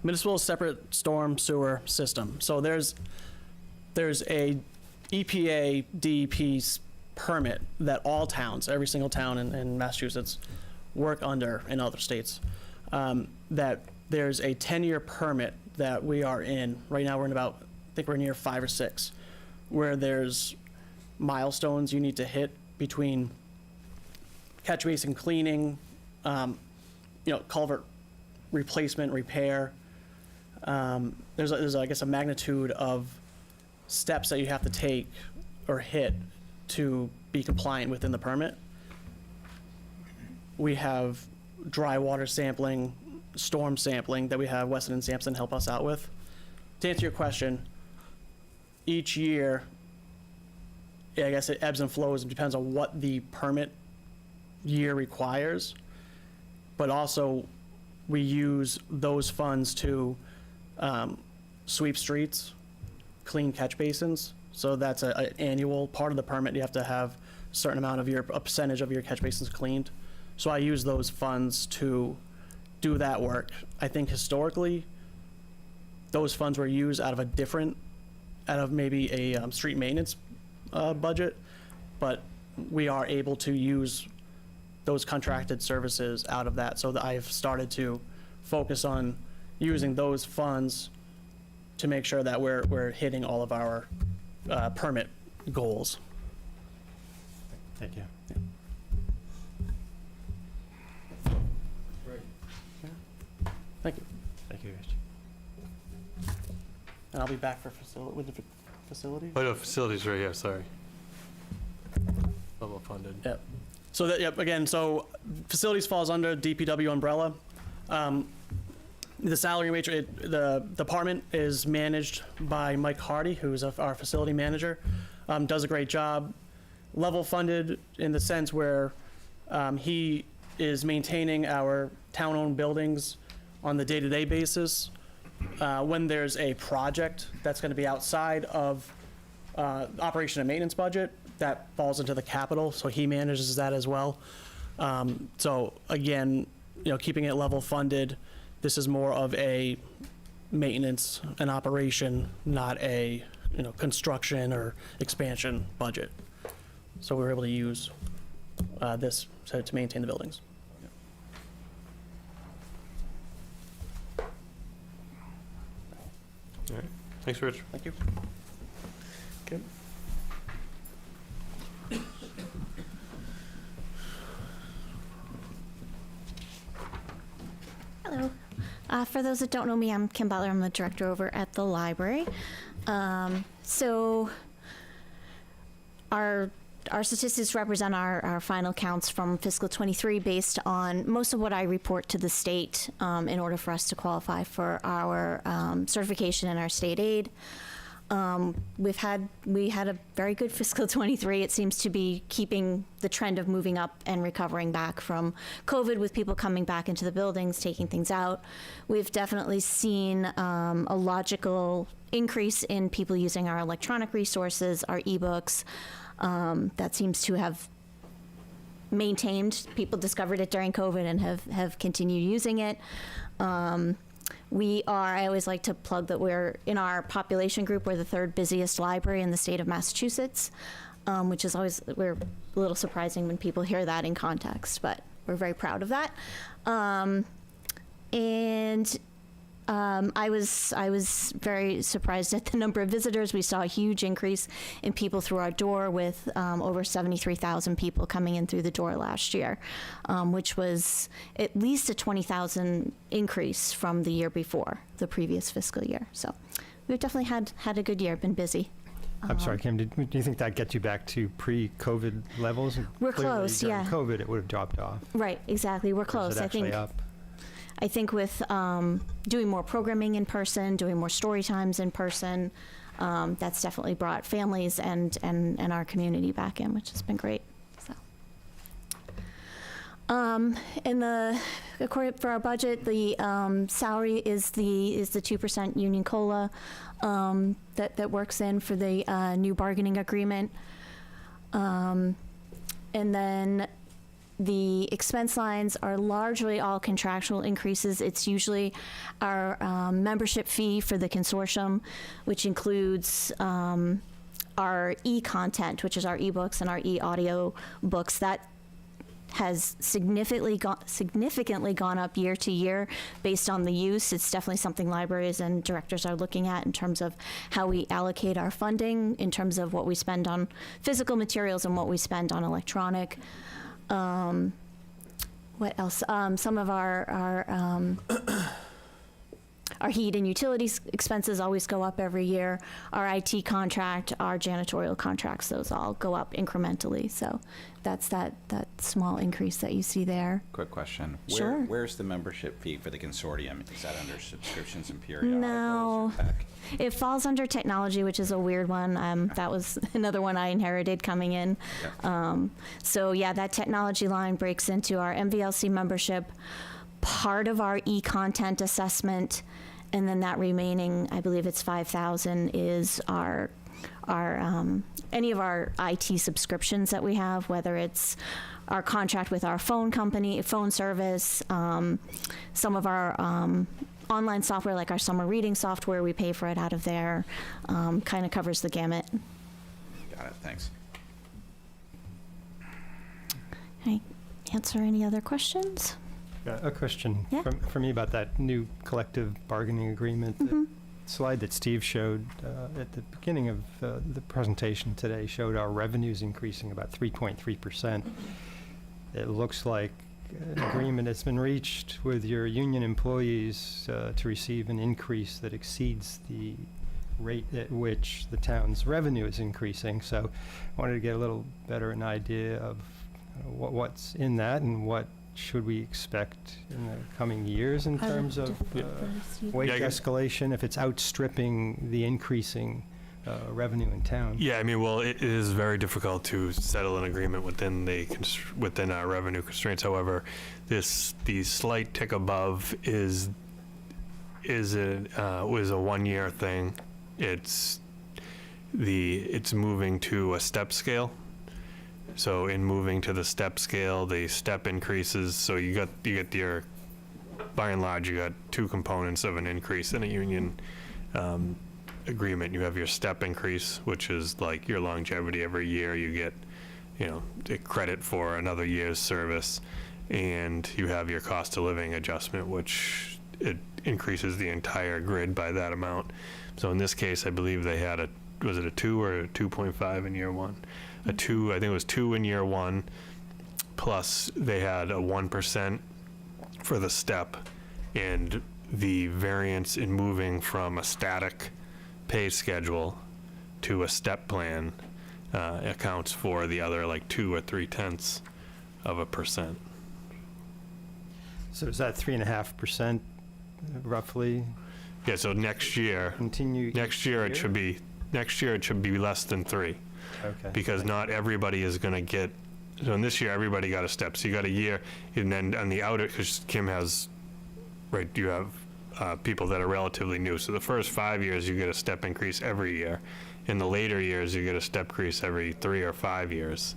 municipal separate storm sewer system. So there's a EPA DEP permit that all towns, every single town in Massachusetts, work under in other states. That there's a 10-year permit that we are in right now. We're in I think we're in year 5 or 6, where there's milestones you need to hit between catch basin cleaning, culvert replacement, repair. There's I guess a magnitude of steps that you have to take or hit to be compliant within the permit. We have dry water sampling, storm sampling that we have Weston and Sampson help us out with. To answer your question, each year, I guess it ebbs and flows. It depends on what the permit year requires. But also, we use those funds to sweep streets, clean catch basins. So that's an annual part of the permit. You have to have a certain amount of a percentage of your catch basins cleaned. So I use those funds to do that work. I think historically, those funds were used out of maybe a street maintenance budget, but we are able to use those contracted services out of that. So that I've started to focus on using those funds to make sure that we're hitting all of our permit goals. Thank you. Thank you. Thank you, And I'll be back for with the facility. Oh, no, facilities right here, sorry. Level funded. Yep. So that, yep, again, so facilities falls under DPW umbrella. The salary matrix, the department is managed by Mike Hardy, who's our facility manager. Does a great job. Level funded in the sense where he is maintaining our town-owned buildings on the day-to-day basis. When there's a project that's going to be outside of operation and maintenance budget, that falls into the capital, so he manages that as well. So again, keeping it level funded, this is more of a maintenance and operation, not a construction or expansion budget. So we're able to use this to maintain the buildings. All right, thanks, Rich. Thank you. Okay. Hello. For those that don't know me, I'm Kim Butler. I'm the director over at the library. So our statistics represent our final counts from fiscal 23 based on most of what I report to the state in order for us to qualify for our certification and our state aid. We had a very good fiscal 23. It seems to be keeping the trend of moving up and recovering back from COVID, with people coming back into the buildings, taking things out. We've definitely seen a logical increase in people using our electronic resources, our ebooks. That seems to have maintained. People discovered it during COVID and have continued using it. I always like to plug that we're, in our population group, we're the third busiest library in the state of Massachusetts, which is we're a little surprising when people hear that in context, but we're very proud of that. I was very surprised at the number of visitors. We saw a huge increase in people through our door, with over 73,000 people coming in through the door last year, which was at least a 20,000 increase from the year before, the previous fiscal year. So we've definitely had a good year, been busy. I'm sorry, Kim, do you think that gets you back to pre-COVID levels? We're Clearly, close, during yeah. COVID, it would have dropped off. Right, exactly. We're Or is close. it actually up? I think with doing more programming in person, doing more story times in person, that's definitely brought families and our community back in, which has been great. So, for our budget, the salary is the 2% union COLA that works in for the new bargaining agreement, and then the expense lines are largely all contractual increases. It's usually our membership fee for the consortium, which includes our e-content, which is our e-books and our e-audio books. That has significantly gone up year to year based on the use. It's definitely something libraries and directors are looking at in terms of how we allocate our funding, in terms of what we spend on physical materials and what we spend on electronic. What else? Some of our our heat and utilities expenses always go up every year. Our IT contract, our janitorial contracts, those all go up incrementally. So that's that small increase that you see there. Quick question. Sure. Where's the membership fee for the consortium? Is that under subscriptions and periodicals? No. or tech? It falls under technology, which is a weird one. That was another one I inherited coming in. So yeah, that technology line breaks into our MVLC membership, part of our e-content assessment, and then that remaining, I believe it's 5,000, is our any of our IT subscriptions that we have, whether it's our contract with our phone company, phone service, some of our online software like our summer reading software, we pay for it out of there. Kind of covers the gamut. Got it, thanks. Can I answer any other questions? A question Yeah. from me about that new collective bargaining agreement. The slide that Steve showed at the beginning of the presentation today showed our revenues increasing about 3.3%. It looks like an agreement has been reached with your union employees to receive an increase that exceeds the rate at which the town's revenue is increasing. So I wanted to get a little better an idea of what's in that and what should we expect in the coming years in terms of wage escalation, if it's outstripping the increasing revenue in town? Yeah, I mean, well, it is very difficult to settle an agreement within our revenue constraints. However, the slight tick above was a 1 year thing. It's moving to a step scale. So in moving to the step scale, the step increases. So you get your, by and large, you got two components of an increase in a union agreement. You have your step increase, which is like your longevity. Every year you get, a credit for another year's service, and you have your cost of living adjustment, which it increases the entire grid by that amount. So in this case, I believe they had was it a 2 or a 2.5 in year one? A 2, I think it was 2 in year one, plus they had a 1% for the step, and the variance in moving from a static pay schedule to a step plan accounts for the other like 2 or 0.3%. So is that 3.5% roughly? Yeah, so next year it should be less than 3. Okay. Because not everybody is going to get, so in this year, everybody got a step. So you got a year, and then on the outer, because Kim has, right, you have people that are relatively new. So the first 5 years, you get a step increase every year. In the later years, you get a step increase every 3 or 5 years.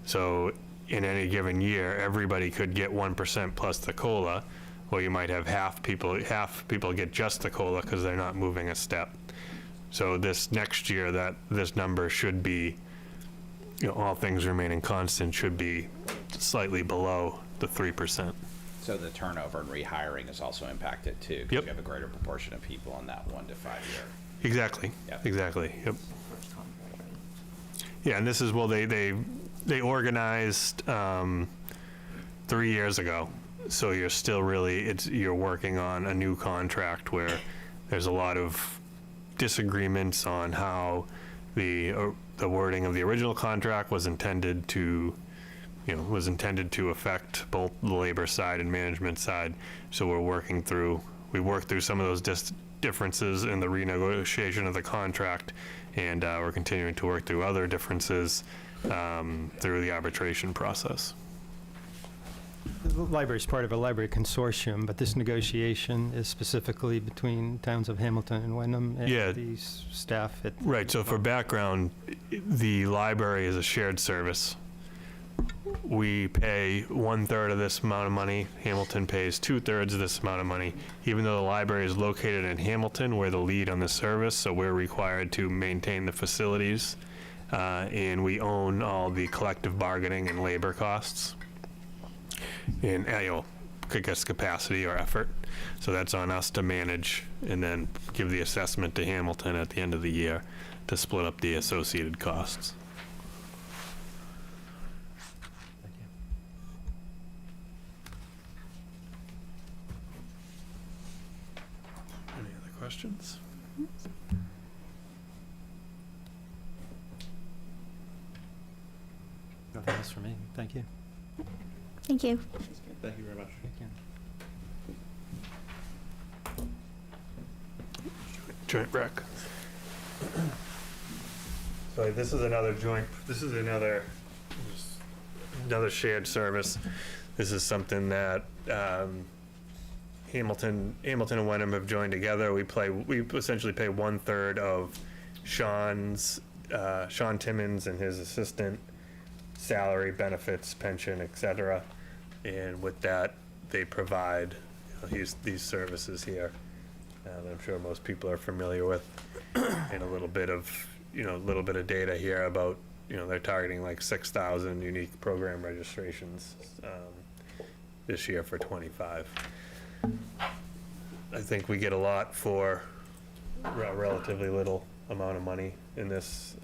So in any given year, everybody could get 1% plus the COLA, or you might have half people get just the COLA because they're not moving a step. So this next year, this number should be, all things remaining constant, should be slightly below the 3%. So the turnover and rehiring is also impacted too, because you have a greater proportion of people in that 1 to 5 year. Exactly. Yep. Exactly. Yep. Yeah, and this is, well, they organized 3 years ago, so you're still you're working on a new contract where there's a lot of disagreements on how the wording of the original contract was intended to affect both the labor side and management side. So we worked through some of those differences in the renegotiation of the contract, and we're continuing to work through other differences through the arbitration process. The library is part of a library consortium, but this negotiation is specifically between towns of Hamilton and Wenham and the staff at... Right, so for background, the library is a shared service. We pay 1/3 of this amount of money. Hamilton pays 2/3 of this amount of money. Even though the library is located in Hamilton, we're the lead on the service, so we're required to maintain the facilities, and we own all the collective bargaining and labor costs. And I guess capacity or effort. So that's on us to manage and then give the assessment to Hamilton at the end of the year to split up the associated costs. questions? Nothing else for me. Thank you. Thank you. Thank you very much. Joint rec. So this is another another shared service. This is something that Hamilton and Wenham have joined together. We essentially pay 1/3 of Sean Timmons and his assistant salary, benefits, pension, etc. And with that, they provide these services here that I'm sure most people are familiar with, and a little bit of data here about, they're targeting like 6,000 unique program registrations this year for 25. I think we get a lot for a relatively little amount of money in this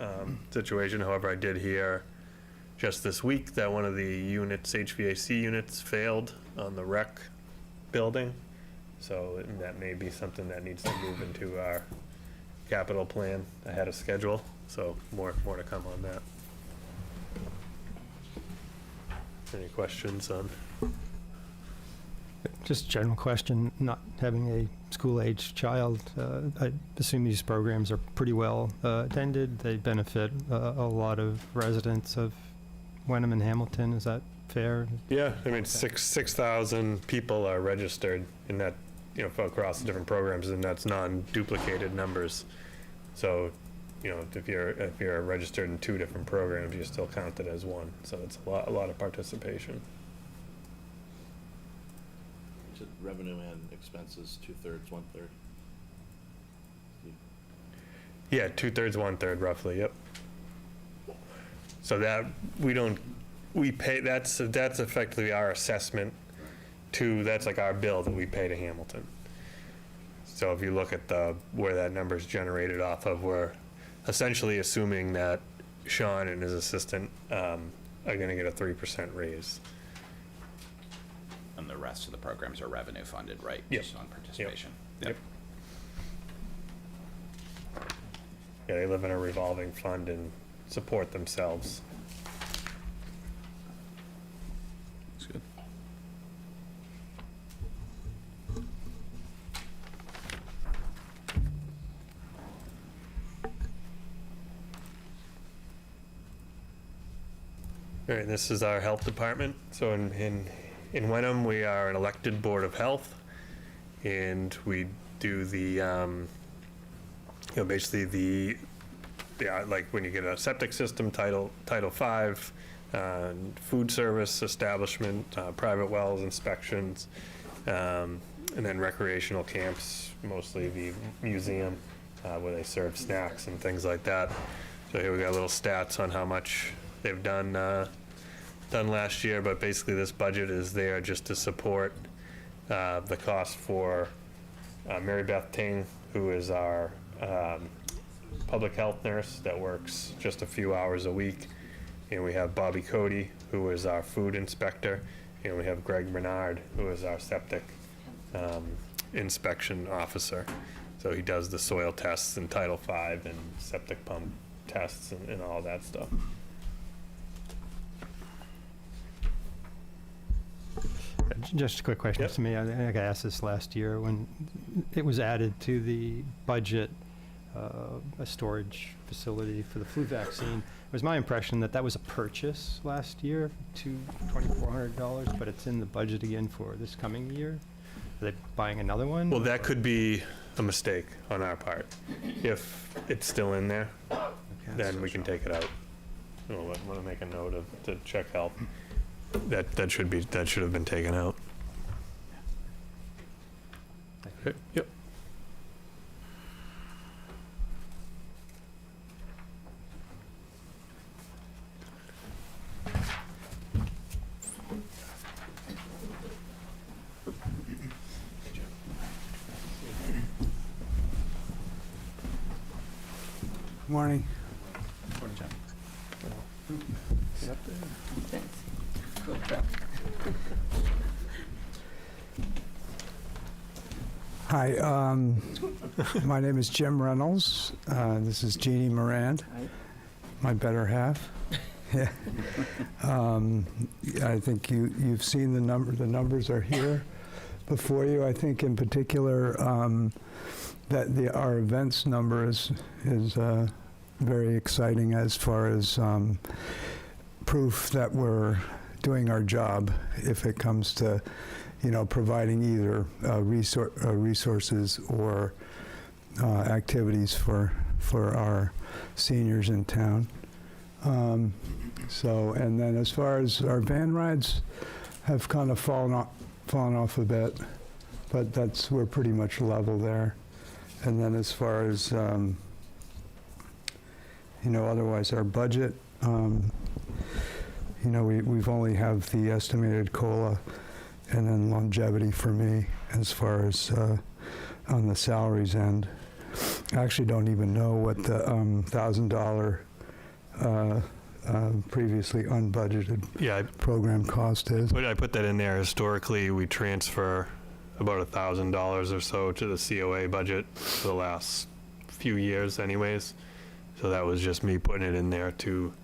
situation. However, I did hear just this week that one of the units, HVAC units, failed on the rec building. So that may be something that needs to move into our capital plan ahead of schedule. So more to come on that. Any questions on? Just a general question, not having a school-aged child, I assume these programs are pretty well attended. They benefit a lot of residents of Wenham and Hamilton. Is that fair? Yeah, I mean, 6,000 people are registered in that, for across the different programs, and that's non-duplicated numbers. So, if you're registered in 2 different programs, you're still counted as one. So it's a lot of participation. Is it revenue and expenses, 2/3, 1/3? Yeah, 2/3, 1/3 roughly, yep. So that, we pay, that's effectively our assessment that's like our bill that we pay to Hamilton. So if you look at where that number's generated off of, we're essentially assuming that Sean and his assistant are gonna get a 3% raise. And the rest of the programs are revenue funded, right? Yep. Based on participation. Yep. Yeah, they live in a revolving fund and support themselves. That's good. All right, this is our health department. So in Wenham, we are an elected board of health, and we do the, basically like when you get a septic system, Title V, food service establishment, private wells inspections, and then recreational camps, mostly the museum, where they serve snacks and things like that. So here we got little stats on how much they've done last year, but basically this budget is there just to support the cost for Mary Beth Ting, who is our public health nurse that works just a few hours a week. And we have Bobby Cody, who is our food inspector. And we have Greg Bernard, who is our septic inspection officer. So he does the soil tests and Title V and septic pump tests and all that stuff. Just a quick question Yep. to me. I think I asked this last year when it was added to the budget, a storage facility for the flu vaccine. It was my impression that that was a purchase last year to $2,400, but it's in the budget again for this coming year. Are they buying another one? Well, that could be a mistake on our part. If it's still in there, then we can take it out. We'll want to make a note to check health. That should have been taken out. Okay, yep. Morning. Morning, John. Hi, my name is Jim Reynolds. This is Jeannie Morand, my better half. Yeah. I think you've seen the number. The numbers are here before you. I think in particular that our events number is very exciting as far as proof that we're doing our job if it comes to, providing either resources or activities for our seniors in town. And then as far as our van rides have kind of fallen off a bit, but we're pretty much level there. And then as far as otherwise our budget, we've only have the estimated COLA and then longevity for me as far as on the salaries end. I actually don't even know what the $1,000 previously unbudgeted program cost is. But I put that in there. Historically, we transfer about $1,000 or so to the COA budget for the last few years anyways. So that was just me putting it in there to,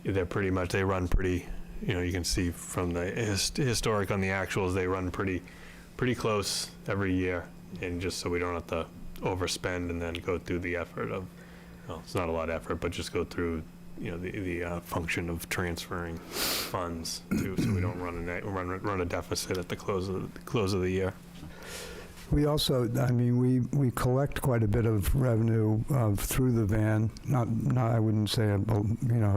they run pretty, you can see from the historic on the actuals, they run pretty close every year. And just so we don't have to overspend and then go through the effort of, well, it's not a lot of effort, but just go through, the function of transferring funds to, so we don't run a deficit at the close of the year. We also, we collect quite a bit of revenue through the van. Not I wouldn't say a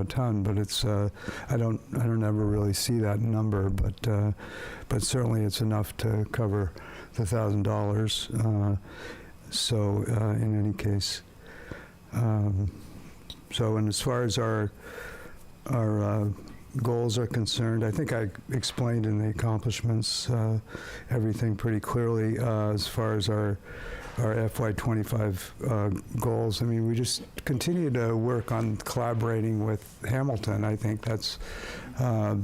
ton, but it's I don't ever really see that number, but certainly it's enough to cover the $1,000. So in any case, and as far as our goals are concerned, I think I explained in the accomplishments everything pretty clearly as far as our FY25 goals. We just continue to work on collaborating with Hamilton. I think that's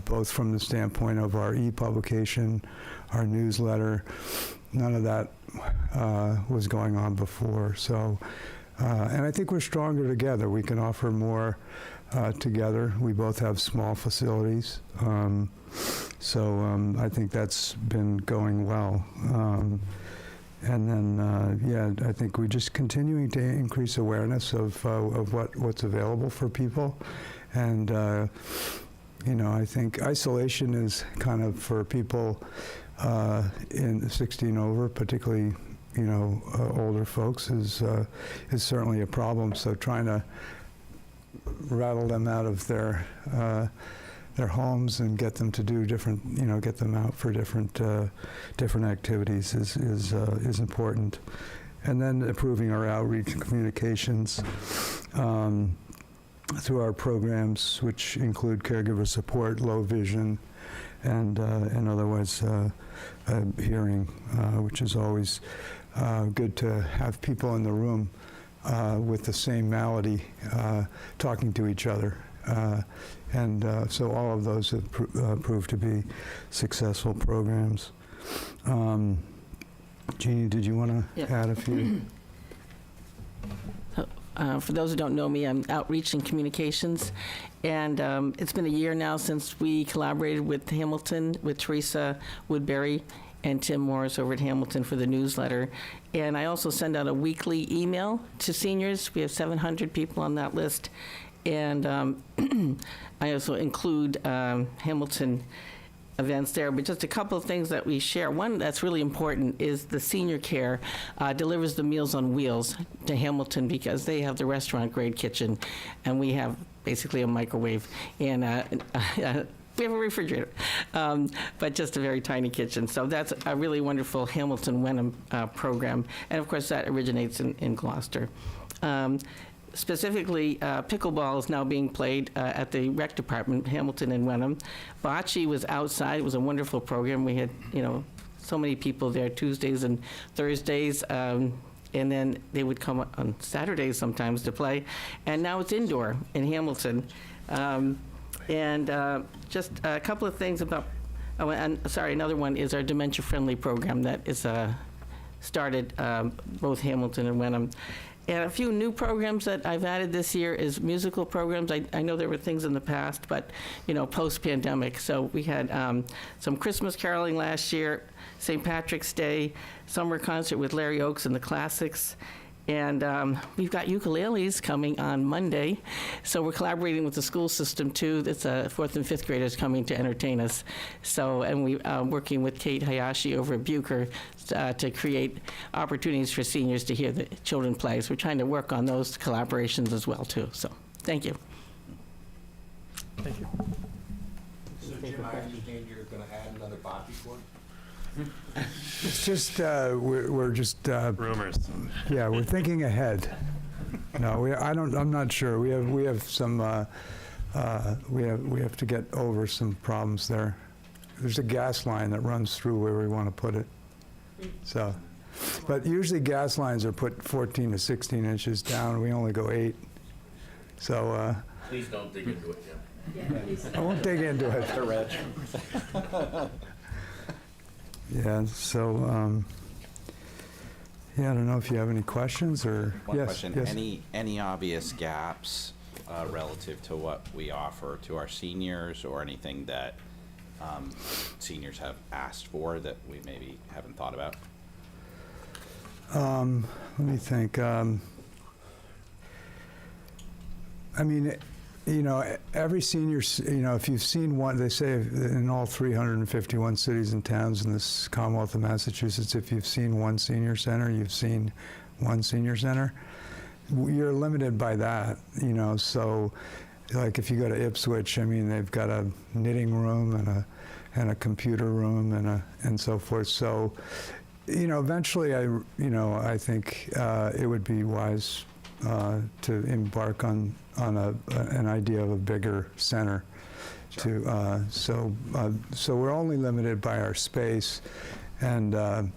both from the standpoint of our e-publication, our newsletter. None of that was going on before. So, and I think we're stronger together. We can offer more together. We both have small facilities. So I think that's been going well. And then, I think we're just continuing to increase awareness of what's available for people. And, I think isolation is kind of for people in 16 over, particularly, older folks, is certainly a problem. So trying to rattle them out of their homes and get them to do different, get them out for different activities is important. And then improving our outreach and communications through our programs, which include caregiver support, low vision, and otherwise hearing, which is always good to have people in the room with the same malady talking to each other. So all of those have proved to be successful programs. Jeannie, did you want to add a few? For those who don't know me, I'm Outreach and Communications, and it's been a year now since we collaborated with Hamilton, with Teresa Woodbury and Tim Morris over at Hamilton for the newsletter. And I also send out a weekly email to seniors. We have 700 people on that list. And I also include Hamilton events there, but just a couple of things that we share. One that's really important is the senior care delivers the Meals on Wheels to Hamilton because they have the restaurant-grade kitchen, and we have basically a microwave and we have a refrigerator, but just a very tiny kitchen. So that's a really wonderful Hamilton Wenham program, and of course that originates in Gloucester. Specifically, pickleball is now being played at the rec department, Hamilton and Wenham. Bocce was outside. It was a wonderful program. We had, so many people there Tuesdays and Thursdays, and then they would come on Saturdays sometimes to play. And now it's indoor in Hamilton. Just a couple of things about, another one is our dementia-friendly program that is started, both Hamilton and Wenham. And a few new programs that I've added this year is musical programs. I know there were things in the past, but, post-pandemic. So we had some Christmas caroling last year, St. Patrick's Day, summer concert with Larry Oakes and the Classics. And we've got ukuleles coming on Monday. So we're collaborating with the school system, too. It's 4th and 5th graders coming to entertain us. So, and we working with Kate Hayashi over at Bucher to create opportunities for seniors to hear the children play. So we're trying to work on those collaborations as well, too. So, thank you. Thank you. So Jim, I understand you're gonna add another Bocce court? It's just, we're just, Rumors. yeah, we're thinking ahead. No, I'm not sure. We have some, we have to get over some problems there. There's a gas line that runs through where we want to put it. So, but usually gas lines are put 14 to 16 inches down. We only go 8. So, Please don't dig into it, Jim. I won't dig into it. Mr. Rich. Yeah, so, yeah, I don't know if you have any questions or, One yes, question, yes. any obvious gaps relative to what we offer to our seniors, or anything that seniors have asked for that we maybe haven't thought about? Let me think. I mean, every senior, if you've seen one, they say in all 351 cities and towns in this Commonwealth of Massachusetts, if you've seen one senior center, you've seen one senior center. You're limited by that, so like if you go to Ipswich, I mean, they've got a knitting room and a computer room and so forth. So, eventually I think it would be wise to embark on an idea of a bigger center. Sure. So we're only limited by our space, and I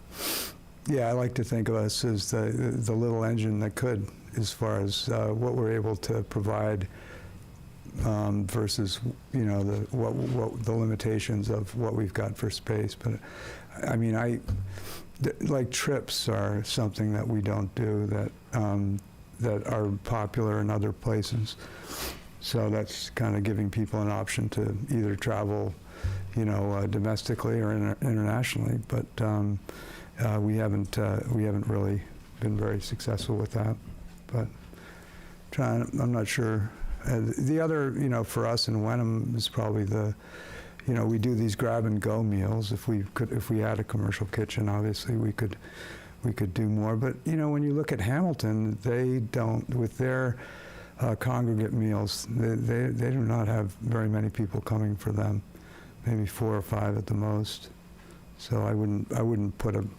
like to think of us as the little engine that could, as far as what we're able to provide versus the limitations of what we've got for space. But I mean, like trips are something that we don't do that are popular in other places. So that's kind of giving people an option to either travel, domestically or internationally. But we haven't really been very successful with that. But I'm not sure. The other, for us in Wenham is probably we do these grab and go meals. If we had a commercial kitchen, obviously we could do more. But when you look at Hamilton, they don't, with their congregate meals, they do not have very many people coming for them, maybe 4 or 5 at the most. So I wouldn't put I'm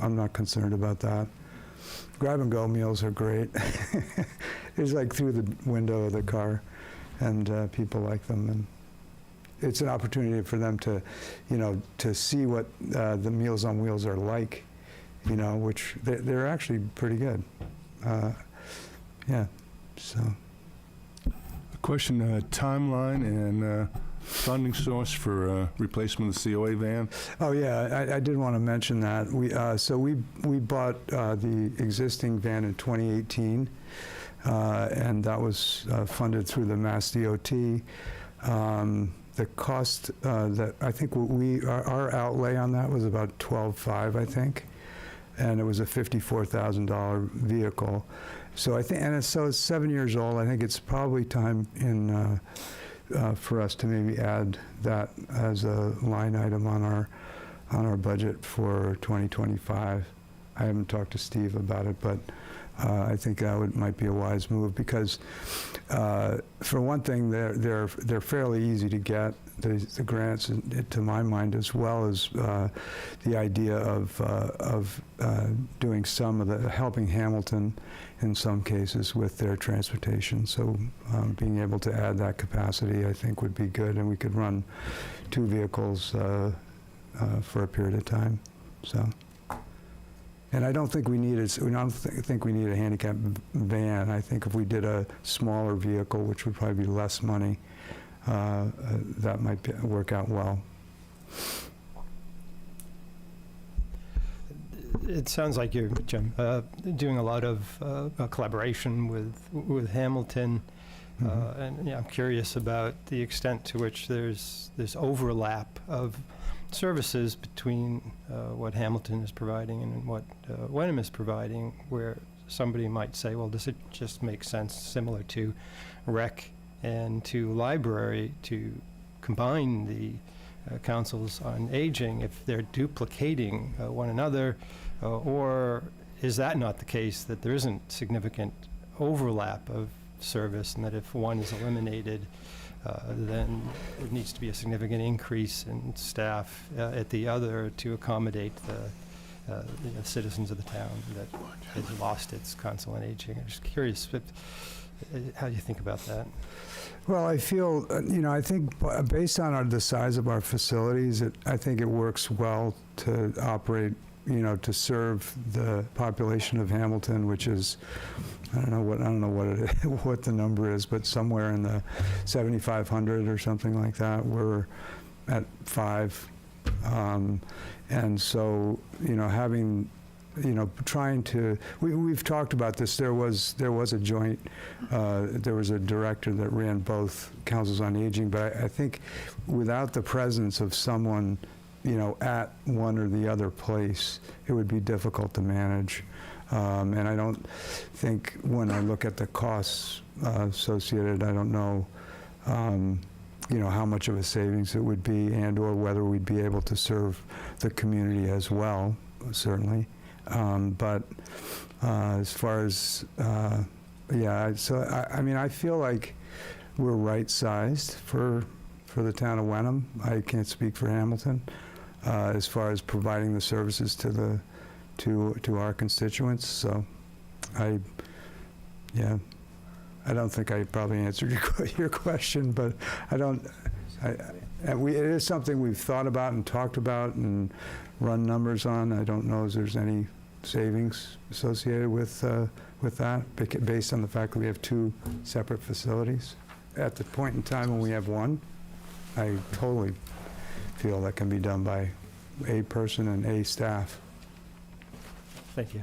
not concerned about that. Grab and go meals are great. It's like through the window of the car, and people like them, and it's an opportunity for them to, to see what the Meals on Wheels are like, which they're actually pretty good. Yeah, so. A question, timeline and funding source for replacement of the COA van? Oh yeah, I did want to mention that. We bought the existing van in 2018, and that was funded through the Mass DOT. The cost that I think our outlay on that was about $12,500, I think, and it was a $54,000 vehicle. So I think, so it's 7 years old. I think it's probably time for us to maybe add that as a line item on our budget for 2025. I haven't talked to Steve about it, but I think that might be a wise move because, for one thing, they're fairly easy to get. The grants, to my mind, as well as the idea of doing some of the helping Hamilton in some cases with their transportation. So being able to add that capacity, I think, would be good, and we could run 2 vehicles for a period of time. So. And I don't think we need think we need a handicap van. I think if we did a smaller vehicle, which would probably be less money, that might work out well. it sounds like you're, Jim, doing a lot of collaboration with Hamilton. And yeah, I'm curious about the extent to which there's this overlap of services between what Hamilton is providing and what Wenham is providing, where somebody might say, well, does it just make sense, similar to rec and to library, to combine the councils on aging if they're duplicating one another, or is that not the case, that there isn't significant overlap of service, and that if one is eliminated, then there needs to be a significant increase in staff at the other to accommodate the citizens of the town that has lost its council on aging? I'm just curious how you think about that. Well, I feel, I think based on the size of our facilities, I think it works well to operate, to serve the population of Hamilton, which is, I don't know what it is, what the number is, but somewhere in the 7,500 or something like that. We're at 5, and so having. Trying to, we've talked about this. There was a joint, there was a director that ran both councils on aging, but I think without the presence of someone, at one or the other place, it would be difficult to manage. And I don't think, when I look at the costs associated, I don't know, how much of a savings it would be, and or whether we'd be able to serve the community as well, certainly. But as far as, so I feel like we're right-sized for the town of Wenham. I can't speak for Hamilton as far as providing the services to our constituents. So I don't think I probably answered your question, but it is something we've thought about and talked about and run numbers on. I don't know if there's any savings associated with that, based on the fact that we have 2 separate facilities. At the point in time when we have one, I totally feel that can be done by a person and a staff. Thank you.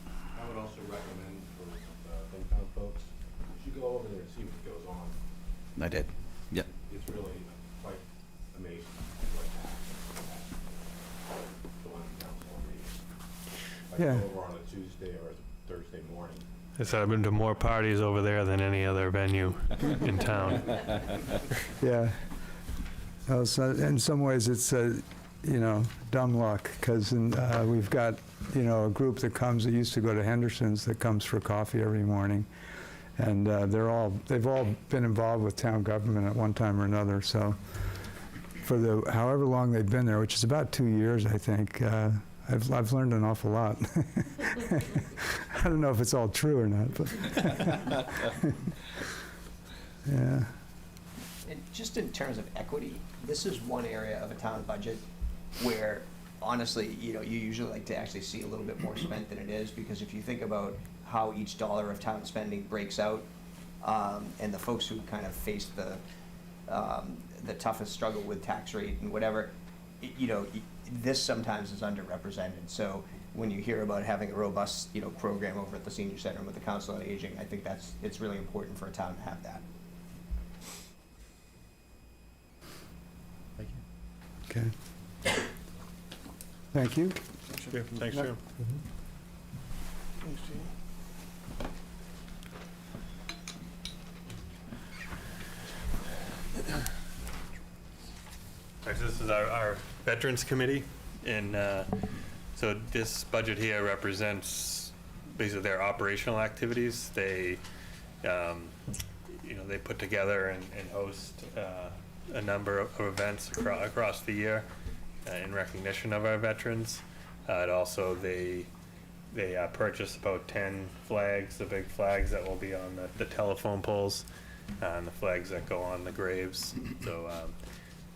I would also recommend for FinCom folks, you should go over there and see what goes on. I did. Yep. It's really quite amazing what happens. The one council on aging. I Yeah. go over on a Tuesday or a Thursday morning. I said I've been to more parties over there than any other venue in town. Yeah. So in some ways, it's dumb luck, because we've got a group that comes that used to go to Henderson's that comes for coffee every morning, and they've all been involved with town government at one time or another. So for the however long they've been there, which is about 2 years, I think, I've learned an awful lot. I don't know if it's all true or not, but yeah. And just in terms of equity, this is one area of a town budget where, honestly, you usually like to actually see a little bit more spent than it is, because if you think about how each dollar of town spending breaks out, and the folks who kind of face the toughest struggle with tax rate and whatever, this sometimes is underrepresented. So when you hear about having a robust, program over at the senior center and with the Council on Aging, I think it's really important for a town to have that. Okay. Thank you. Thanks, Jim. All right, so this is our Veterans Committee, and so this budget here represents basically their operational activities. They, they put together and host a number of events across the year in recognition of our veterans. And also they purchased about 10 flags, the big flags that will be on the telephone poles, and the flags that go on the graves. So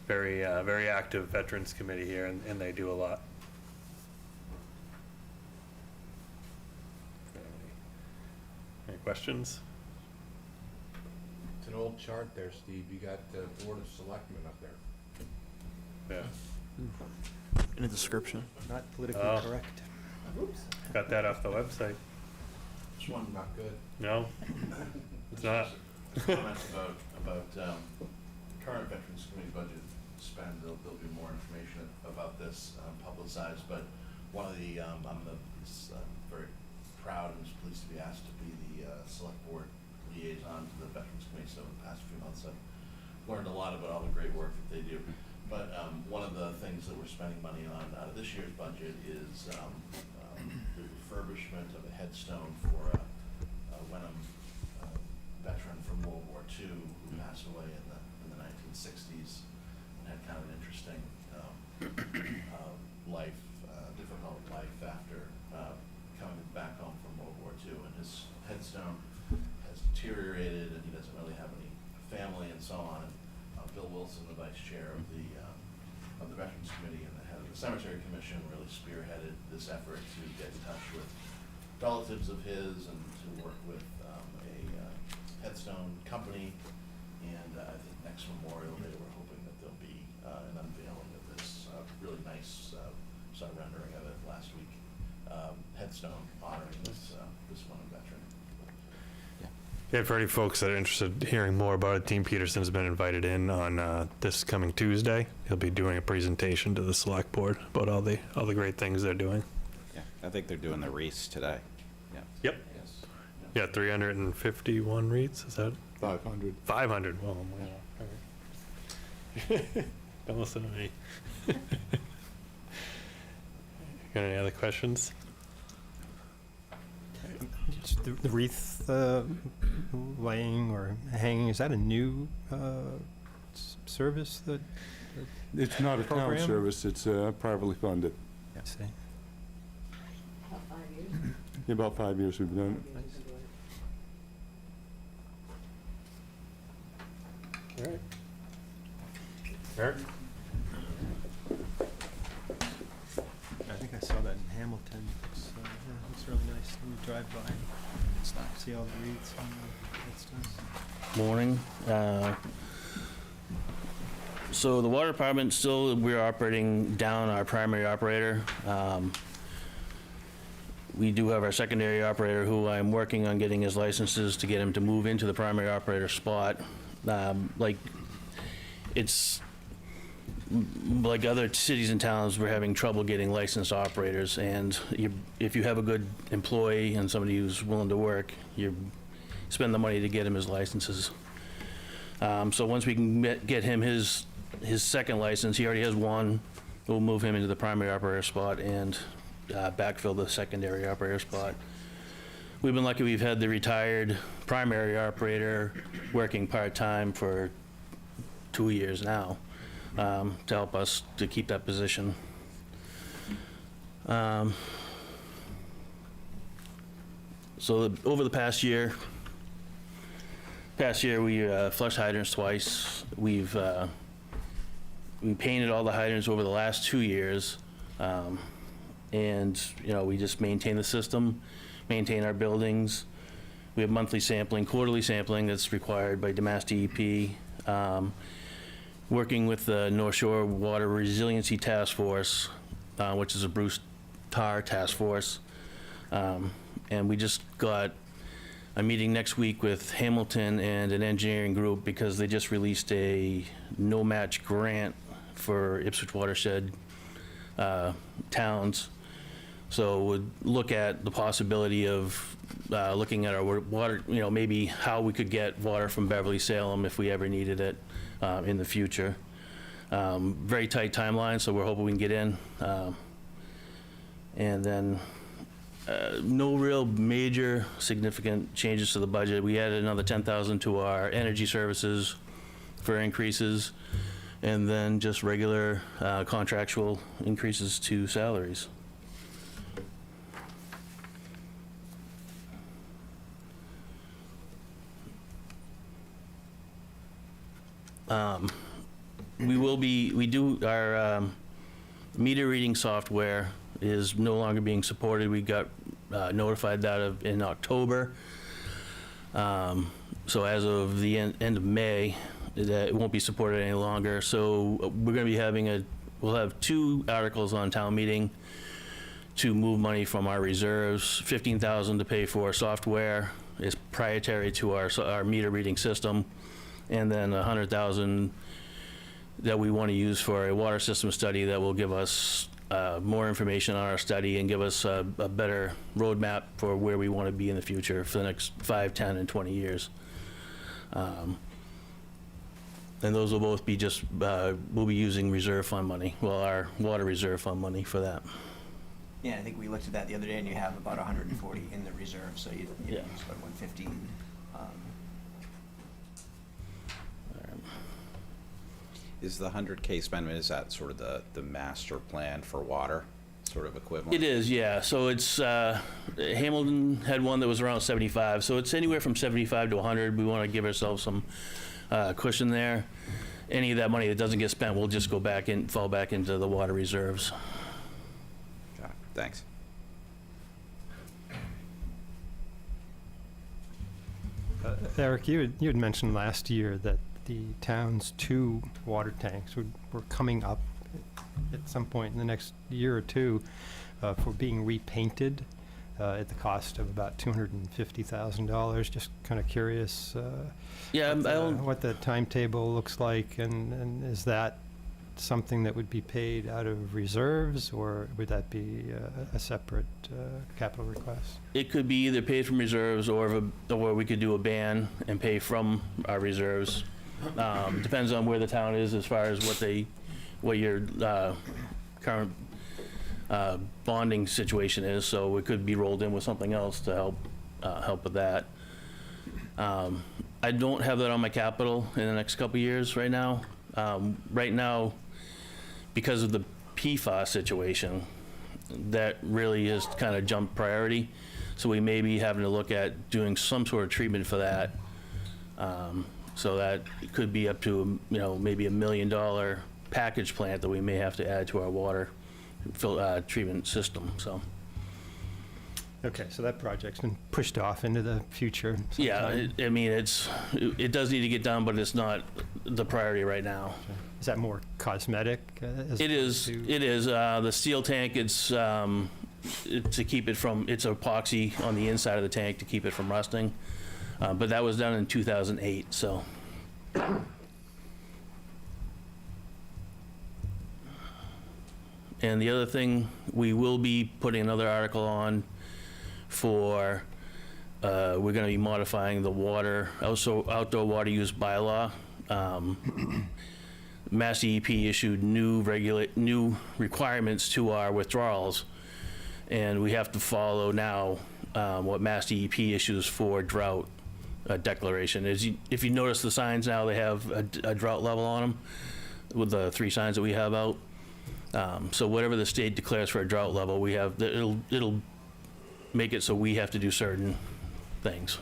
very active Veterans Committee here, and they do a lot. Any questions? It's an old chart there, Steve. You got the Board of Selectmen up there. Yeah. In the description. Not politically Oh. correct. Got that off the website. This one not good. No, it's not. Comments about current Veterans Committee budget spend, there'll be more information about this publicized, but one of the, very proud and pleased to be asked to be the select board liaison to the Veterans Committee, so in the past few months I've learned a lot about all the great work that they do. But one of the things that we're spending money on out of this year's budget is the refurbishment of a headstone for a Wenham veteran from World War II who passed away in the 1960s and had kind of an interesting life, difficult life after coming back home from World War II. And his headstone has deteriorated and he doesn't really have any family and so on. And Bill Wilson, the vice chair of the Veterans Committee and the head of the Cemetery Commission, really spearheaded this effort to get in touch with relatives of his and to work with a headstone company. And I think next Memorial Day, we're hoping that there'll be an unveiling of this really nice, saw a rendering of it last week, headstone honoring this one veteran. Yeah, for any folks that are interested in hearing more about it, Dean Peterson's been invited in on this coming Tuesday. He'll be doing a presentation to the select board about all the great things they're doing. Yeah, I think they're doing the wreaths today. Yeah. Yep. Yes. Yeah, 351 wreaths, is that? 500. 500, well, all right. Don't listen to me. Got any other questions? The wreath laying or hanging, is that a new service that? It's not a town Program? service, it's privately funded. I see. In about 5 years we've done it. All right. Eric? I think I saw that in Hamilton. Looks really nice when you drive by. It's nice. See all the wreaths on the headstones. Morning. So the water department, still, we're operating down our primary operator. We do have our secondary operator who I'm working on getting his licenses to get him to move into the primary operator spot. It's like other cities and towns, we're having trouble getting licensed operators, and if you have a good employee and somebody who's willing to work, you spend the money to get him his licenses. So once we can get him his second license, he already has one, we'll move him into the primary operator spot and backfill the secondary operator spot. We've been lucky, we've had the retired primary operator working part-time for 2 years now, to help us to keep that position. So over the past year we flushed hydrants twice. We painted all the hydrants over the last 2 years, and we just maintain the system, maintain our buildings. We have monthly sampling, quarterly sampling that's required by Mass DEP. Working with the North Shore Water Resiliency Task Force, which is a Bruce Tarr task force. And we just got a meeting next week with Hamilton and an engineering group because they just released a no-match grant for Ipswich watershed towns. So we'd look at the possibility of looking at our water, maybe how we could get water from Beverly Salem if we ever needed it in the future. Very tight timeline, so we're hoping we can get in. And then no real major significant changes to the budget. We added another $10,000 to our energy services for increases, and then just regular contractual increases to salaries. Our meter reading software is no longer being supported. We got notified that in October. So as of the end of May, that it won't be supported any longer. So we're going to be having we'll have 2 articles on town meeting to move money from our reserves, 15,000 to pay for software is proprietary to our meter reading system, and then 100,000 that we want to use for a water system study that will give us more information on our study and give us a better roadmap for where we want to be in the future for the next 5, 10, and 20 years. And those will both be just, we'll be using reserve fund money, well, our water reserve fund money for that. Yeah, I think we looked at that the other day, and you have about 140 in the reserve, so you Yeah. use about 150. Is the 100K spend, is that sort of the master plan for water, sort of equivalent? It is, yeah. So it's, Hamilton had one that was around 75, so it's anywhere from 75 to 100. We want to give ourselves some cushion there. Any of that money that doesn't get spent will just go back in, fall back into the water reserves. Got it. Thanks. Eric, you had mentioned last year that the town's 2 water tanks were coming up at some point in the next year or 2 for being repainted at the cost of about $250,000. Just kind of curious what the timetable looks like, and is that something that would be paid out of reserves, or would that be a separate capital request? It could be either paid from reserves or we could do a ban and pay from our reserves. Depends on where the town is as far as what your current bonding situation is, so it could be rolled in with something else to help with that. I don't have that on my capital in the next couple of years right now. Right now, because of the PFAS situation, that really is kind of jump priority. So we may be having to look at doing some sort of treatment for that. So that could be up to, maybe $1 million package plant that we may have to add to our water treatment system, so. Okay, so that project's been pushed off into the future sometime. Yeah, it does need to get done, but it's not the priority right now. Is that more cosmetic? It is. The steel tank, it's to keep it from, it's epoxy on the inside of the tank to keep it from rusting. But that was done in 2008, so. And the other thing, we will be putting another article on for, we're gonna be modifying the outdoor water use bylaw. Mass DEP issued new requirements to our withdrawals, and we have to follow now what Mass DEP issues for drought declaration. If you notice the signs now, they have a drought level on them with the 3 signs that we have out. So whatever the state declares for a drought level, we have, it'll make it so we have to do certain things.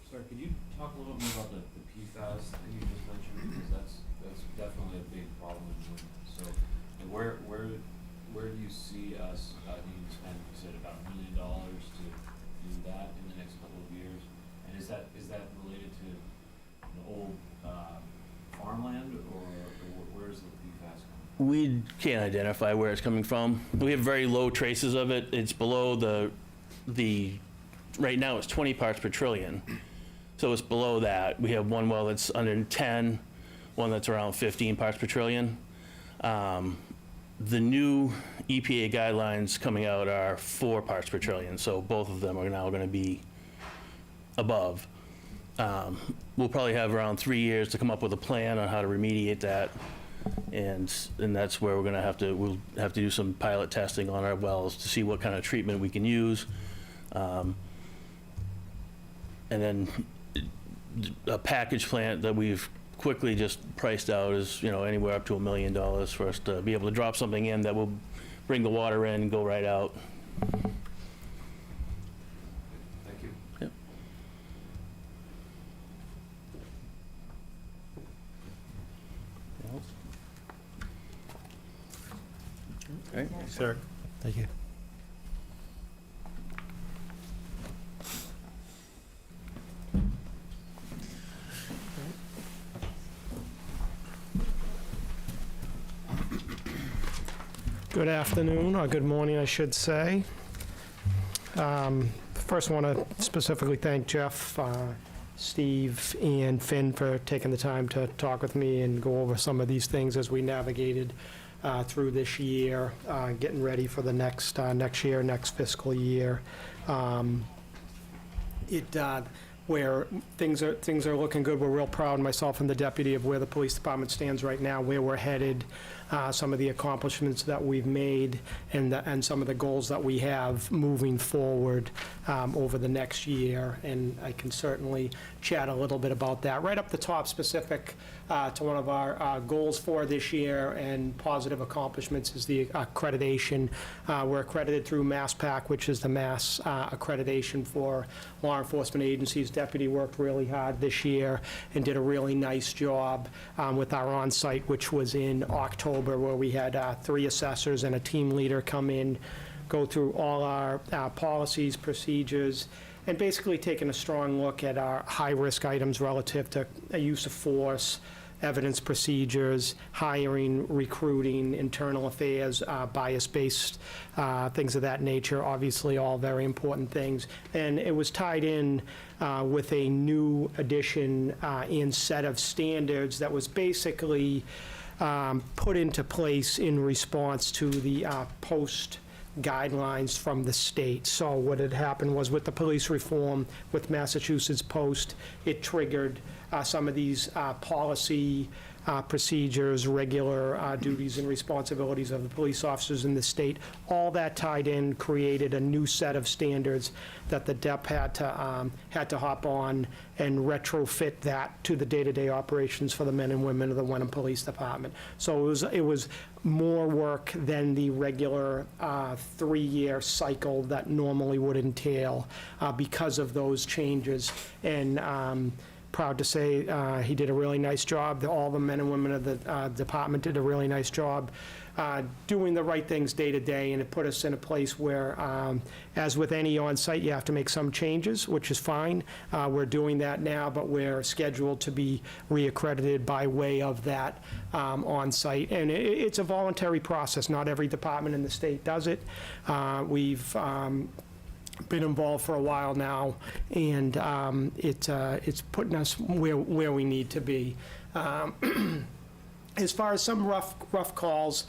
Sorry, could you talk a little bit about the PFAS that you just mentioned, because that's definitely a big problem in Wenham. So, and where do you see us needing to spend, you said about $1 million to do that in the next couple of years? And is that related to an old farmland, or where is the PFAS coming from? We can't identify where it's coming from. We have very low traces of it. It's below the right now it's 20 parts per trillion. So it's below that. We have one well that's under 10, one that's around 15 parts per trillion. The new EPA guidelines coming out are 4 parts per trillion, so both of them are now going to be above. We'll probably have around 3 years to come up with a plan on how to remediate that, and that's where we'll have to do some pilot testing on our wells to see what kind of treatment we can use, and then a package plant that we've quickly just priced out is anywhere up to $1 million for us to be able to drop something in that will bring the water in and go right out. Thank you. Yep. Okay, thanks, Eric. Thank you. Good afternoon, or good morning, I should say. First, I want to specifically thank Jeff, Steve, and Finn for taking the time to talk with me and go over some of these things as we navigated through this year, getting ready for the next year, next fiscal year. Where things are looking good. We're real proud, myself and the deputy, of where the police department stands right now, where we're headed, some of the accomplishments that we've made, and some of the goals that we have moving forward over the next year. And I can certainly chat a little bit about that. Right up the top, specific to one of our goals for this year and positive accomplishments is the accreditation. We're accredited through MassPAC, which is the mass accreditation for law enforcement agencies. Deputy worked really hard this year and did a really nice job with our on-site, which was in October, where we had 3 assessors and a team leader come in, go through all our policies, procedures, and basically taking a strong look at our high-risk items relative to use of force, evidence procedures, hiring, recruiting, internal affairs, bias-based things of that nature, obviously all very important things. And it was tied in with a new addition and set of standards that was basically put into place in response to the post guidelines from the state. So what had happened was, with the police reform, with Massachusetts Post, it triggered some of these policy procedures, regular duties and responsibilities of the police officers in the state. All that tied in created a new set of standards that the DEP had to hop on and retrofit that to the day-to-day operations for the men and women of the Wenham Police Department. So it was more work than the regular 3-year cycle that normally would entail because of those changes. And proud to say he did a really nice job. All the men and women of the department did a really nice job doing the right things day to day, and it put us in a place where, as with any on-site, you have to make some changes, which is fine. We're doing that now, but we're scheduled to be reaccredited by way of that on-site. And it's a voluntary process. Not every department in the state does it. We've been involved for a while now, and it's putting us where we need to be. As far as some rough calls,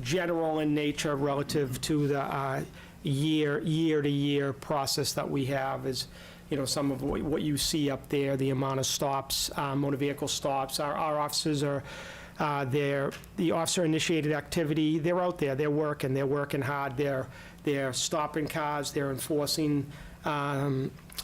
general in nature relative to the year-to-year process that we have is, some of what you see up there, the amount of stops, motor vehicle stops. Our officers are the officer-initiated activity. They're out there, they're working hard, they're stopping cars, they're enforcing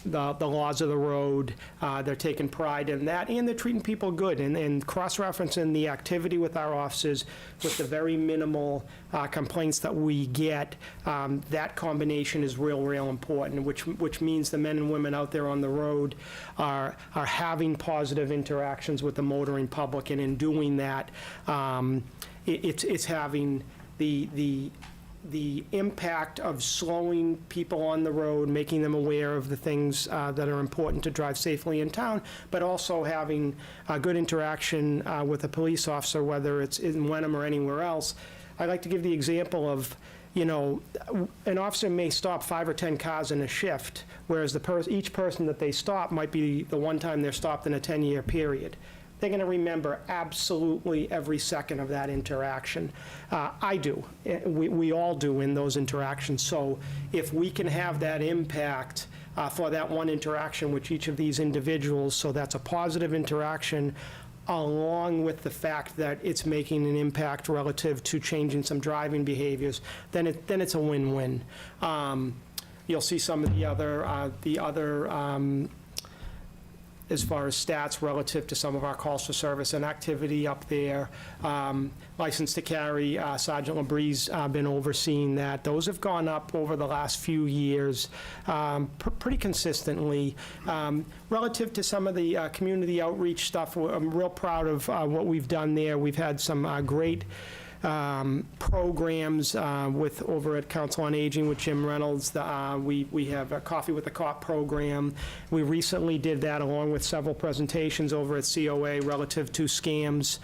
the laws of the road. They're taking pride in that, and they're treating people good. And cross-referencing the activity with our officers with the very minimal complaints that we get, that combination is real important, which means the men and women out there on the road are having positive interactions with the motoring public, and in doing that, it's having the impact of slowing people on the road, making them aware of the things that are important to drive safely in town, but also having a good interaction with a police officer, whether it's in Wenham or anywhere else. I like to give the example of, an officer may stop 5 or 10 cars in a shift, whereas each person that they stop might be the one time they're stopped in a 10-year period. They're going to remember absolutely every second of that interaction. I do. We all do in those interactions. So if we can have that impact for that one interaction with each of these individuals, so that's a positive interaction, along with the fact that it's making an impact relative to changing some driving behaviors, then it's a win-win. You'll see some of the other as far as stats relative to some of our calls for service and activity up there. License to carry, Sergeant Labree's been overseeing that. Those have gone up over the last few years pretty consistently. Relative to some of the community outreach stuff, I'm real proud of what we've done there. We've had some great programs with over at Council on Aging with Jim Reynolds. We have a Coffee with the Cop program. We recently did that along with several presentations over at COA relative to scams.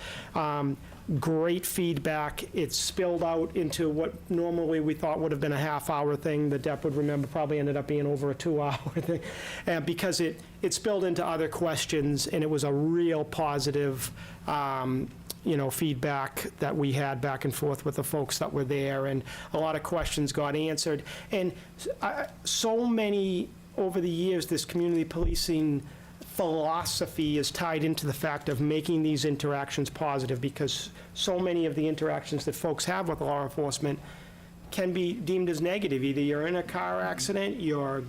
great feedback. It's spilled out into what normally we thought would have been a half-hour thing. The Dep would remember probably ended up being over a 2-hour thing, because it spilled into other questions, and it was a real positive, feedback that we had back and forth with the folks that were there, and a lot of questions got answered. And so many, over the years, this community policing philosophy is tied into the fact of making these interactions positive, because so many of the interactions that folks have with law enforcement can be deemed as negative. Either you're in a car accident, you're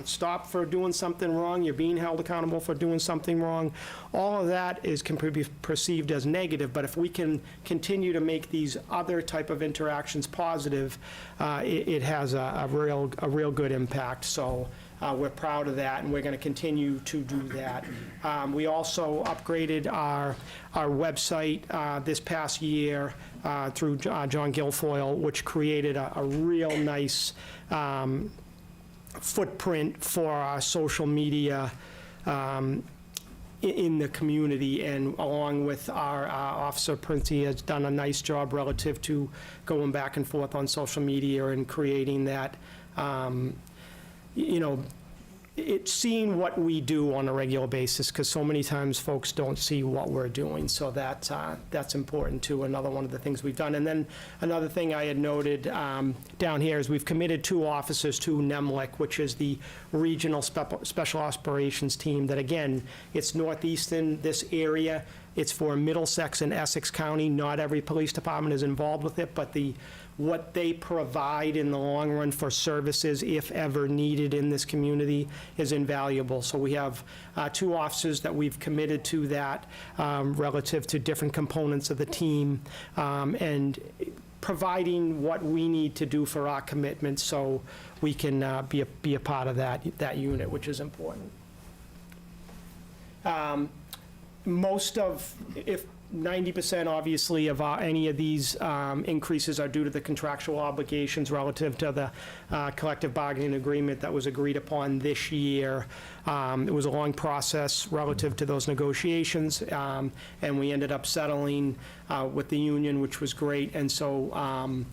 stopped for doing something wrong, you're being held accountable for doing something wrong. All of that can be perceived as negative, but if we can continue to make these other type of interactions positive, it has a real good impact. So we're proud of that, and we're going to continue to do that. We also upgraded our website this past year through John Guilfoyle, which created a real nice footprint for our social media in the community, and along with our Officer Princey has done a nice job relative to going back and forth on social media and creating that, it's seeing what we do on a regular basis, because so many times folks don't see what we're doing. So that's important too, another one of the things we've done. And then another thing I had noted down here is we've committed 2 officers to NEMLIC, which is the Regional Special Operations Team that, again, it's northeastern, this area. It's for Middlesex and Essex County. Not every police department is involved with it, but what they provide in the long run for services, if ever needed in this community, is invaluable. So we have 2 officers that we've committed to that relative to different components of the team, and providing what we need to do for our commitment so we can be a part of that unit, which is important. Most of, if 90% obviously of any of these increases are due to the contractual obligations relative to the collective bargaining agreement that was agreed upon this year. It was a long process relative to those negotiations, and we ended up settling with the union, which was great. And so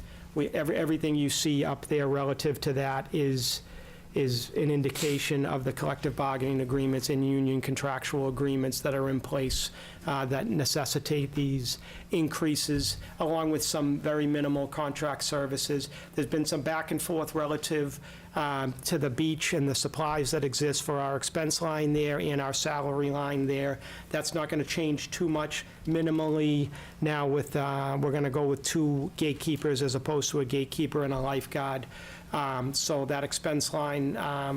everything you see up there relative to that is an indication of the collective bargaining agreements and union contractual agreements that are in place that necessitate these increases, along with some very minimal contract services. There's been some back and forth relative to the beach and the supplies that exist for our expense line there and our salary line there. That's not going to change too much. Minimally now with, we're going to go with 2 gatekeepers as opposed to a gatekeeper and a lifeguard. So that expense line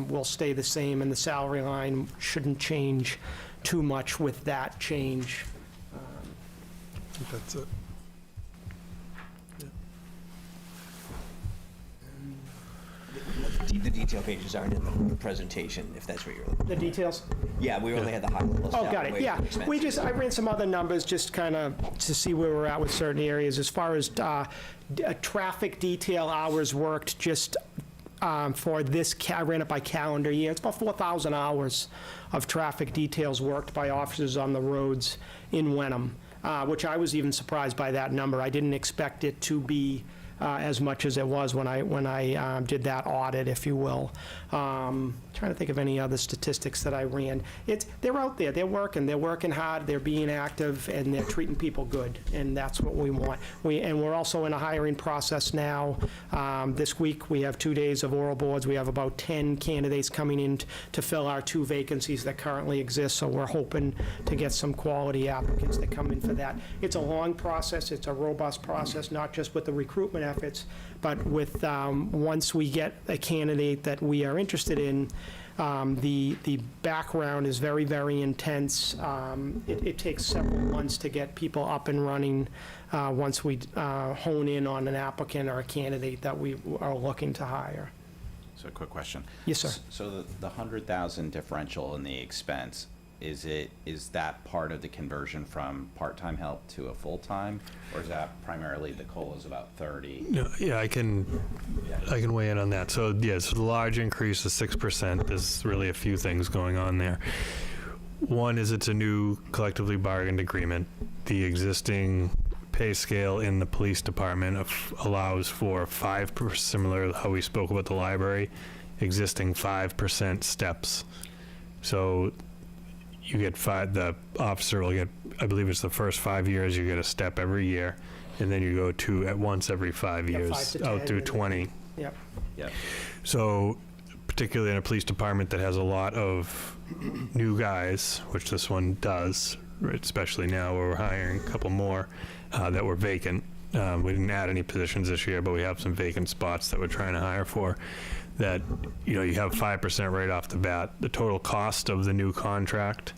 will stay the same, and the salary line shouldn't change too much with that change. I think that's it. The detail pages aren't in the presentation, if that's what you're looking for. The details? Yeah, we only had the high level stuff. Oh, got it, yeah. I ran some other numbers just kind of to see where we're at with certain areas. As far as traffic detail hours worked, just for this, I ran it by calendar year. It's about 4,000 hours of traffic details worked by officers on the roads in Wenham, which I was even surprised by that number. I didn't expect it to be as much as it was when I did that audit, if you will. Trying to think of any other statistics that I ran. They're out there, they're working hard, they're being active, and they're treating people good, and that's what we want. We're also in a hiring process now. This week we have 2 days of oral boards. We have about 10 candidates coming in to fill our 2 vacancies that currently exist, so we're hoping to get some quality applicants that come in for that. It's a long process, it's a robust process, not just with the recruitment efforts, but with once we get a candidate that we are interested in, the background is very, very intense. It takes several months to get people up and running once we hone in on an applicant or a candidate that we are looking to hire. So a quick question. Yes, sir. So the 100,000 differential in the expense, is that part of the conversion from part-time help to a full-time, or is that primarily the COLA is about 30? No, yeah, I can weigh in on that. So yes, the large increase is 6%. There's really a few things going on there. One is it's a new collectively bargained agreement. The existing pay scale in the police department allows for 5%, similar to how we spoke about the library, existing 5% steps. So you get the officer will get, I believe it's the first 5 years, you get a step every year, and then you go 2 at once every 5 Yeah, years, 5 to out 10, through and- 20. Yep. Yep. So particularly in a police department that has a lot of new guys, which this one does, right, especially now where we're hiring a couple more that were vacant. We didn't add any positions this year, but we have some vacant spots that we're trying to hire for. That, you have 5% right off the bat. The total cost of the new contract,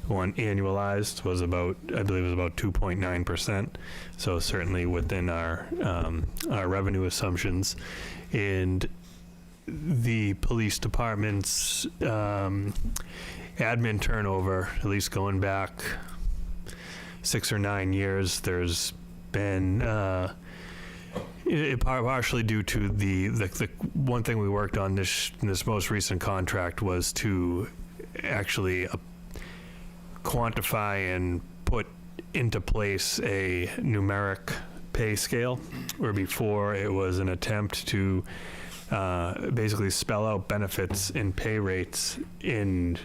one annualized, was about, I believe it was about 2.9%. So certainly within our revenue assumptions. And the police department's admin turnover, at least going back 6 or 9 years, there's been partially due to the one thing we worked on this most recent contract was to actually quantify and put into place a numeric pay scale, where before it was an attempt to basically spell out benefits and pay rates in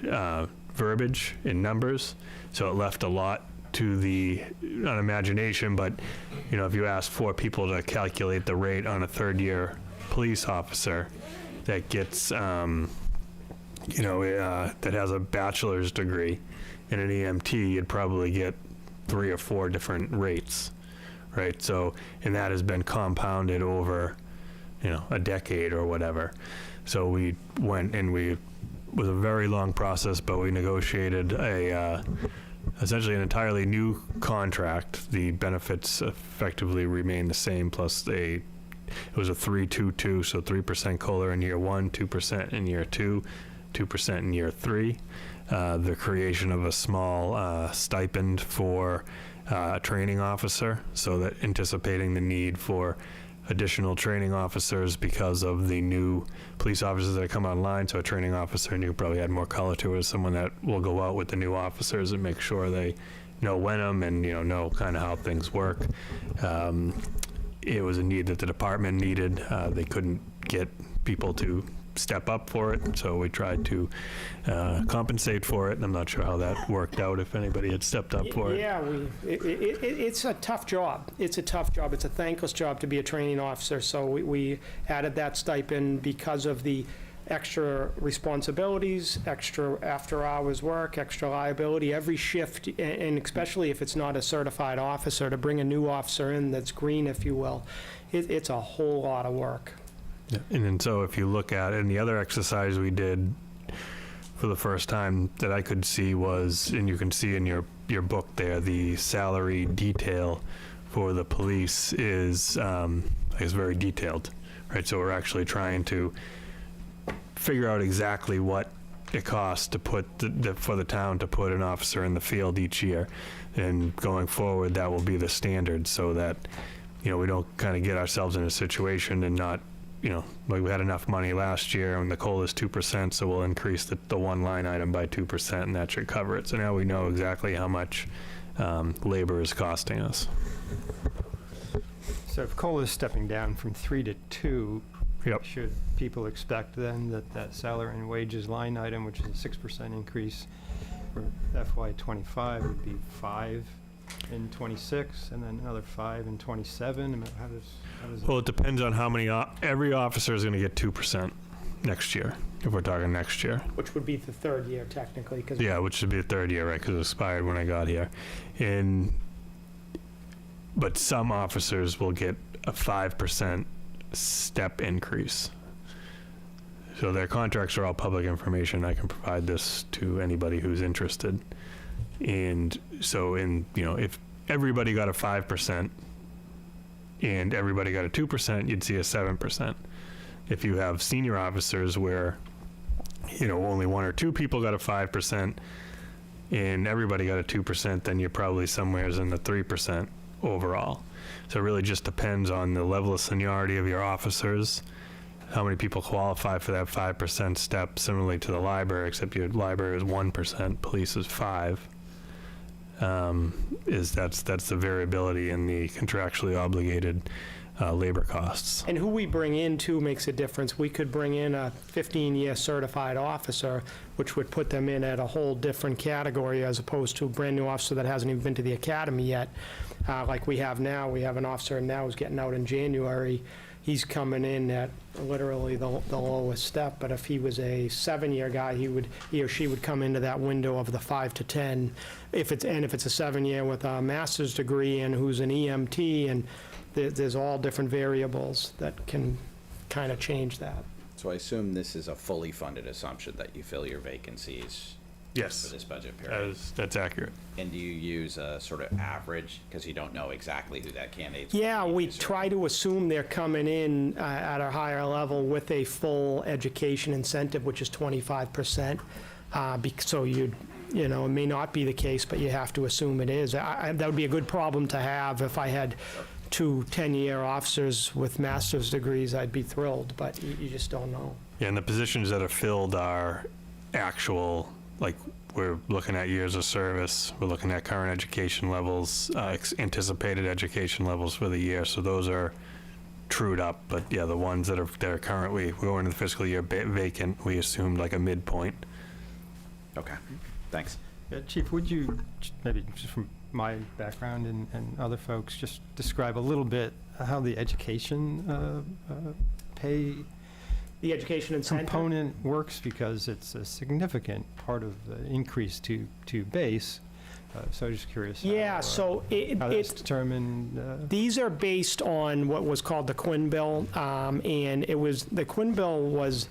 verbiage, in numbers. So it left a lot to the imagination, but if you ask 4 people to calculate the rate on a third-year police officer that gets, that has a bachelor's degree in an EMT, you'd probably get 3 or 4 different rates, right? So, and that has been compounded over, a decade or whatever. So we went and it was a very long process, but we negotiated essentially an entirely new contract. The benefits effectively remain the same, plus it was a 3-2-2, so 3% COLA in year 1, 2% in year 2, 2% in year 3. The creation of a small stipend for a training officer, so that anticipating the need for additional training officers because of the new police officers that come online. So a training officer, and you probably add more color to it, is someone that will go out with the new officers and make sure they know Wenham and know kind of how things work. It was a need that the department needed. They couldn't get people to step up for it, so we tried to compensate for it, and I'm not sure how that worked out, if anybody had stepped up for it. Yeah, it's a tough job. It's a tough job. It's a thankless job to be a training officer, so we added that stipend because of the extra responsibilities, extra after-hours work, extra liability, every shift, and especially if it's not a certified officer, to bring a new officer in that's green, if you will, it's a whole lot of work. Yeah. And then so if you look at it, and the other exercise we did for the first time that I could see was, and you can see in your book there, the salary detail for the police is very detailed, right? So we're actually trying to figure out exactly what it costs to put for the town to put an officer in the field each year, and going forward that will be the standard, so that we don't kind of get ourselves in a situation and not. Like we had enough money last year, and the COLA is 2%, so we'll increase the one line item by 2%, and that should cover it. So now we know exactly how much labor is costing us. So if COLA is stepping down from 3 to 2, Yep. should people expect then that salary and wages line item, which is a 6% increase for FY '25, would be 5 in '26, and then another 5 in '27? I mean, how does Well, it depends on how many. Every officer is going to get 2% next year, if we're talking next year. Which would be the third year technically, because Yeah, which should be the third year, right? Because it expired when I got here. But some officers will get a 5% step increase. So their contracts are all public information. I can provide this to anybody who's interested. And so if everybody got a 5% and everybody got a 2%, you'd see a 7%. If you have senior officers where, only 1 or 2 people got a 5% and everybody got a 2%, then you're probably somewhere in the 3% overall. So it really just depends on the level of seniority of your officers, how many people qualify for that 5% step, similarly to the library, except your library is 1%, police is 5%. that's the variability in the contractually obligated labor costs. And who we bring in, too, makes a difference. We could bring in a 15-year certified officer, which would put them in at a whole different category as opposed to a brand-new officer that hasn't even been to the academy yet. Like we have now, we have an officer now who's getting out in January. He's coming in at literally the lowest step, but if he was a 7-year guy, he or she would come into that window of the 5 to 10. If it's a 7-year with a master's degree and who's an EMT, and there's all different variables that can kind of change that. So I assume this is a fully funded assumption that you fill your vacancies Yes. for this budget period? That's accurate. And do you use a sort of average, because you don't know exactly who that candidate's? Yeah, we try to assume they're coming in at a higher level with a full education incentive, which is 25%. So it may not be the case, but you have to assume it is. That would be a good problem to have. If I had 2 10-year officers with master's degrees, I'd be thrilled, but you just don't know. Yeah, and the positions that are filled are actual, like, we're looking at years of service, we're looking at current education levels, anticipated education levels for the year, so those are trued up. But yeah, the ones that are currently going into the fiscal year vacant, we assumed like a midpoint. Okay, thanks. Chief, would you, maybe just from my background and other folks, just describe a little bit how the education pay The education incentive? component works, because it's a significant part of the increase to base. So just curious. Yeah, so how that's determined. These are based on what was called the Quinn Bill, and the Quinn Bill was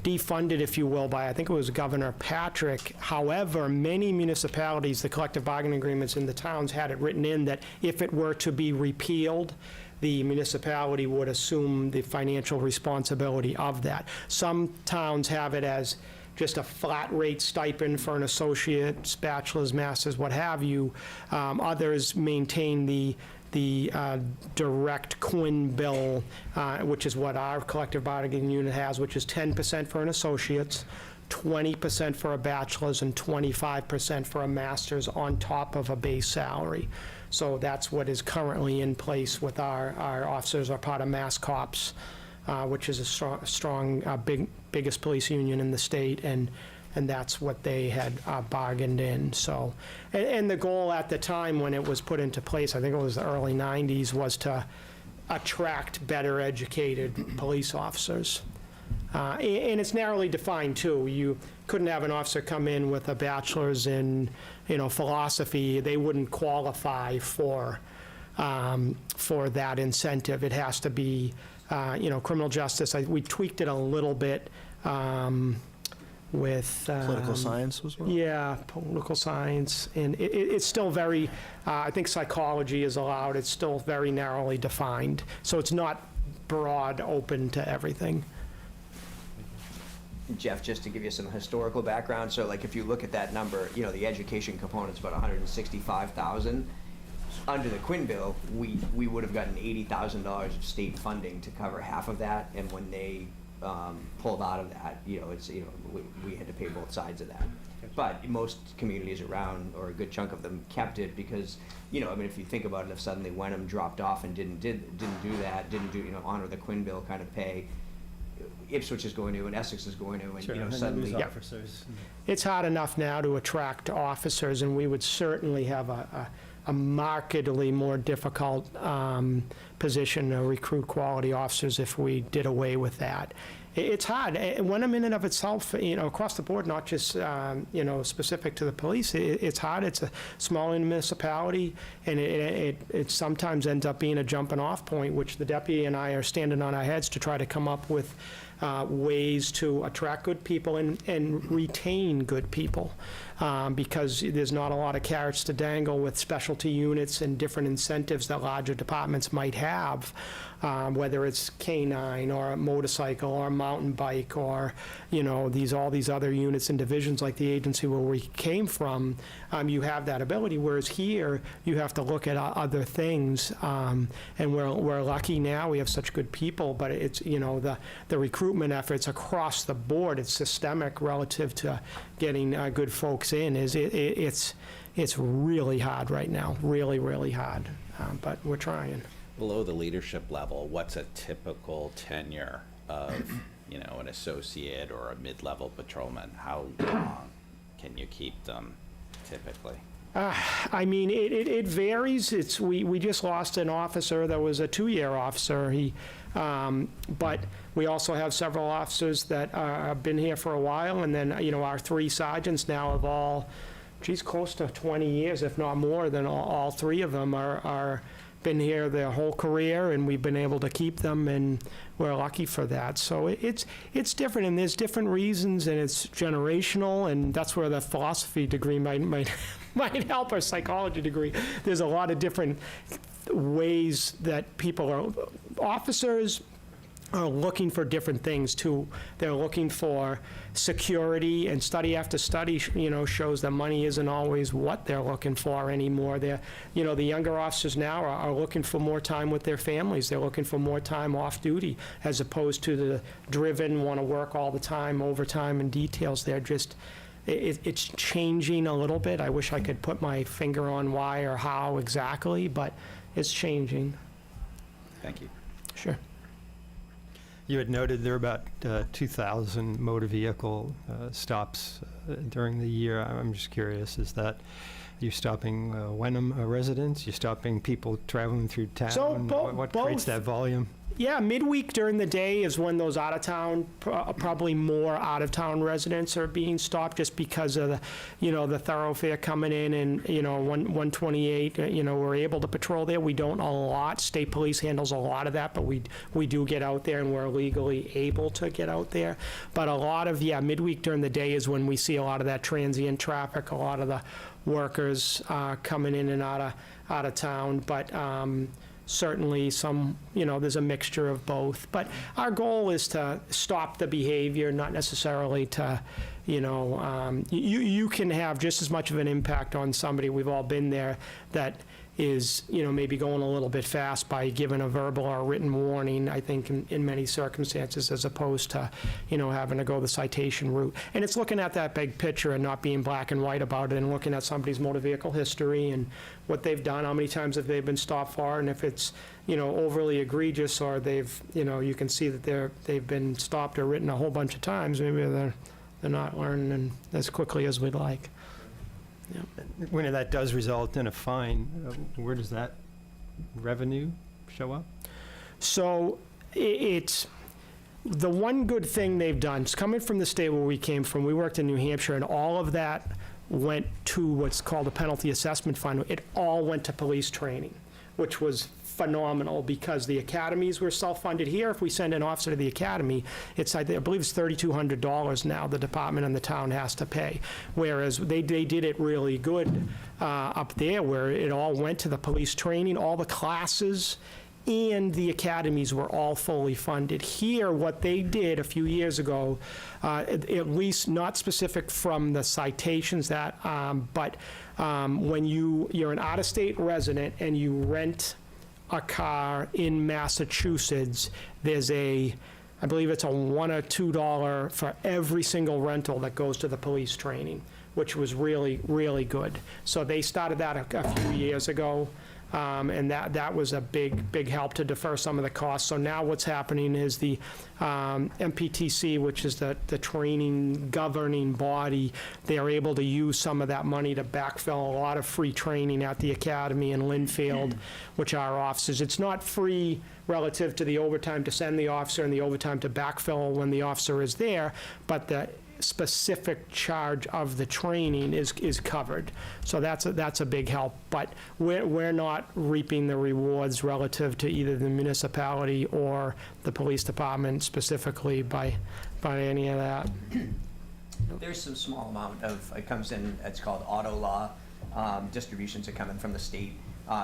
defunded, if you will, by, I think it was Governor Patrick. However, many municipalities, the collective bargaining agreements in the towns had it written in that if it were to be repealed, the municipality would assume the financial responsibility of that. Some towns have it as just a flat rate stipend for an associate's, bachelor's, master's, what have you. Others maintain the direct Quinn Bill, which is what our collective bargaining unit has, which is 10% for an associate's, 20% for a bachelor's, and 25% for a master's on top of a base salary. So that's what is currently in place with our officers, are part of Mass Cops, which is a strong, biggest police union in the state, and that's what they had bargained in. So, and the goal at the time when it was put into place, I think it was the early 90s, was to attract better educated police officers. And it's narrowly defined, too. You couldn't have an officer come in with a bachelor's in, philosophy. They wouldn't qualify for that incentive. It has to be, criminal justice. We tweaked it a little bit with... Political science was one? Yeah, political science. And it's still very, I think psychology is allowed. It's still very narrowly defined. So it's not broad, open to everything. Jeff, just to give you some historical background, so like if you look at that number, the education component's about 165,000. Under the Quinn Bill, we would have gotten $80,000 of state funding to cover half of that, and when they pulled out of that, we had to pay both sides of that. But most communities around, or a good chunk of them, kept it because, if you think about it, if suddenly Wenham dropped off and didn't do that, honor the Quinn Bill kind of pay, Ipswich is going to, and Essex is going to, and Sure, suddenly. and officers. It's hard enough now to attract officers, and we would certainly have a markedly more difficult position to recruit quality officers if we did away with that. It's hard. Wenham in and of itself, across the board, not just, specific to the police, it's hard. It's a small municipality, and it sometimes ends up being a jumping off point, which the deputy and I are standing on our heads to try to come up with ways to attract good people and retain good people, because there's not a lot of carrots to dangle with specialty units and different incentives that larger departments might have, whether it's canine or a motorcycle or a mountain bike or all these other units and divisions like the agency where we came from. You have that ability, whereas here you have to look at other things, and we're lucky now we have such good people, but it's the recruitment recruitment efforts across the board, it's systemic relative to getting good folks in, it's really hard right now, really, really hard. But we're trying. Below the leadership level, what's a typical tenure of, an associate or a mid-level patrolman? How long can you keep them typically? I mean, it varies. We just lost an officer that was a 2-year officer. But we also have several officers that have been here for a while, and then, our 3 sergeants now have all, close to 20 years, if not more, than all 3 of them are been here their whole career, and we've been able to keep them, and we're lucky for that. So it's different, and there's different reasons, and it's generational, and that's where the philosophy degree might help, or psychology degree. There's a lot of different ways that officers are looking for different things too. They're looking for security, and study after study, shows that money isn't always what they're looking for anymore. The younger officers now are looking for more time with their families. They're looking for more time off duty, as opposed to the driven, want to work all the time, overtime and details. They're just, it's changing a little bit. I wish I could put my finger on why or how exactly, but it's changing. Thank you. Sure. You had noted there are about 2,000 motor vehicle stops during the year. I'm just curious, is that you stopping Wenham residents? You stopping people traveling through town? So what creates that volume? Yeah, midweek during the day is when those out-of-town, probably more out-of-town residents are being stopped, just because of the thoroughfare coming in, and 128. We're able to patrol there. We don't a lot. State police handles a lot of that, but we do get out there, and we're legally able to get out there. But a lot of midweek during the day is when we see a lot of that transient traffic. A lot of the workers coming in and out of town, but. Certainly there's a mixture of both. But our goal is to stop the behavior, not necessarily to, you can have just as much of an impact on somebody, we've all been there, that is, maybe going a little bit fast by giving a verbal or written warning, I think, in many circumstances, as opposed to, having to go the citation route. And it's looking at that big picture and not being black and white about it, and looking at somebody's motor vehicle history and what they've done, how many times have they been stopped for, and if it's, overly egregious, or they've, you can see that they've been stopped or written a whole bunch of times, maybe they're not learning as quickly as we'd like. Yeah. When that does result in a fine, where does that revenue show up? So it's the one good thing they've done. It's coming from the state where we came from. We worked in New Hampshire, and all of that went to what's called a penalty assessment fund. It all went to police training, which was phenomenal, because the academies were self-funded. Here, if we send an officer to the academy, I believe it's $3,200 now the department and the town has to pay, whereas they did it really good up there, where it all went to the police training. All the classes and the academies were all fully funded. Here, what they did a few years ago, at least not specific from the citations but when you're an out-of-state resident and you rent a car in Massachusetts, there's I believe it's a $1 or $2 for every single rental that goes to the police training, which was really, really good. So they started that a few years ago. And that was a big help to defer some of the costs. So now what's happening is the MPTC, which is the training governing body, they are able to use some of that money to backfill a lot of free training at the academy in Linfield, which are officers. It's not free relative to the overtime to send the officer and the overtime to backfill when the officer is there, but the specific charge of the training is covered. So that's a big help. But we're not reaping the rewards relative to either the municipality or the police department specifically by any of that. There's some small amount of, it comes in, it's called auto law, distributions are coming from the state.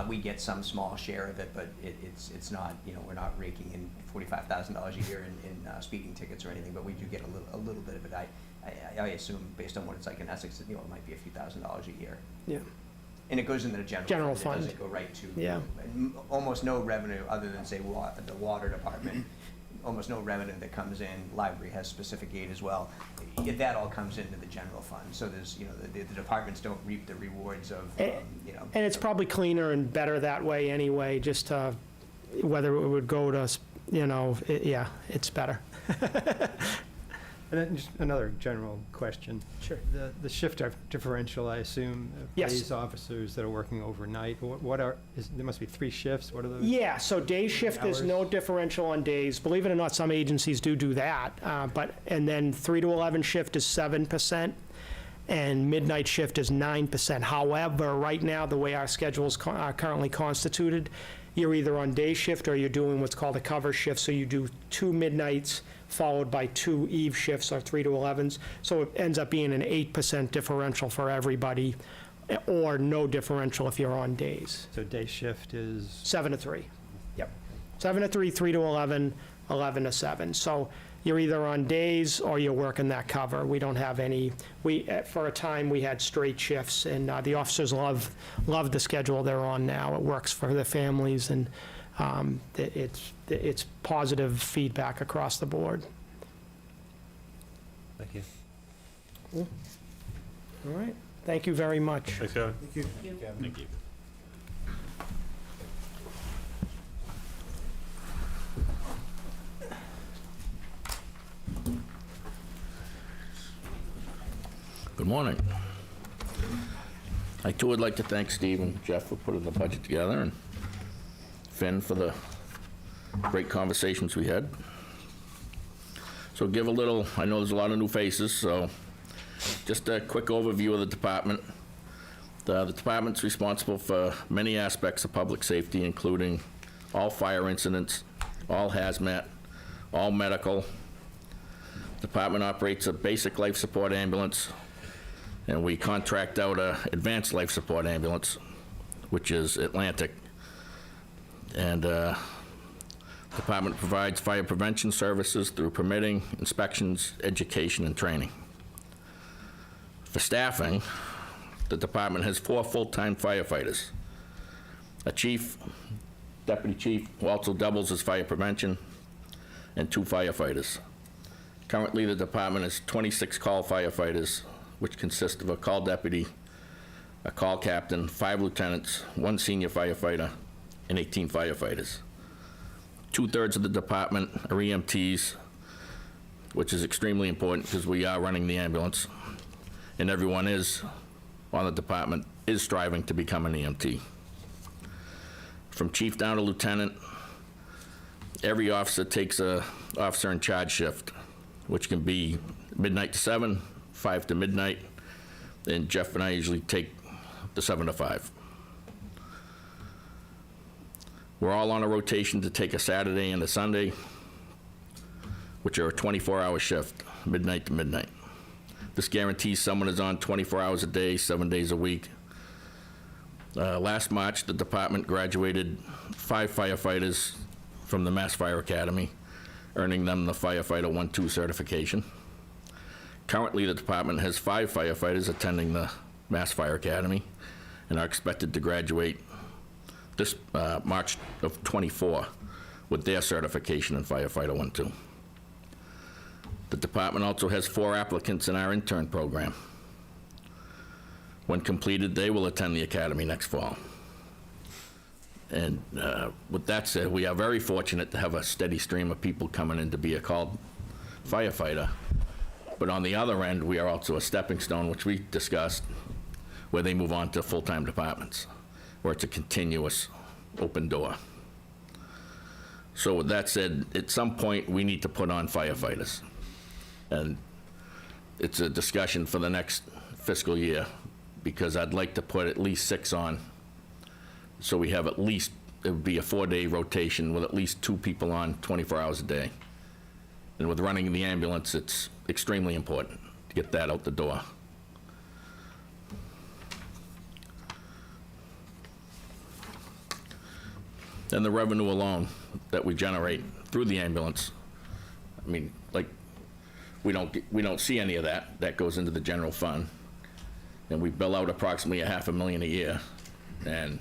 We get some small share of it, but it's not, we're not raking in $45,000 a year in speeding tickets or anything, but we do get a little bit of it. I assume, based on what it's like in Essex, it might be a few $1,000s a year. Yeah. And it goes into the general fund. It doesn't go right to almost no revenue other than, say, the water department almost no revenue that comes in. Library has specific aid as well. That all comes into the general fund. So there's, the departments don't reap the rewards of, And it's probably cleaner and better that way anyway, just whether it would go to, yeah, it's better. And then just another general question. Sure. The shift differential, I assume, Yes. pays officers that are working overnight. There must be 3 shifts. What are those? Yeah, so day shift, there's no differential on days. Believe it or not, some agencies do that. And then 3 to 11 shift is 7%, and midnight shift is 9%. However, right now, the way our schedule is currently constituted, you're either on day shift or you're doing what's called a cover shift. So you do 2 midnights followed by 2 eve shifts or 3 to 11s. So it ends up being an 8% differential for everybody, or no differential if you're on days. So day shift is? 7 to 3. Yep. 7 to 3, 3 to 11, 11 to 7. So you're either on days or you're working that cover. We don't have any, for a time, we had straight shifts, and the officers love the schedule they're on now. It works for their families, and it's positive feedback across the board. Thank you. Cool. All right. Thank you very much. Thanks, Kevin. Thank you. Thank you. Good morning. I too would like to thank Steve and Jeff for putting the budget together, and Finn for the great conversations we had. So give a little, I know there's a lot of new faces, so just a quick overview of the department. The department's responsible for many aspects of public safety, including all fire incidents, all hazmat, all medical. Department operates a basic life support ambulance, and we contract out a advanced life support ambulance, which is Atlantic. And department provides fire prevention services through permitting, inspections, education, and training. For staffing, the department has 4 full-time firefighters. A chief, deputy chief, who also doubles as fire prevention, and 2 firefighters. Currently, the department has 26 call firefighters, which consist of a call deputy, a call captain, 5 lieutenants, 1 senior firefighter, and 18 firefighters. 2/3 of the department are EMTs, which is extremely important because we are running the ambulance, and everyone on the department is striving to become an EMT. From chief down to lieutenant, every officer takes a officer in charge shift, which can be midnight to 7, 5 to midnight, and Jeff and I usually take the 7 to 5. We're all on a rotation to take a Saturday and a Sunday, which are a 24-hour shift, midnight to midnight. This guarantees someone is on 24 hours a day, 7 days a week. Last March, the department graduated 5 firefighters from the Mass Fire Academy, earning them the Firefighter 1-2 certification. Currently, the department has 5 firefighters attending the Mass Fire Academy and are expected to graduate this March of '24 with their certification in Firefighter 1-2. The department also has 4 applicants in our intern program. When completed, they will attend the academy next fall. And with that said, we are very fortunate to have a steady stream of people coming in to be a called firefighter. But on the other end, we are also a stepping stone, which we discussed, where they move on to full-time departments, where it's a continuous open door. So with that said, at some point, we need to put on firefighters. And it's a discussion for the next fiscal year, because I'd like to put at least 6 on. So we have at least, it would be a 4-day rotation with at least 2 people on 24 hours a day. And with running the ambulance, it's extremely important to get that out the door. And the revenue alone that we generate through the ambulance, I mean, like, we don't see any of that. That goes into the general fund. And we bill out approximately $500,000 a year and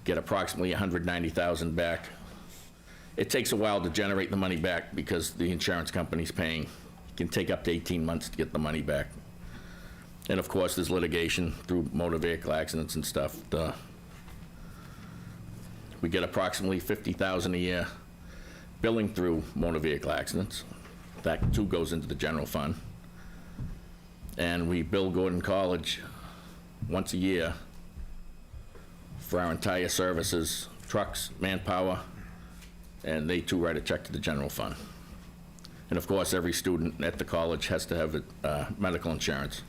get approximately $190,000 back it takes a while to generate the money back because the insurance company's paying. It can take up to 18 months to get the money back. And of course, there's litigation through motor vehicle accidents and stuff. We get approximately $50,000 a year billing through motor vehicle accidents. That too goes into the general fund. And we bill Gordon College once a year for our entire services, trucks, manpower, and they too write a check to the general fund. And of course, every student at the college has to have medical insurance,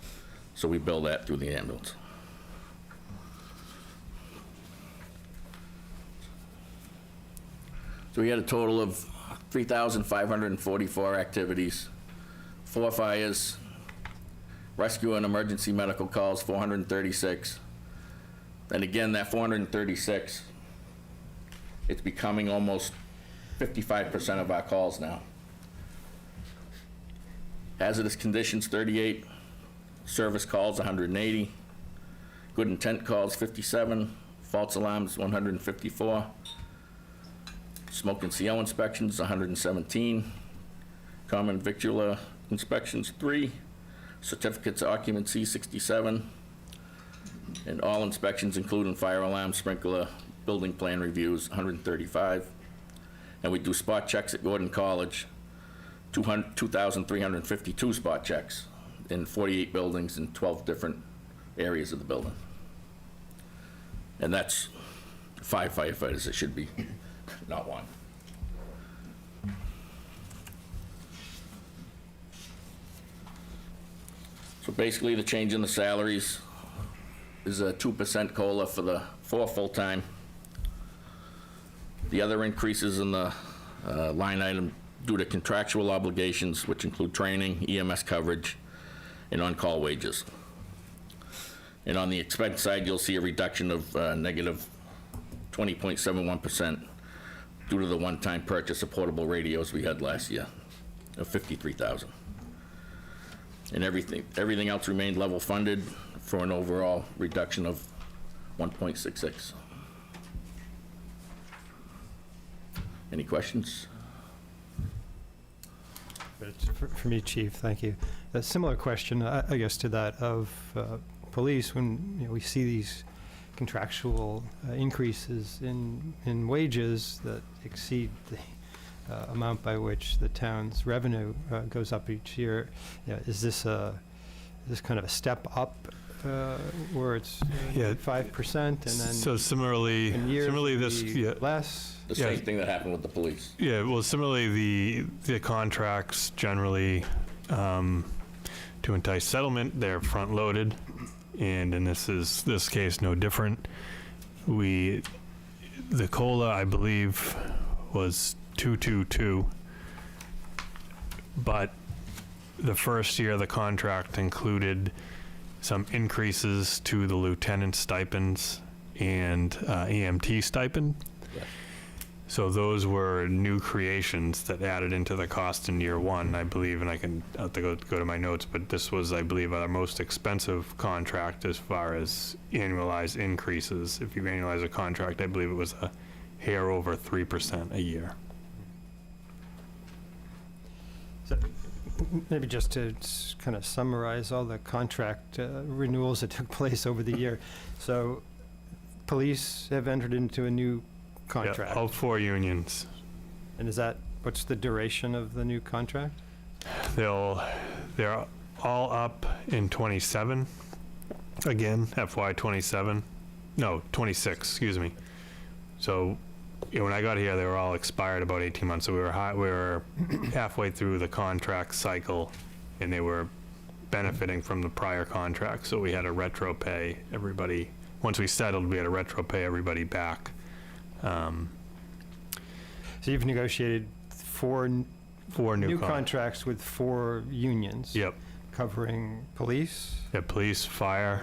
so we bill that through the ambulance. So we had a total of 3,544 activities, 4 fires, rescue and emergency medical calls, 436. And again, that 436, it's becoming almost 55% of our calls now. Hazardous conditions, 38. Service calls, 180. Good intent calls, 57. False alarms, 154. Smoke and CO inspections, 117. Common victular inspections, 3. Certificates of occupancy, 67. And all inspections, including fire alarm, sprinkler, building plan reviews, 135. And we do spot checks at Gordon College, 2,352 spot checks in 48 buildings in 12 different areas of the building. And that's 5 firefighters, it should be, not 1. So basically, the change in the salaries is a 2% COLA for the 4 full-time. The other increases in the line item due to contractual obligations, which include training, EMS coverage, and on-call wages. And on the expense side, you'll see a reduction of negative 20.71% due to the one-time purchase of portable radios we had last year of $53,000. And everything else remained level funded for an overall reduction of 1.66. Any questions? For me, Chief, thank you. A similar question, I guess, to that of police. When we see these contractual increases in wages that exceed the amount by which the town's revenue goes up each year, is this kind of a step up, where it's 5%, and then So similarly, this less? The same thing that happened with the police. Yeah, well, similarly, the contracts generally, to entice settlement, they're front-loaded, and in this case, no different. The COLA, I believe, was 222, but the first year of the contract included some increases to the lieutenant stipends and EMT stipend. So those were new creations that added into the cost in year 1, I believe, and I'll have to go to my notes, but this was, I believe, our most expensive contract as far as annualized increases. If you annualize a contract, I believe it was a hair over 3% a year. So maybe just to kind of summarize all the contract renewals that took place over the year. So police have entered into a new contract. Yeah, all 4 unions. And what's the duration of the new contract? They're all up in 27. Again, FY 27. No, 26, excuse me. So when I got here, they were all expired about 18 months. So we were halfway through the contract cycle, and they were benefiting from the prior contract. So we had to retro pay everybody. Once we settled, we had to retro pay everybody back. So you've negotiated four new contracts with 4 unions. Yep. Covering police? Yeah, police, fire,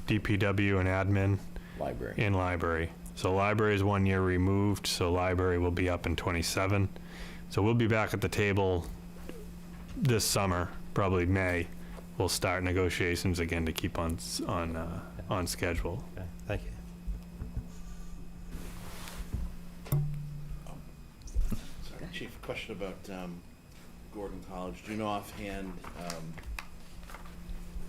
DPW, and admin. Library. And library. So library is 1 year removed, so library will be up in 27. So we'll be back at the table this summer, probably May. We'll start negotiations again to keep on schedule. Okay, thank you. Question about Gordon College. Do you know offhand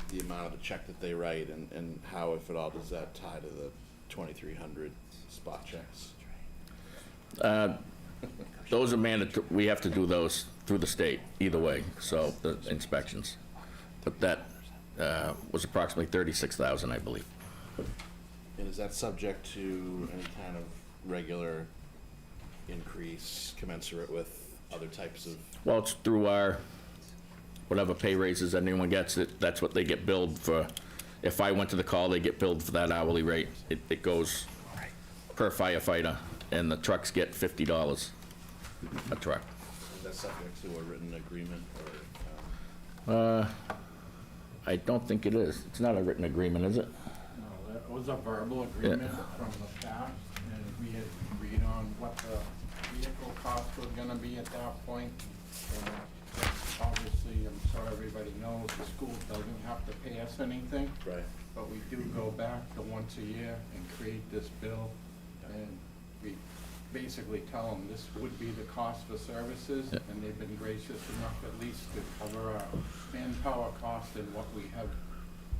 the amount of the check that they write and how, if at all, does that tie to the 2,300 spot checks? Those are mandatory. We have to do those through the state either way, so the inspections. But that was approximately 36,000, I believe. And is that subject to any kind of regular increase commensurate with other types of? Well, it's through our, whatever pay raises anyone gets, that's what they get billed for. If I went to the call, they get billed for that hourly rate. It goes per firefighter, and the trucks get $50 a truck. Is that subject to a written agreement or? I don't think it is. It's not a written agreement, is it? No, that was a verbal agreement from the past, and we had agreed on what the vehicle cost was gonna be at that point. And obviously, I'm sure everybody knows, the school doesn't have to pay us anything. Right. But we do go back to once a year and create this bill, and we basically tell them this would be the cost for services, and they've been gracious enough at least to cover our manpower cost and what we have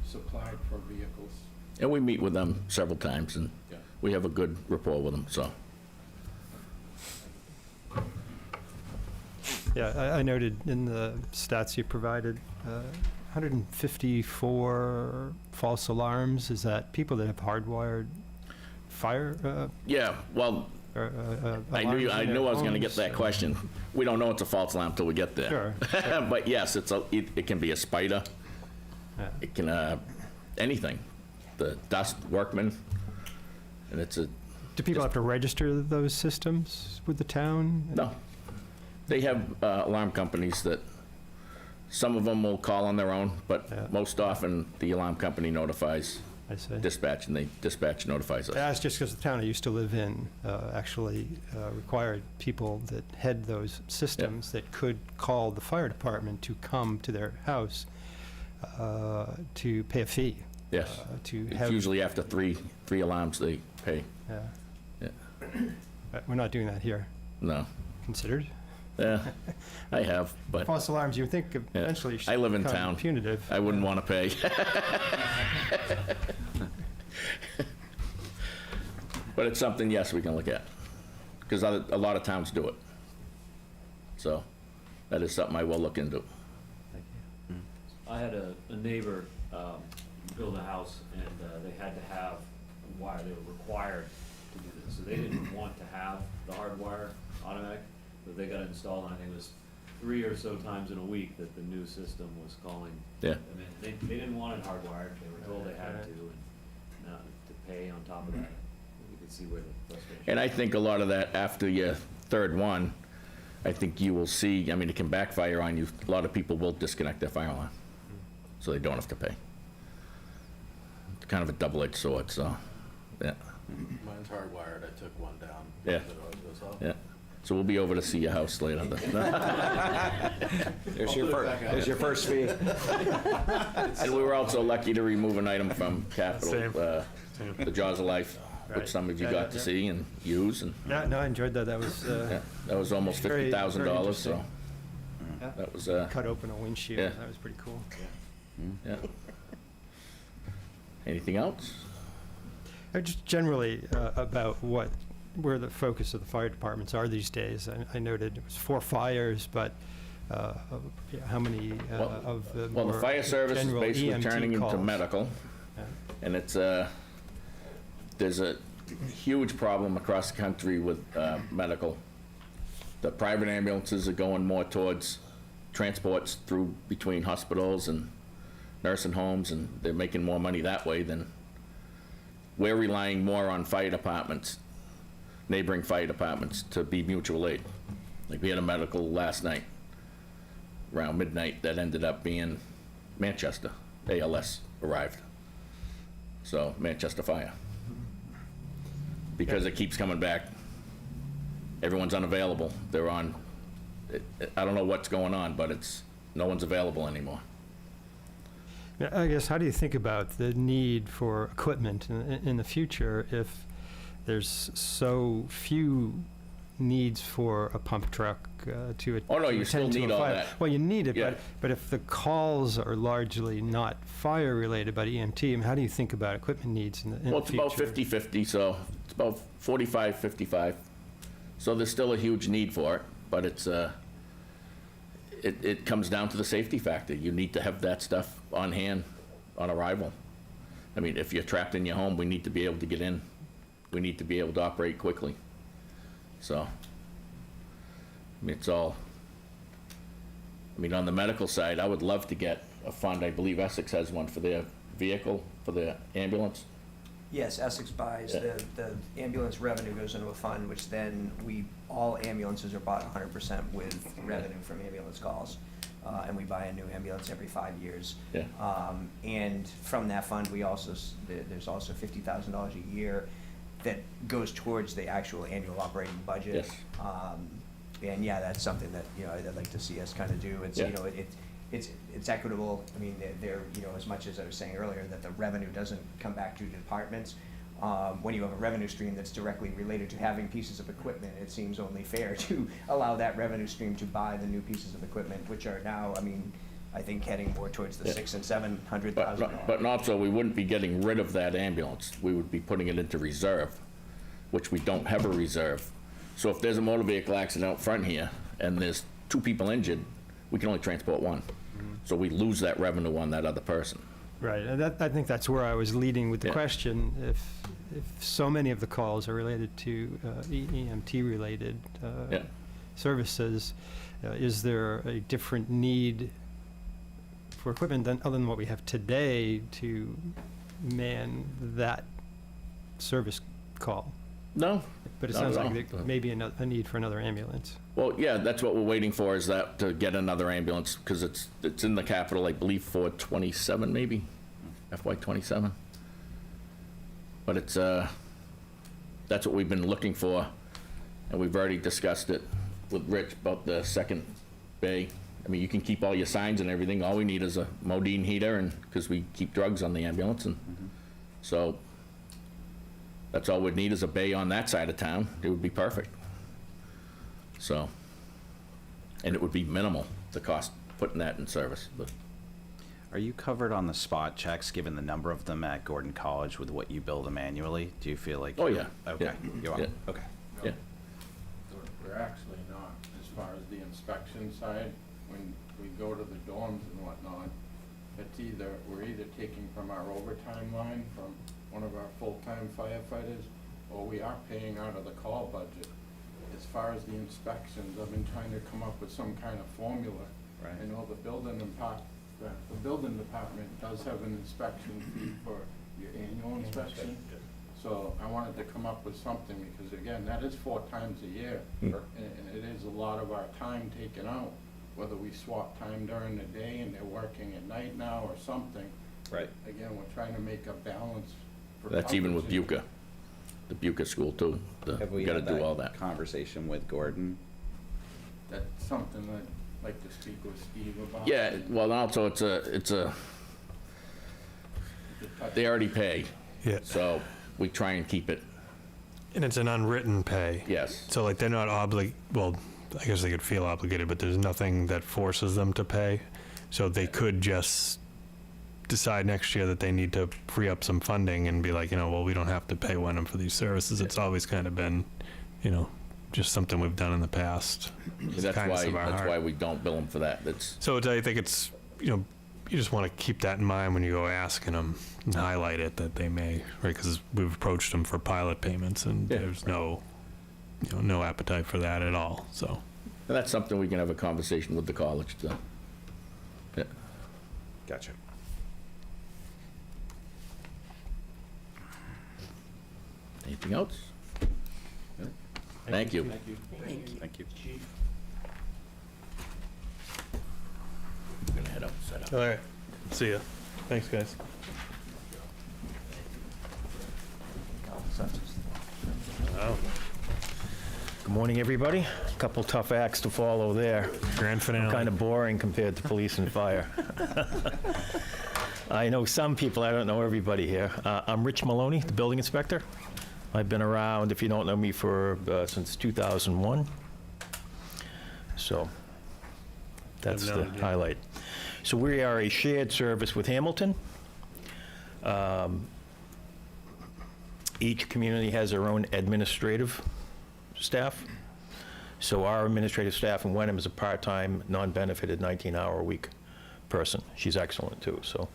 supplied for vehicles. And we meet with them several times, and we have a good rapport with them, so. Yeah, I noted in the stats you provided, 154 false alarms. Is that people that have hardwired fire? Yeah, well, I knew I was going to get that question. We don't know it's a false alarm until we get there. Sure. But yes, it can be a spider. Yeah. It can anything. The dust workman, and it's a. Do people have to register those systems with the town? No. They have alarm companies that, some of them will call on their own, but most often the alarm company notifies dispatch, and dispatch notifies us. That's just because the town I used to live in actually required people that had those systems that could call the fire department to come to their house to pay a fee. Yes. It's usually after three alarms they pay. Yeah. We're not doing that here. No. Considered? Yeah, I have, but. False alarms, you would think eventually should I live in become town. Punitive. I wouldn't want to pay. But it's something, yes, we can look at, because a lot of towns do it. So that is something I will look into. I had a neighbor build a house, and they had to have wire. They were required to do this. So they didn't want to have the hardwire automatic, but they got it installed, and I think it was 3 or so times in a week that the new system was calling. Yeah. I mean, they didn't want it hardwired. They were told they had to, and now to pay on top of that, you could see where the frustration. And I think a lot of that, after your third one, I think you will see, I mean, it can backfire on you. A lot of people will disconnect their fire alarm, so they don't have to pay. It's kind of a double-edged sword, so, yeah. Mine's hardwired. I took one down. Yeah. It always goes off. Yeah. So we'll be over to see your house later. There's your first fee. And we were also lucky to remove an item from capital, the Jaws of Life, Right. which some of you got to see and use, and Yeah, no, I enjoyed that. That was that was almost very- very $50,000, so interesting. Yeah. that was, cut open a windshield. yeah. That was pretty cool. yeah. Anything else? Just generally about where the focus of the fire departments are these days. I noted it was 4 fires, but how many of the Well, the more fire service is general basically EMT turning into calls? medical, and it's there's a huge problem across the country with medical. The private ambulances are going more towards transports through between hospitals and nursing homes, and they're making more money that way than we're relying more on fire departments, neighboring fire departments, to be mutual aid. Like, we had a medical last night around midnight that ended up being Manchester. ALS arrived. So Manchester Fire. Because it keeps coming back. Everyone's unavailable. They're on, I don't know what's going on, but no one's available anymore. I guess, how do you think about the need for equipment in the future if there's so few needs for a pump truck to Oh, no, to you still attend to need a all fire. that. Well, you need it, Yeah. but if the calls are largely not fire-related, but EMT, how do you think about equipment needs in the Well, future? it's about 50/50, so it's about 45, 55. So there's still a huge need for it, but it's, it comes down to the safety factor. You need to have that stuff on hand on arrival. I mean, if you're trapped in your home, we need to be able to get in. We need to be able to operate quickly. So, I mean, it's all, I mean, on the medical side, I would love to get a fund. I believe Essex has one for their vehicle, for their ambulance. Yes, Essex buys, Yeah. the ambulance revenue goes into a fund, which then all ambulances are bought 100% with revenue from ambulance calls. And we buy a new ambulance every 5 years. Yeah. And from that fund, there's also $50,000 a year that goes towards the actual annual operating budget. Yes. And yeah, that's something that, I'd like to see us kind of do. It's, Yeah. It's equitable. I mean, as much as I was saying earlier, that the revenue doesn't come back to departments. When you have a revenue stream that's directly related to having pieces of equipment, it seems only fair to allow that revenue stream to buy the new pieces of equipment, which are now, I think heading more towards the Yeah. $600,000 and $700,000. But also, we wouldn't be getting rid of that ambulance. We would be putting it into reserve, which we don't have a reserve. So if there's a motor vehicle accident out front here, and there's 2 people injured, we can only transport 1. So we lose that revenue on that other person. Right, and I think that's where I was leading with the Yeah. question. If so many of the calls are related to EMT-related Yeah. services, is there a different need for equipment other than what we have today to man that service call? No. But it not sounds at like all. there may be a need for another ambulance. Well, yeah, that's what we're waiting for, is that to get another ambulance, because it's in the capital, I believe, for 27 maybe, FY '27. But it's, that's what we've been looking for, and we've already discussed it with Rich about the second bay. I mean, you can keep all your signs and everything, all we need is a Modine heater, and, because we keep drugs on the ambulance, and so that's all we'd need is a bay on that side of town. It would be perfect. So, and it would be minimal, the cost putting that in service, but. Are you covered on the spot checks, given the number of them at Gordon College with what you bill them annually? Do you feel like? Oh, you're- yeah. Okay, Yeah. you are, Yeah. okay. Yeah. We're actually not, as far as the inspection side, when we go to the dorms and whatnot, we're either taking from our overtime line from one of our full-time firefighters, or we are paying out of the call budget. As far as the inspections, I've been trying to come up with some kind of formula. Right. I know the building department does have an inspection fee for your annual inspection. So I wanted to come up with something, because again, that is 4 times a year. And it is a lot of our time taken out, whether we swap time during the day and they're working at night now or something. Right. Again, we're trying to make a balance for That's even with coverage. Buca, the Buca school too. Have we We gotta had do all that. conversation with Gordon? That's something I'd like to speak with Steve about. Yeah, well, and also they already pay. Yeah. So we try and keep it, And it's an unwritten pay. yes. So like they're not well, I guess they could feel obligated, but there's nothing that forces them to pay. So they could just decide next year that they need to free up some funding and be like, well, we don't have to pay Wenham for these services. It's always kind of been, just something we've done in the past. It's That's kindness of our why heart. we don't bill them for that. That's, So I think it's, you just want to keep that in mind when you go asking them and highlight it that they may, right? Because we've approached them for pilot payments and Yeah. there's no appetite for that at all. So and that's something we can have a conversation with the college to. Yeah. Gotcha. Anything else? No? Thank you. Thank you. I'm gonna head up and set up. all right, see ya. Thanks, guys. Good morning, everybody. Couple tough acts to follow there. Grand finale. Kind of boring compared to police and fire. I know some people, I don't know everybody here. I'm Rich Maloney, the building inspector. I've been around, if you don't know me, for since 2001. So that's I've the known you. highlight. So we are a shared service with Hamilton. Each community has their own administrative staff. So our administrative staff in Wenham is a part-time, non-benefited 19-hour-a-week person. She's excellent, too, so.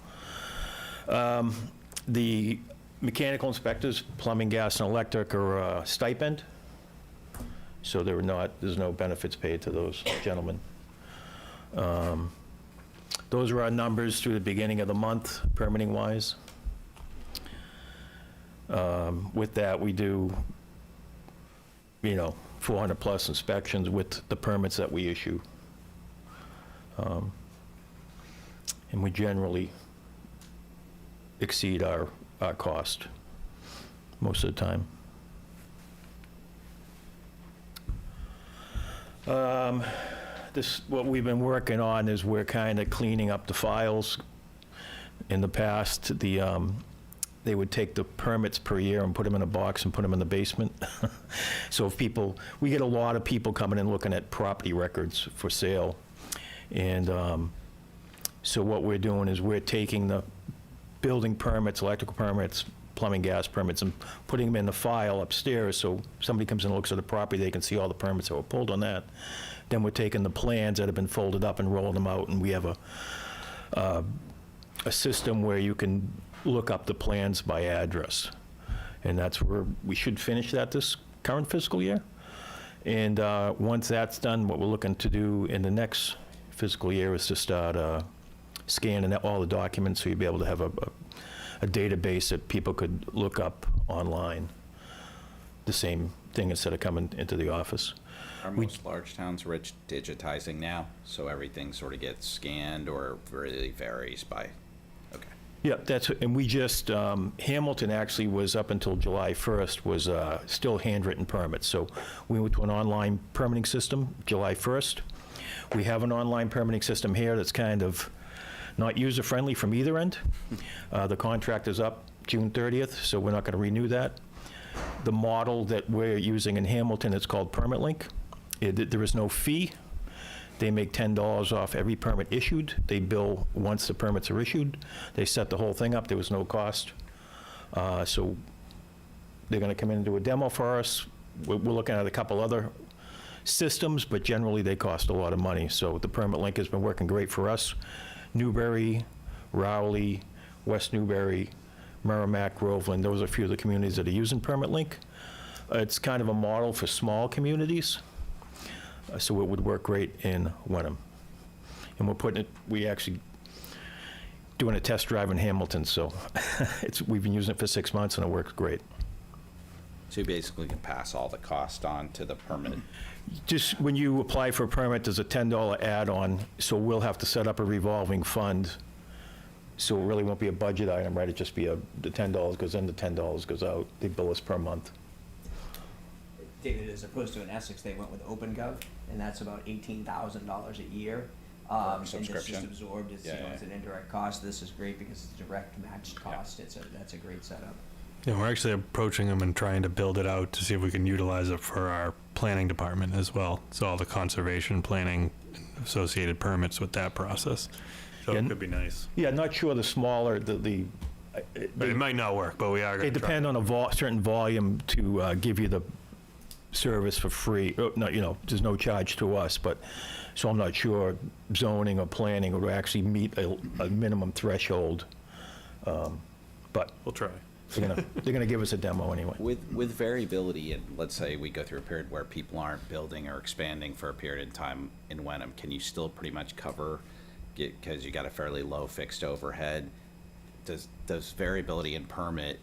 The mechanical inspectors, plumbing, gas, and electric are a stipend. So there's no benefits paid to those gentlemen. Those are our numbers through the beginning of the month, permitting-wise. With that, we do, 400-plus inspections with the permits that we issue. And we generally exceed our cost most of the time. What we've been working on is we're kind of cleaning up the files. In the past, they would take the permits per year and put them in a box and put them in the basement. So if we get a lot of people coming in looking at property records for sale. And so what we're doing is we're taking the building permits, electrical permits, plumbing, gas permits, and putting them in the file upstairs, so somebody comes in and looks at the property, they can see all the permits that were pulled on that. Then we're taking the plans that have been folded up and rolling them out, and we have a system where you can look up the plans by address. And that's where we should finish that this current fiscal year. And once that's done, what we're looking to do in the next fiscal year is to start scanning all the documents, so you'll be able to have a database that people could look up online. The same thing instead of coming into the office. Are most large towns rich digitizing now? So everything sort of gets scanned, or really varies by, okay. Yeah, and we just, Hamilton actually was up until July 1st, was still handwritten permits. So we went to an online permitting system July 1st. We have an online permitting system here that's kind of not user-friendly from either end. The contract is up June 30th, so we're not going to renew that. The model that we're using in Hamilton is called Permit Link. There is no fee. They make $10 off every permit issued. They bill once the permits are issued. They set the whole thing up. There was no cost. So they're going to come in and do a demo for us. We're looking at a couple other systems, but generally they cost a lot of money. So the Permit Link has been working great for us. Newbury, Rowley, West Newbury, Merrimack, Groveland, those are a few of the communities that are using Permit Link. It's kind of a model for small communities, so it would work great in Wenham. And we actually doing a test drive in Hamilton, so we've been using it for 6 months and it works great. So you basically can pass all the cost on to the permit. Just when you apply for a permit, there's a $10 add-on, so we'll have to set up a revolving fund. So it really won't be a budget item, right? It'd just be the $10 goes in, the $10 goes out. They bill us per month. David, as opposed to in Essex, they went with OpenGov, and that's about $18,000 a year. And this is subscription. absorbed, it's an indirect cost. This is great because it's a direct matched cost. That's a great setup. Yeah, we're actually approaching them and trying to build it out to see if we can utilize it for our planning department as well. So all the conservation planning, associated permits with that process. So it could be nice. Yeah, not sure the smaller, But it might not work, but we are going It to try. depends on a certain volume to give you the service for free. There's no charge to us, but, so I'm not sure zoning or planning would actually meet a minimum threshold. But we'll try. They're gonna give us a demo anyway. With variability, and let's say we go through a period where people aren't building or expanding for a period of time in Wenham, can you still pretty much cover, because you got a fairly low fixed overhead? Does variability in permit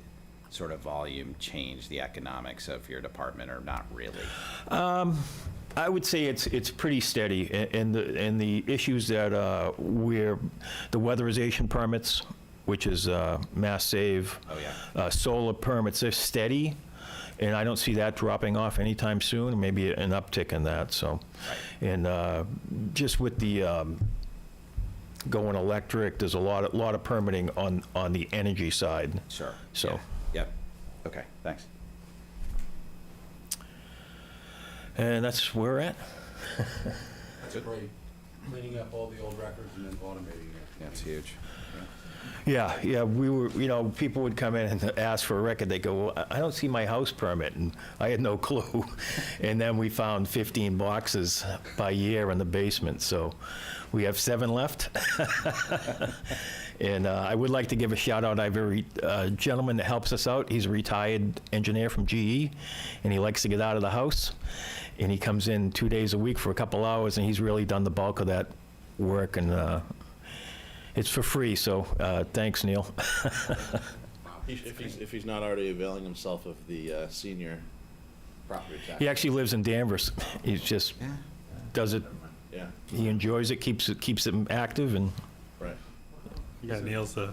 sort of volume change the economics of your department, or not really? I would say it's pretty steady, and the issues that the weatherization permits, which is Mass Save, solar permits, they're steady, and I don't see that dropping off anytime soon. Maybe an uptick in that. So, and just with the going electric, there's a lot of permitting on the energy side. Sure. So. Yep. Okay. Thanks. And that's where we're at. That's great. Cleaning up all the old records and then automating it. That's huge. Yeah, we were, people would come in and ask for a record. They go, well, I don't see my house permit, and I had no clue. And then we found 15 boxes by year in the basement, so we have 7 left. And I would like to give a shout out. I have a gentleman that helps us out. He's a retired engineer from GE, and he likes to get out of the house. And he comes in 2 days a week for a couple hours, and he's really done the bulk of that work, and it's for free, so thanks, Neil. If he's not already availing himself of the senior property tax. He actually lives in Danvers. He just does it. Yeah. He enjoys it, keeps him active, and Right. Yeah, Neil's you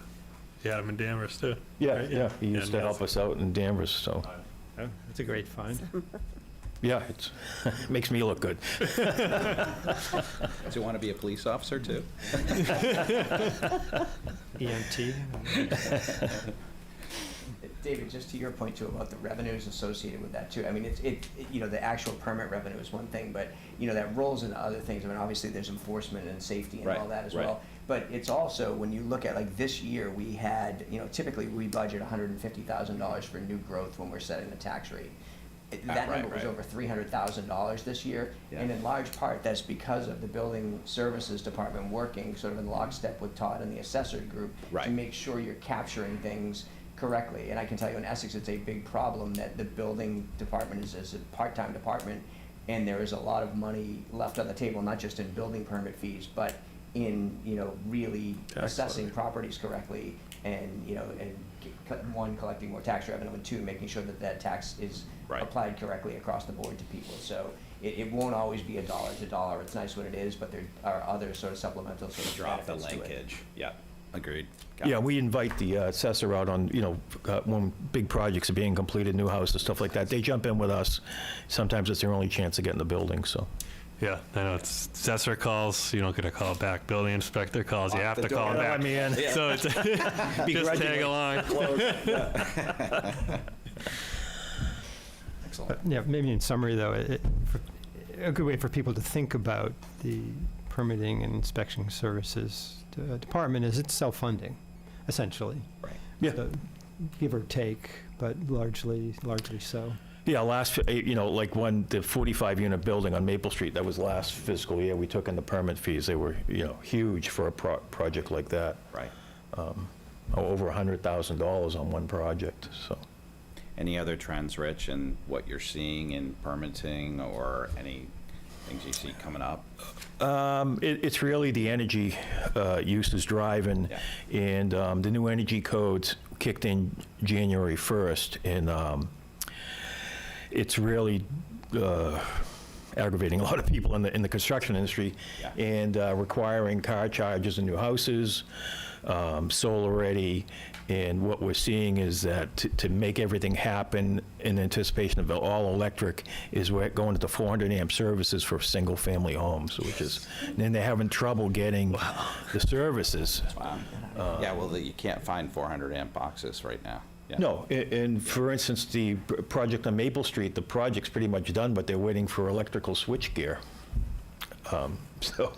had him in Danvers too. yeah, right? yeah. He used to Neil's- help us out in Danvers, so It's a great find. yeah, it makes me look good. Do you want to be a police officer too? EMT. David, just to your point too about the revenues associated with that too. I mean, the actual permit revenue is one thing, but that rolls into other things. I mean, obviously there's enforcement and safety and all that as well. But it's also, when you look at like this year, we had, typically we budget $150,000 for new growth when we're setting the tax rate. That number was over $300,000 this year, and in large part that's because of the building services department working sort of in lockstep with Todd and the assessor group to make sure you're capturing things correctly. And I can tell you in Essex, it's a big problem that the building department is a part-time department, and there is a lot of money left on the table, not just in building permit fees, but in really assessing properties correctly, and one, collecting more tax revenue, and 2, making sure that that tax is applied correctly across the board to people. So it won't always be $1 to $1. It's nice when it is, but there are other sort of supplemental sort of Drop the benefits to it. linkage. Yeah, agreed. Got Yeah, it. we invite the assessor out on, when big projects are being completed, new houses, stuff like that. They jump in with us. Sometimes it's their only chance to get in the building, so. Yeah, I know it's assessor calls, you don't get a call back. Building inspector calls, you have to call them back. Let me in. So it's just tag along. Excellent. Yeah, maybe in summary, though, a good way for people to think about the permitting and inspection services department is it's self-funding, essentially. Right. Yeah. So, give or take, but largely so. Yeah, like when the 45-unit building on Maple Street, that was last fiscal year, we took in the permit fees. They were, huge for a project like that. Right. Over $100,000 on one project, so. Any other trends, Rich, in what you're seeing in permitting or any things you see coming up? It's really the energy uses driving, and the new energy codes kicked in January 1st, and it's really aggravating a lot of people in the construction industry, and requiring car chargers in new houses, solar ready. And what we're seeing is that to make everything happen in anticipation of all electric is we're going to 400 amp services for single family homes, which is, and then they're having trouble getting the services. Wow. Well, you can't find 400 amp boxes right now. Yeah. No, and for instance, the project on Maple Street, the project's pretty much done, but they're waiting for electrical switchgear. So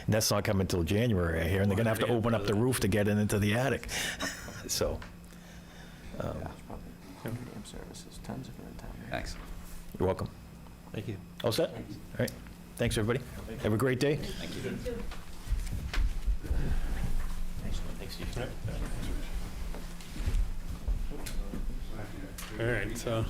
that's not coming until January, I hear, and they're gonna have to open up the roof to get it into the attic. So. Services, tons of it in town. Thanks. You're welcome. Thank you. All set? All right. Thanks, everybody. Have a great day. Thank you. Thanks, Steve. All right, so,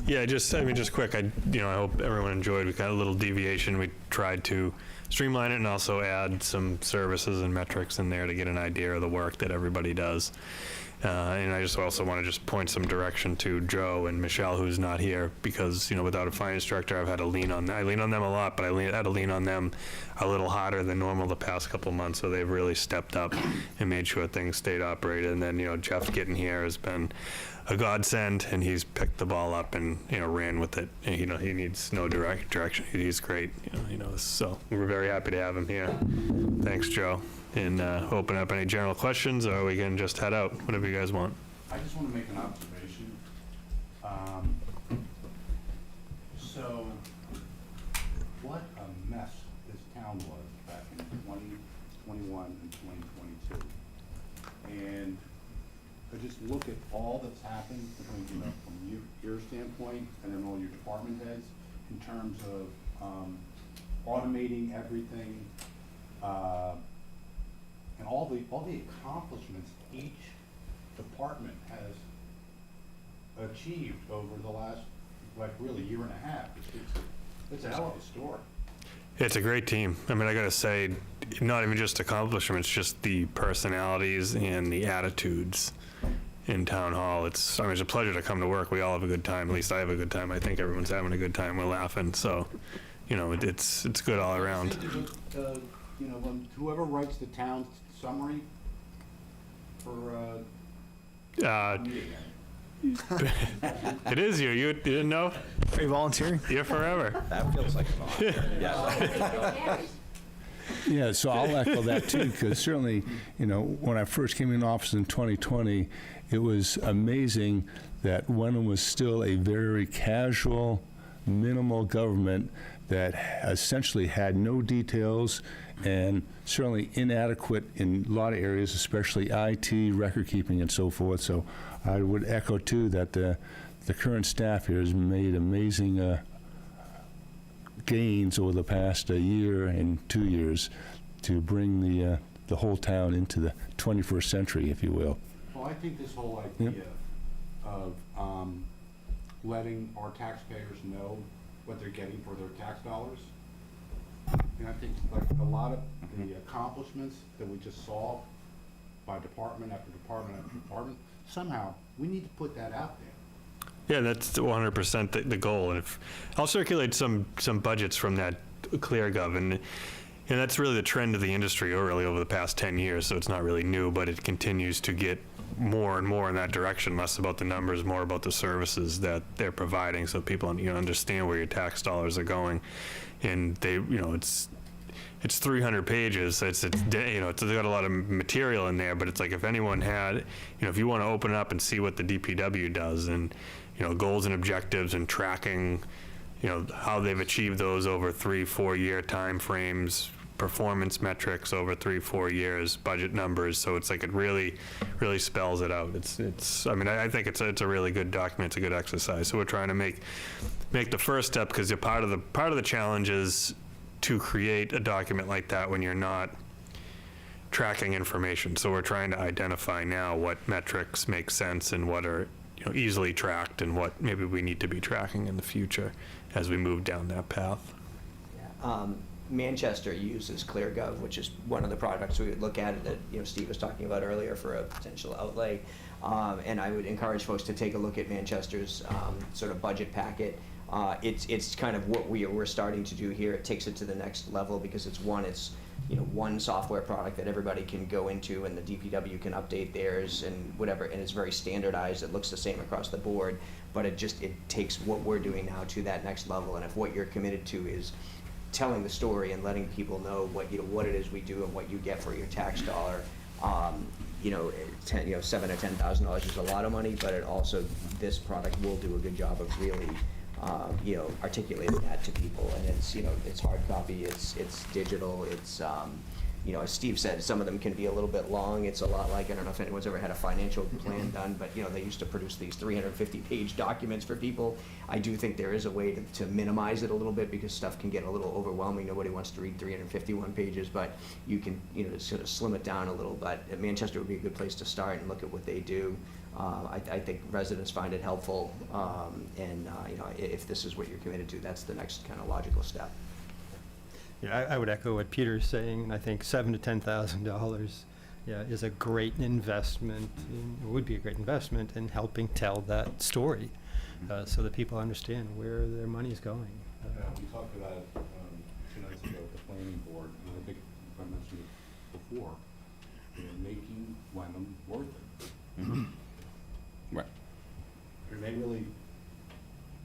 yeah, just quick, I hope everyone enjoyed. We got a little deviation. We tried to streamline it and also add some services and metrics in there to get an idea of the work that everybody does. And I just also want to just point some direction to Joe and Michelle, who's not here, because, without a finance director, I've had to lean on them. I lean on them a lot, but had to lean on them a little harder than normal the past couple months, so they've really stepped up and made sure things stayed operated. And then, Jeff getting here has been a godsend, and he's picked the ball up and, ran with it. And, he needs no direction. He's great, so we're very happy to have him here. Thanks, Joe. And open up any general questions, or we can just head out, whatever you guys want. I just want to make an observation. So, what a mess this town was back in 2021 and 2022. And I just look at all that's happened between, you know, from your standpoint and then all your department heads in terms of automating everything, and all the accomplishments each department has achieved over the last, like, really year and a half. It's a hell of a story. It's a great team. I mean, I gotta say, not even just accomplishments, just the personalities and the attitudes in town hall. It's a pleasure to come to work. We all have a good time. At least I have a good time. I think everyone's having a good time. We're laughing. So, you know, it's good all around. You know, when whoever writes the town summary for it is you. You didn't know? Are you volunteering? You're forever. That feels like a volunteer. Yeah. Yeah, so I'll echo that too, because certainly, you know, when I first came in office in 2020, it was amazing that Wenham was still a very casual, minimal government that essentially had no details and certainly inadequate in a lot of areas, especially IT, record keeping, and so forth. So I would echo too that the current staff here has made amazing gains over the past year and 2 years to bring the whole town into the 21st century, if you will. Well, I think this whole idea of letting our taxpayers know what they're getting for their tax dollars, and I think like a lot of the accomplishments that we just saw by department after department after department, somehow we need to put that out there. Yeah, that's 100% the goal. And if I'll circulate some budgets from that ClearGov, and that's really the trend of the industry really over the past 10 years. So it's not really new, but it continues to get more and more in that direction. Less about the numbers, more about the services that they're providing, so people understand where your tax dollars are going. And they, it's 300 pages. It's got a lot of material in there. But it's like if anyone had, if you want to open it up and see what the DPW does and goals and objectives and tracking, how they've achieved those over 3-4 year time frames, performance metrics over 3-4 years, budget numbers. So it's like it really spells it out. I think it's a really good document. It's a good exercise. So we're trying to make the first step, because part of the challenge is to create a document like that when you're not tracking information. So we're trying to identify now what metrics make sense and what are easily tracked and what maybe we need to be tracking in the future as we move down that path. Manchester uses ClearGov, which is one of the products we would look at that Steve was talking about earlier for a potential outlay. And I would encourage folks to take a look at Manchester's sort of budget packet. It's kind of what we're starting to do here. It takes it to the next level because it's one software product that everybody can go into, and the DPW can update theirs and whatever, and it's very standardized. It looks the same across the board, but it takes what we're doing now to that next level. And if what you're committed to is telling the story and letting people know what it is we do and what you get for your tax dollar, $7,000 or $10,000 is a lot of money, but it also, this product will do a good job of really articulating that to people. And it's hard copy, it's digital, it's as Steve said, some of them can be a little bit long. It's a lot like, I don't know if anyone's ever had a financial plan done, but they used to produce these 350-page documents for people. I do think there is a way to minimize it a little bit, because stuff can get a little overwhelming. Nobody wants to read 351 pages, but you can sort of slim it down a little. But Manchester would be a good place to start and look at what they do. I think residents find it helpful, and if this is what you're committed to, that's the next kind of logical step. Yeah, I would echo what Peter's saying, and I think $7,000 to $10,000 is a great investment, would be a great investment in helping tell that story, so that people understand where their money is going. We talked about it 2 nights ago at the planning board, and I think I mentioned it before, making Wenham worth it. Mm-hmm. Right. And they really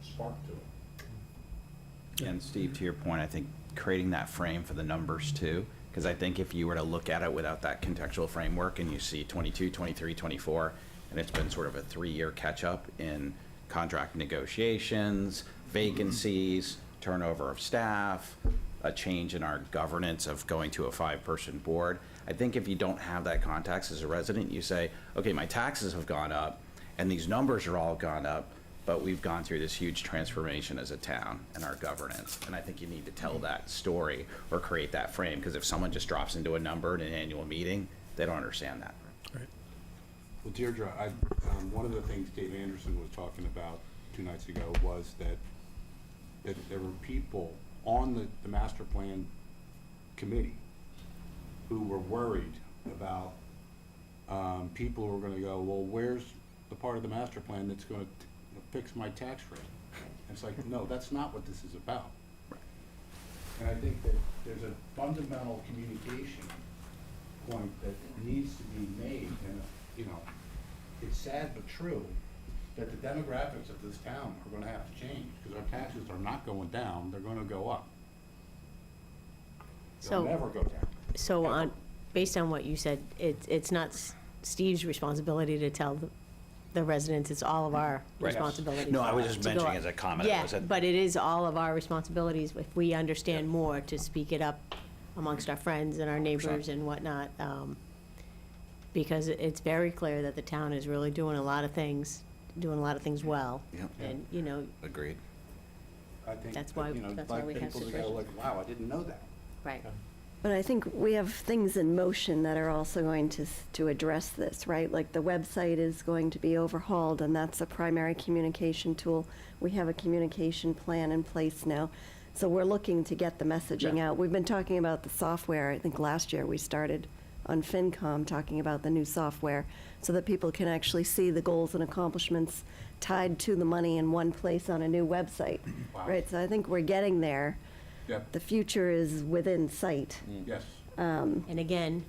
spark to it. And Steve, to your point, I think creating that frame for the numbers too, because I think if you were to look at it without that contextual framework and you see 22, 23, 24, and it's been sort of a 3-year catch up in contract negotiations, vacancies, turnover of staff, a change in our governance of going to a 5-person board. I think if you don't have that context as a resident, you say, okay, my taxes have gone up and these numbers are all gone up, but we've gone through this huge transformation as a town and our governance. And I think you need to tell that story or create that frame, because if someone just drops into a number in an annual meeting, they don't understand that. Well, Deirdre, one of the things Dave Anderson was talking about 2 nights ago was that there were people on the master plan committee who were worried about people who were going to go, well, where's the part of the master plan that's going to fix my tax rate? And it's like, no, that's not what this is about. And I think that there's a fundamental communication point that needs to be made, and it's sad but true that the demographics of this town are going to have to change, because our taxes are not going down, they're going to go up. They'll never go down. So based on what you said, it's not Steve's responsibility to tell the residents, it's all of our responsibilities. No, I was just to go mentioning up. as a comment. Yeah, but it is all of our responsibilities if we understand more to speak it up amongst our friends and our neighbors and whatnot. Because it's very clear that the town is really doing a lot of things well. And, Agreed. I think That's why- that's why we have people to go supervision. like, wow, I didn't know that. Right. But I think we have things in motion that are also going to address this, right? Like the website is going to be overhauled, and that's a primary communication tool. We have a communication plan in place now. So we're looking to get the messaging out. We've been talking about the software. I think last year we started on FinCom talking about the new software so that people can actually see the goals and accomplishments tied to the money in one place on a new website, right? So I think we're getting there. Yep. The future is within sight. Yes. And again,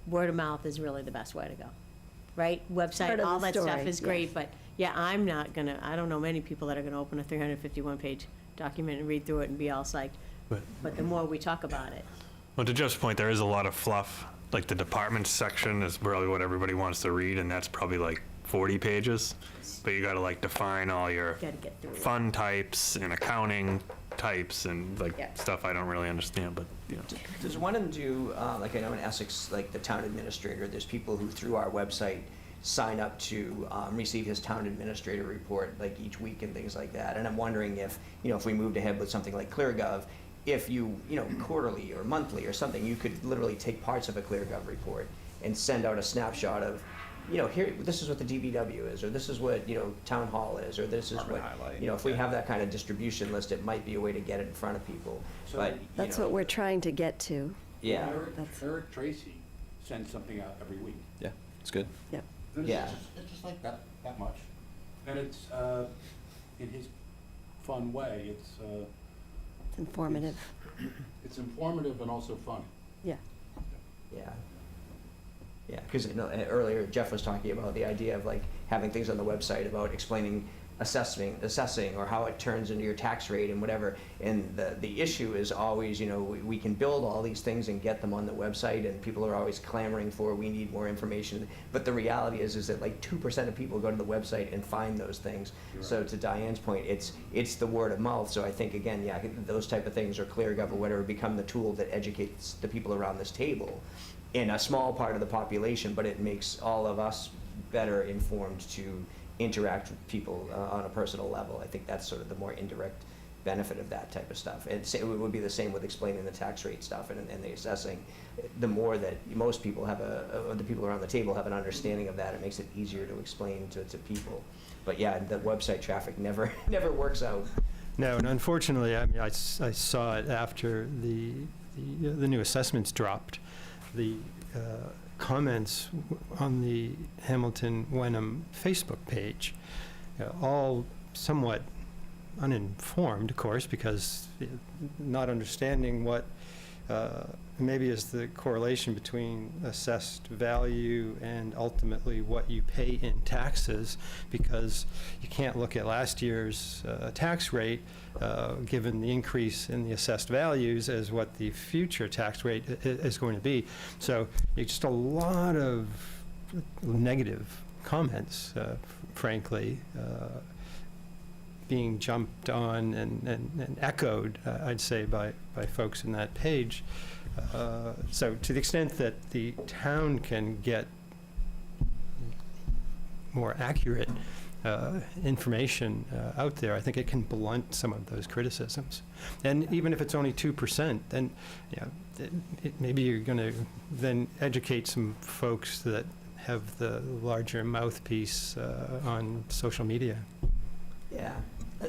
word of mouth is really the best way to go, right? Part Website, of all the that stuff story, is great, yes. but yeah, I don't know many people that are gonna open a 351-page document and read through it and be all psyched. But the more we talk about it. Well, to Jeff's point, there is a lot of fluff. Like the departments section is probably what everybody wants to read, and that's probably like 40 pages. But you gotta like define all your Gotta get through it. fund types and accounting types and like stuff I don't really understand, but Does Wenham do, like I know in Essex, like the town administrator, there's people who through our website sign up to receive his town administrator report like each week and things like that. And I'm wondering if, if we moved ahead with something like ClearGov, if you, quarterly or monthly or something, you could literally take parts of a ClearGov report and send out a snapshot of, here, this is what the DBW is, or this is what, town hall is, or this is what, if we have that kind of distribution list, it might be a way to get it in front of people. But, That's what we're trying to get to. Yeah. Eric Tracy sends something out every week. Yeah, it's good. Yep. And Yeah. It's just like that much. And it's, in his fun way, It's informative. it's informative and also funny. Yeah. Yeah. Yeah, because earlier Jeff was talking about the idea of like having things on the website about explaining assessing or how it turns into your tax rate and whatever. And the issue is always, we can build all these things and get them on the website, and people are always clamoring for, we need more information. But the reality is that like 2% of people go to the website and find those things. Right. So to Diane's point, it's the word of mouth. So I think again, those type of things, or ClearGov or whatever, become the tool that educates the people around this table in a small part of the population, but it makes all of us better informed to interact with people on a personal level. I think that's sort of the more indirect benefit of that type of stuff. And it would be the same with explaining the tax rate stuff and the assessing. The more that most people have the people around the table have an understanding of that, it makes it easier to explain to people. But yeah, the website traffic never works out. No, and unfortunately, I mean, I saw it after the new assessments dropped. The comments on the Hamilton Wenham Facebook page, all somewhat uninformed, of course, because not understanding what maybe is the correlation between assessed value and ultimately what you pay in taxes, because you can't look at last year's tax rate given the increase in the assessed values as what the future tax rate is going to be. So it's just a lot of negative comments, frankly, being jumped on and echoed, I'd say, by folks in that page. So to the extent that the town can get more accurate information out there, I think it can blunt some of those criticisms. And even if it's only 2%, then maybe you're going to then educate some folks that have the larger mouthpiece on social media. Yeah,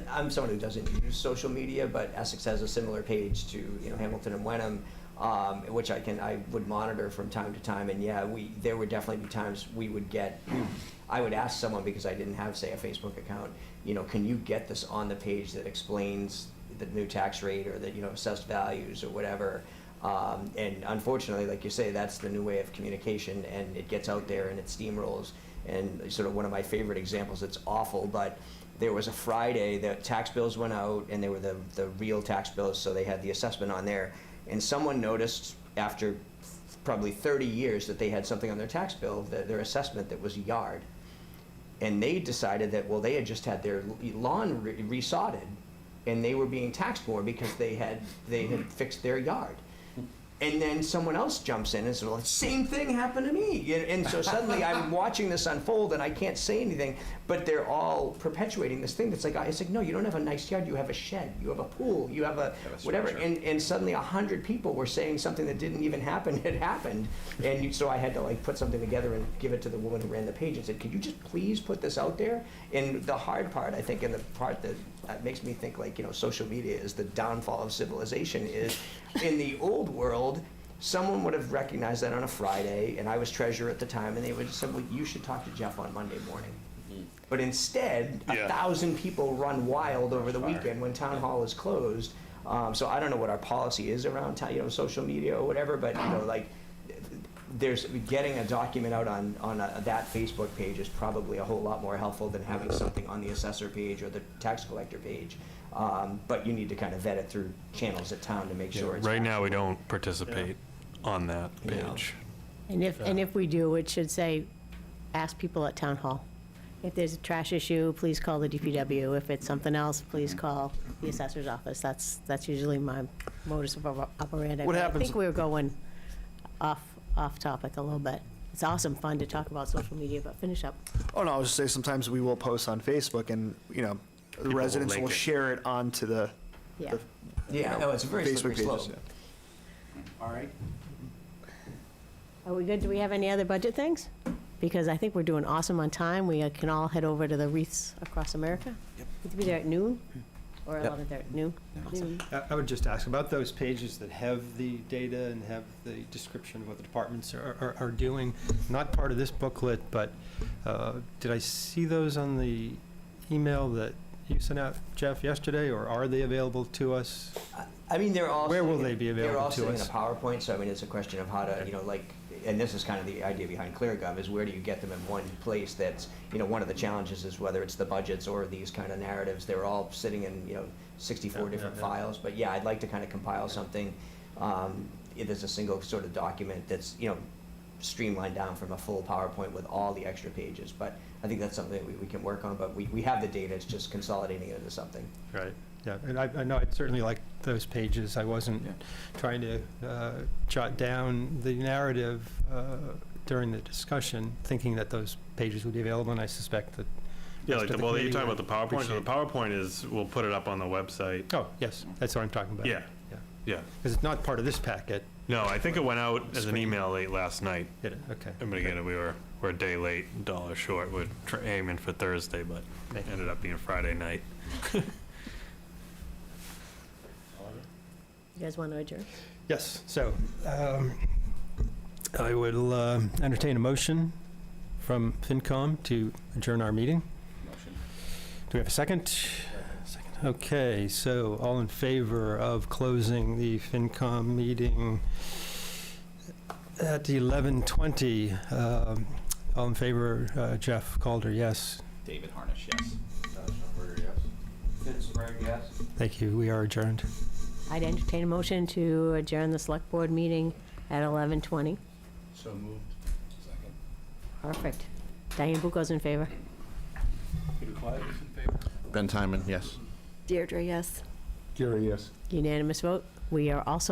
I'm someone who doesn't use social media, but Essex has a similar page to Hamilton and Wenham, which I would monitor from time to time. And yeah, there would definitely be times I would ask someone, because I didn't have, say, a Facebook account, can you get this on the page that explains the new tax rate or the assessed values or whatever. And unfortunately, like you say, that's the new way of communication, and it gets out there and it steamrolls. And sort of one of my favorite examples, it's awful, but there was a Friday that tax bills went out, and they were the real tax bills, so they had the assessment on there. And someone noticed after probably 30 years that they had something on their tax bill, their assessment that was yard. And they decided that, well, they had just had their lawn resodded, and they were being taxed more because they had fixed their yard. And then someone else jumps in and says, well, the same thing happened to me. And so suddenly I'm watching this unfold and I can't say anything, but they're all perpetuating this thing that's like, it's like, no, you don't have a nice yard, you have a shed, you have a pool, you have a whatever. And suddenly 100 people were saying something that didn't even happen, had happened. And so I had to put something together and give it to the woman who ran the page and said, could you just please put this out there? And the hard part, I think, and the part that makes me think social media is the downfall of civilization is, in the old world, someone would have recognized that on a Friday, and I was treasurer at the time, and they would have said, well, you should talk to Jeff on Monday morning. But instead, 1,000 people run wild over the weekend when town hall is closed. So I don't know what our policy is around social media or whatever, but there's getting a document out on that Facebook page is probably a whole lot more helpful than having something on the assessor page or the tax collector page. But you need to kind of vet it through channels at town to make sure it's Right now, we don't participate on that page. And if we do, it should say, ask people at town hall. If there's a trash issue, please call the DPW. If it's something else, please call the assessor's office. That's usually my modus operandi. What But happens- I think we were going off topic a little bit. It's awesome fun to talk about social media, but finish up. Oh, no, I was just saying, sometimes we will post on Facebook and, the will residents link will it. share it onto the Yeah. It's a very slippery Facebook slope. pages. All right. Are we good? Do we have any other budget things? Because I think we're doing awesome on time. We can all head over to the Wreaths Across America. Yep. Need to be there at noon or 11:30 at noon. Noon. I would just ask about those pages that have the data and have the description of what the departments are doing. Not part of this booklet, but did I see those on the email that you sent out, Jeff, yesterday, or are they available to us? I mean, they're all. Where will they be They're all available to sitting in us? a PowerPoint, so I mean, it's a question of how to, and this is kind of the idea behind ClearGov, is where do you get them in one place that's, one of the challenges is whether it's the budgets or these kind of narratives, they're all sitting in, 64 different files. But yeah, I'd like to kind of compile something. It is a single sort of document that's, streamlined down from a full PowerPoint with all the extra pages. But I think that's something that we can work on, but we have the data, it's just consolidating it into something. Right, yeah, and I know I'd certainly like those pages. I wasn't trying to jot down the narrative during the discussion, thinking that those pages would be available, and I suspect that. Yeah, rest of the you're committee talking would about the PowerPoint. So appreciate the PowerPoint is, we'll put it up on the website. Oh, yes, that's what I'm talking about. Yeah. Yeah. Because it's not part of this packet. No, I think it went out as an email late last night. Did it? Okay. But again, we're a day late, $1 short. We're aiming for Thursday, but it ended up being Friday night. You guys want to adjourn? Yes, so I will entertain a motion from FinCom to adjourn our meeting. Motion. Do we have a second? Second. Okay, so all in favor of closing the FinCom meeting at 11:20? All in favor, Jeff Calder, yes. David Harnish, yes. Pittsburgh, yes. Thank you, we are adjourned. I'd entertain a motion to adjourn the select board meeting at 11:20. So moved. Second. Perfect. Diane Bucco's in favor. Peter Clyde is in favor. Ben Timon, yes. Deirdre, yes. Gary, yes. Unanimous vote. We are also